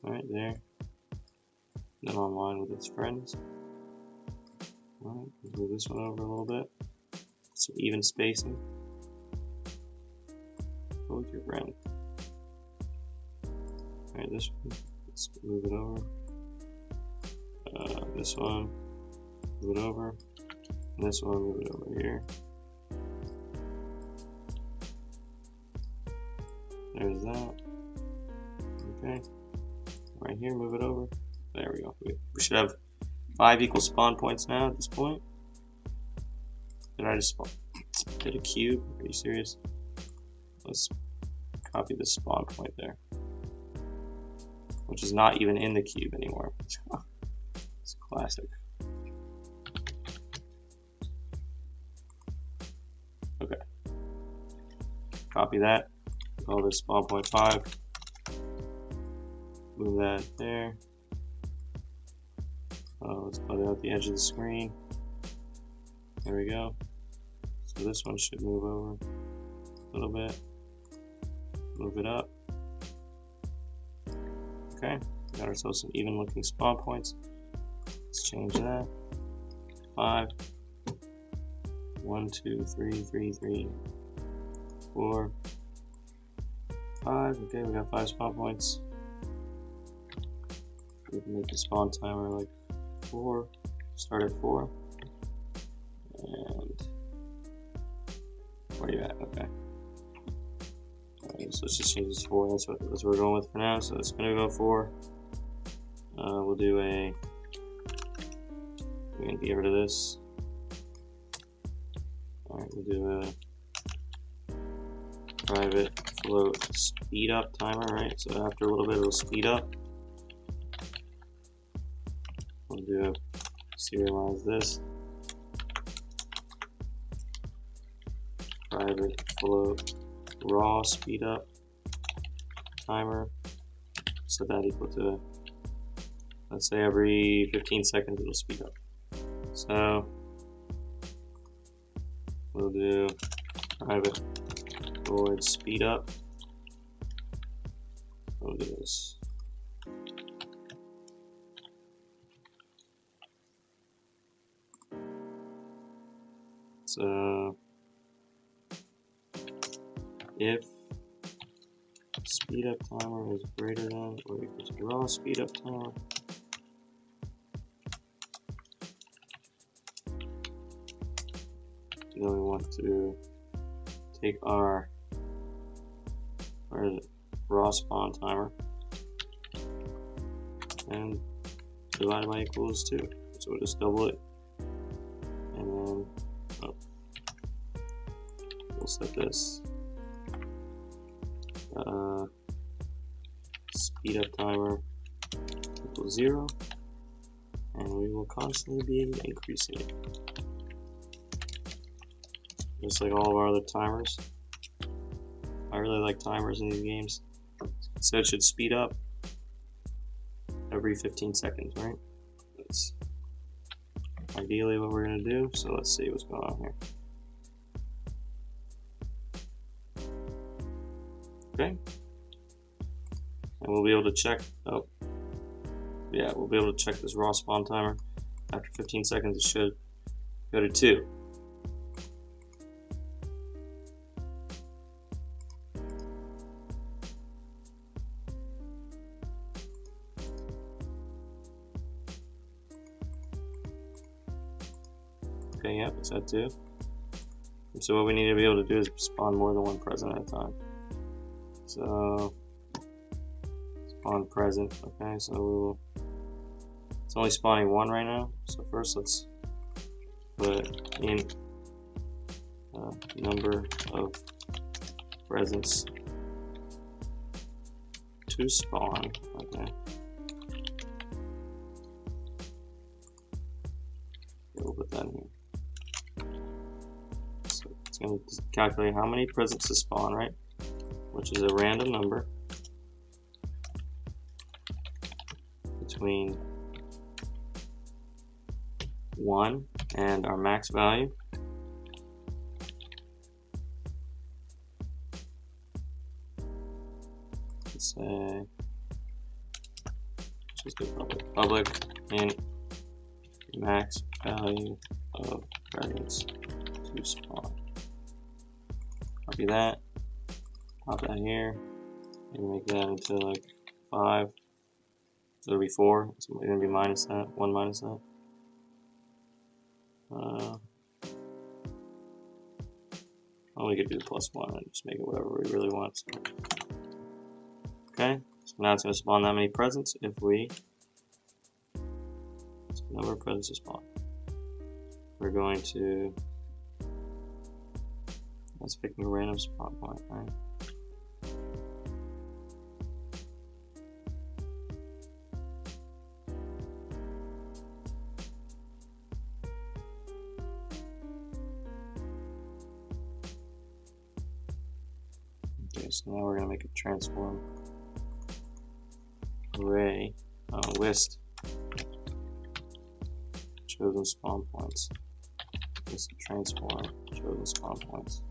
Right there. Then online with its friends. Alright, move this one over a little bit. Some even spacing. Go with your friend. Alright, this one. Let's move it over. This one. Move it over. And this one, move it over here. There's that. Okay. Right here, move it over. There we go. We should have 5 equal spawn points now at this point. Did I just get a cube? Are you serious? Let's copy the spawn point there. Which is not even in the cube anymore. It's classic. Okay. Copy that. Call this spawn point 5. Move that there. Let's put it at the edge of the screen. There we go. So this one should move over a little bit. Move it up. Okay. Got ourselves some even looking spawn points. Let's change that. 5. 1, 2, 3, 3, 3, 4, 5. Okay, we got 5 spawn points. We can make the spawn timer like 4. Start at 4. And where are you at? Okay. Alright, so let's just change this to 4. That's what we're going with for now. So it's gonna go 4. We'll do we're gonna get rid of this. Alright, we'll do a private float speed up timer, right? So after a little bit it'll speed up. We'll do a serialize this. Private float raw speed up timer. Set that equal to, let's say every 15 seconds it'll speed up. So we'll do private void speed up. We'll do this. So if speed up timer is greater than or equal to raw speed up timer, then we want to take our raw spawn timer and divide by equals 2. So we'll just double it, and then we'll set this speed up timer equals 0, and we will constantly be increasing it, just like all of our other timers. I really like timers in these games. So it should speed up every 15 seconds, right? That's ideally what we're going to do. So let's see what's going on here. Okay. And we'll be able to check. Oh, yeah, we'll be able to check this raw spawn timer. After 15 seconds, it should go to 2. Okay, yep, it's at 2. And so what we need to be able to do is spawn more than one present at a time. So spawn present. Okay, so we will. It's only spawning 1 right now. So first, let's put in number of presents to spawn. Okay. We'll put that in here. So it's going to calculate how many presents to spawn, right? Which is a random number between 1 and our max value. Let's say, just do public int max value of presents to spawn. Copy that, pop that here, and make that into like 5. So it'll be 4. So we're going to be minus that, 1 minus that. Well, we could do +1 and just make it whatever we really want. So. Okay, so now it's going to spawn that many presents if we. So number of presents to spawn. We're going to. That's picking a random spawn point, right? Okay, so now we're going to make a transform array list chosen spawn points. List transform chosen spawn points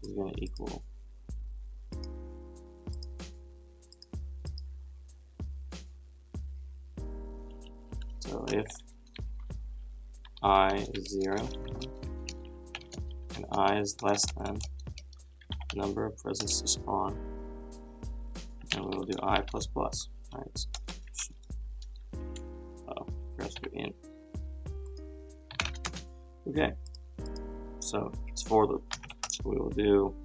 is going to equal so if I is 0 and I is less than number of presents to spawn, and we will do I++. Right. Oh, forgot to do int. Okay, so it's for loop. So we will do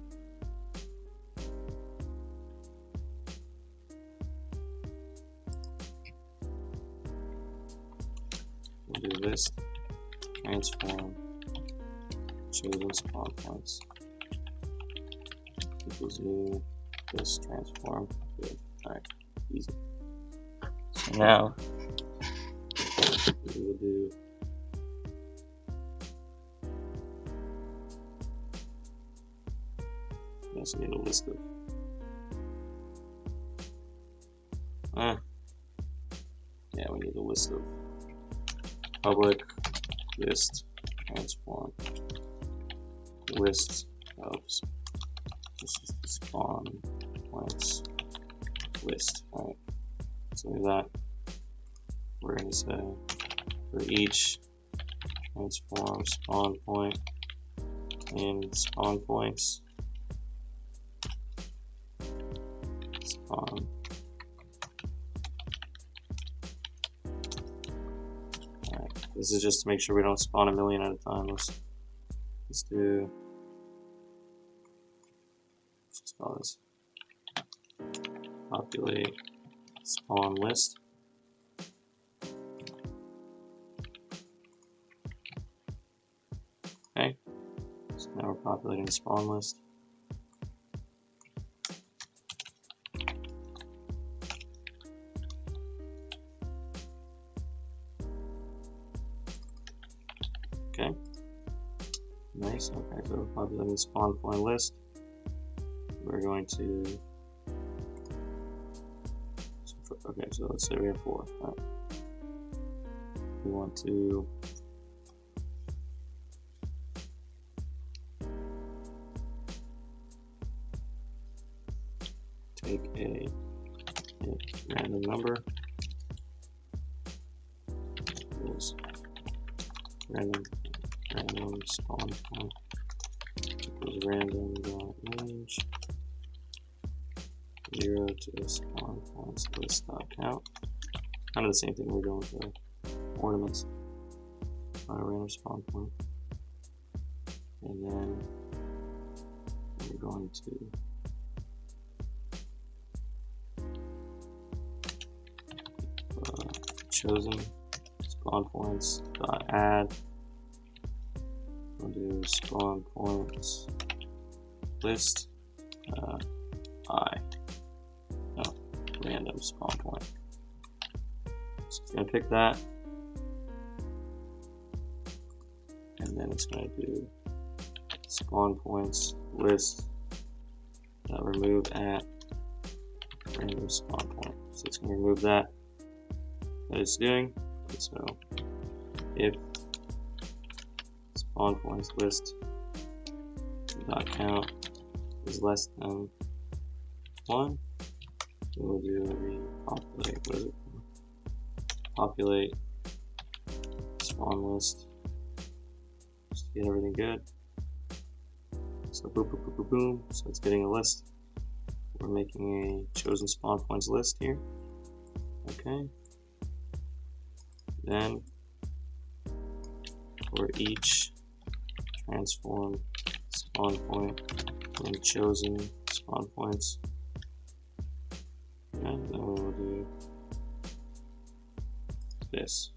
list transform chosen spawn points equals new this transform. Good. Alright, easy. So now we will do we also need a list of yeah, we need a list of public list transform list of this is the spawn points list. Alright, so with that we're going to say for each transform spawn point in spawn points. Spawn. Alright, this is just to make sure we don't spawn a million at a time. Let's do. Let's just call this populate spawn list. Okay, so now we're populating the spawn list. Okay, nice. Okay, so we're populating the spawn point list. We're going to. Okay, so let's say we have 4. All right. We want to take a random number. Equals random spawn point equals random dot range 0 to the spawn points list dot count. Kind of the same thing we're doing for ornaments. On a random spawn point, and then we're going to chosen spawn points dot add. We'll do spawn points list I. No, random spawn point. So it's going to pick that, and then it's going to do spawn points list remove at random spawn point. So it's going to remove that it's doing. And so if spawn points list dot count is less than 1, we'll do repopulate. What is it? Populate spawn list just to get everything good. So boom, boom, boom, boom, boom. So it's getting a list. We're making a chosen spawn points list here. Okay. Then for each transform spawn point in chosen spawn points, and then we'll do this.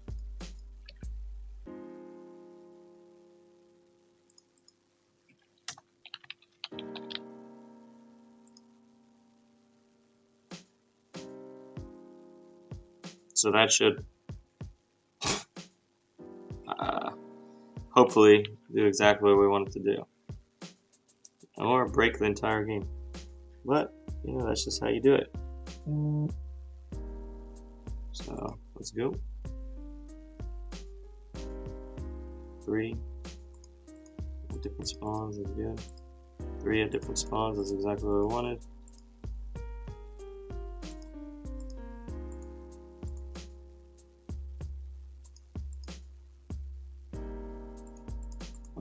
So that should hopefully do exactly what we want it to do, or break the entire game. But you know, that's just how you do it. So let's go. 3 at different spawns is good. 3 at different spawns is exactly what we wanted.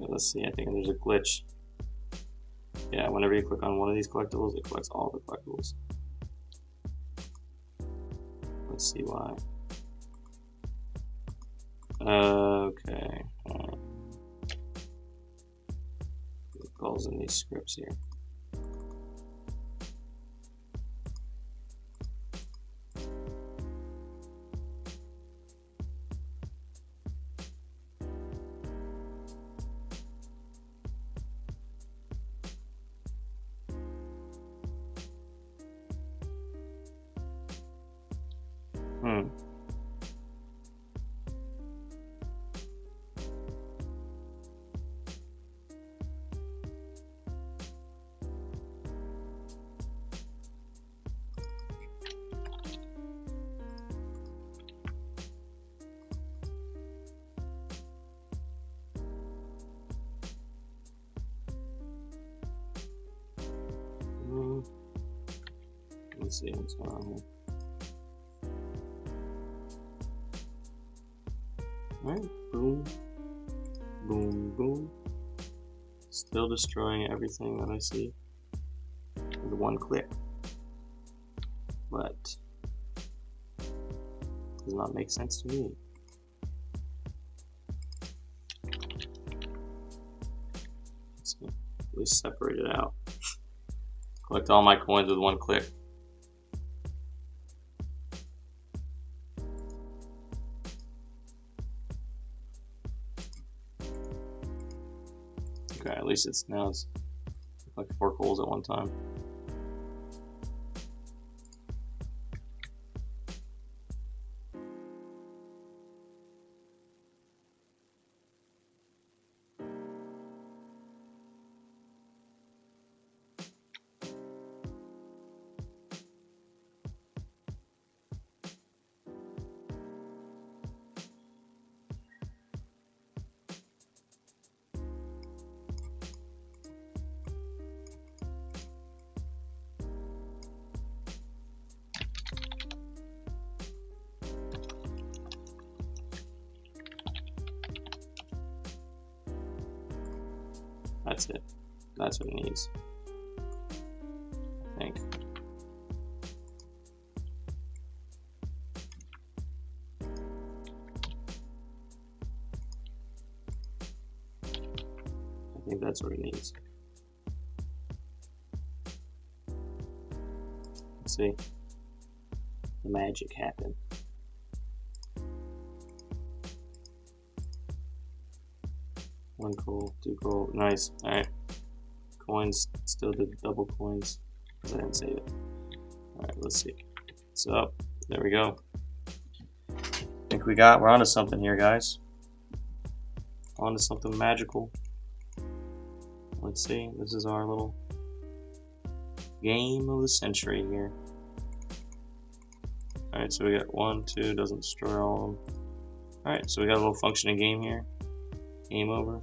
Let's see, I think there's a glitch. Yeah, whenever you click on one of these collectibles, it collects all the collectibles. Let's see why. Okay. It calls in these scripts here. Let's see what's going on here. Alright, boom. Boom, boom. Still destroying everything that I see with one click. But does not make sense to me. Let's see. At least separate it out. Collect all my coins with one click. Okay, at least it's like 4 coals at one time. That's it. That's what it needs, I think. I think that's what it needs. Let's see. The magic happened. One coal, 2 coal, nice. Alright. Coins, still did double coins, because I didn't save it. Alright, let's see. So, there we go. I think we're onto something here, guys. Onto something magical. Let's see, this is our little game of the century here. Alright, so we got 1, 2, doesn't destroy all of them. Alright, so we got a little functioning game here. Game over.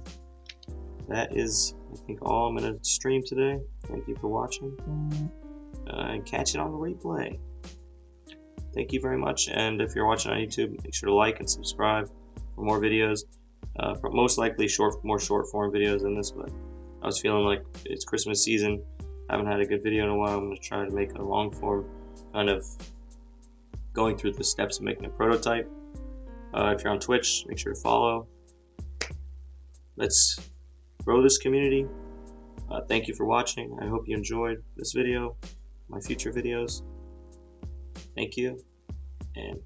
That is, I think, all I'm going to stream today. Thank you for watching. And catch it on the replay. Thank you very much. And if you're watching on YouTube, make sure to like and subscribe for more videos. Most likely more short form videos than this, but I was feeling like it's Christmas season. I haven't had a good video in a while. I'm going to try to make a long form, kind of going through the steps of making a prototype. If you're on Twitch, make sure to follow. Let's grow this community. Thank you for watching. I hope you enjoyed this video, my future videos. Thank you, and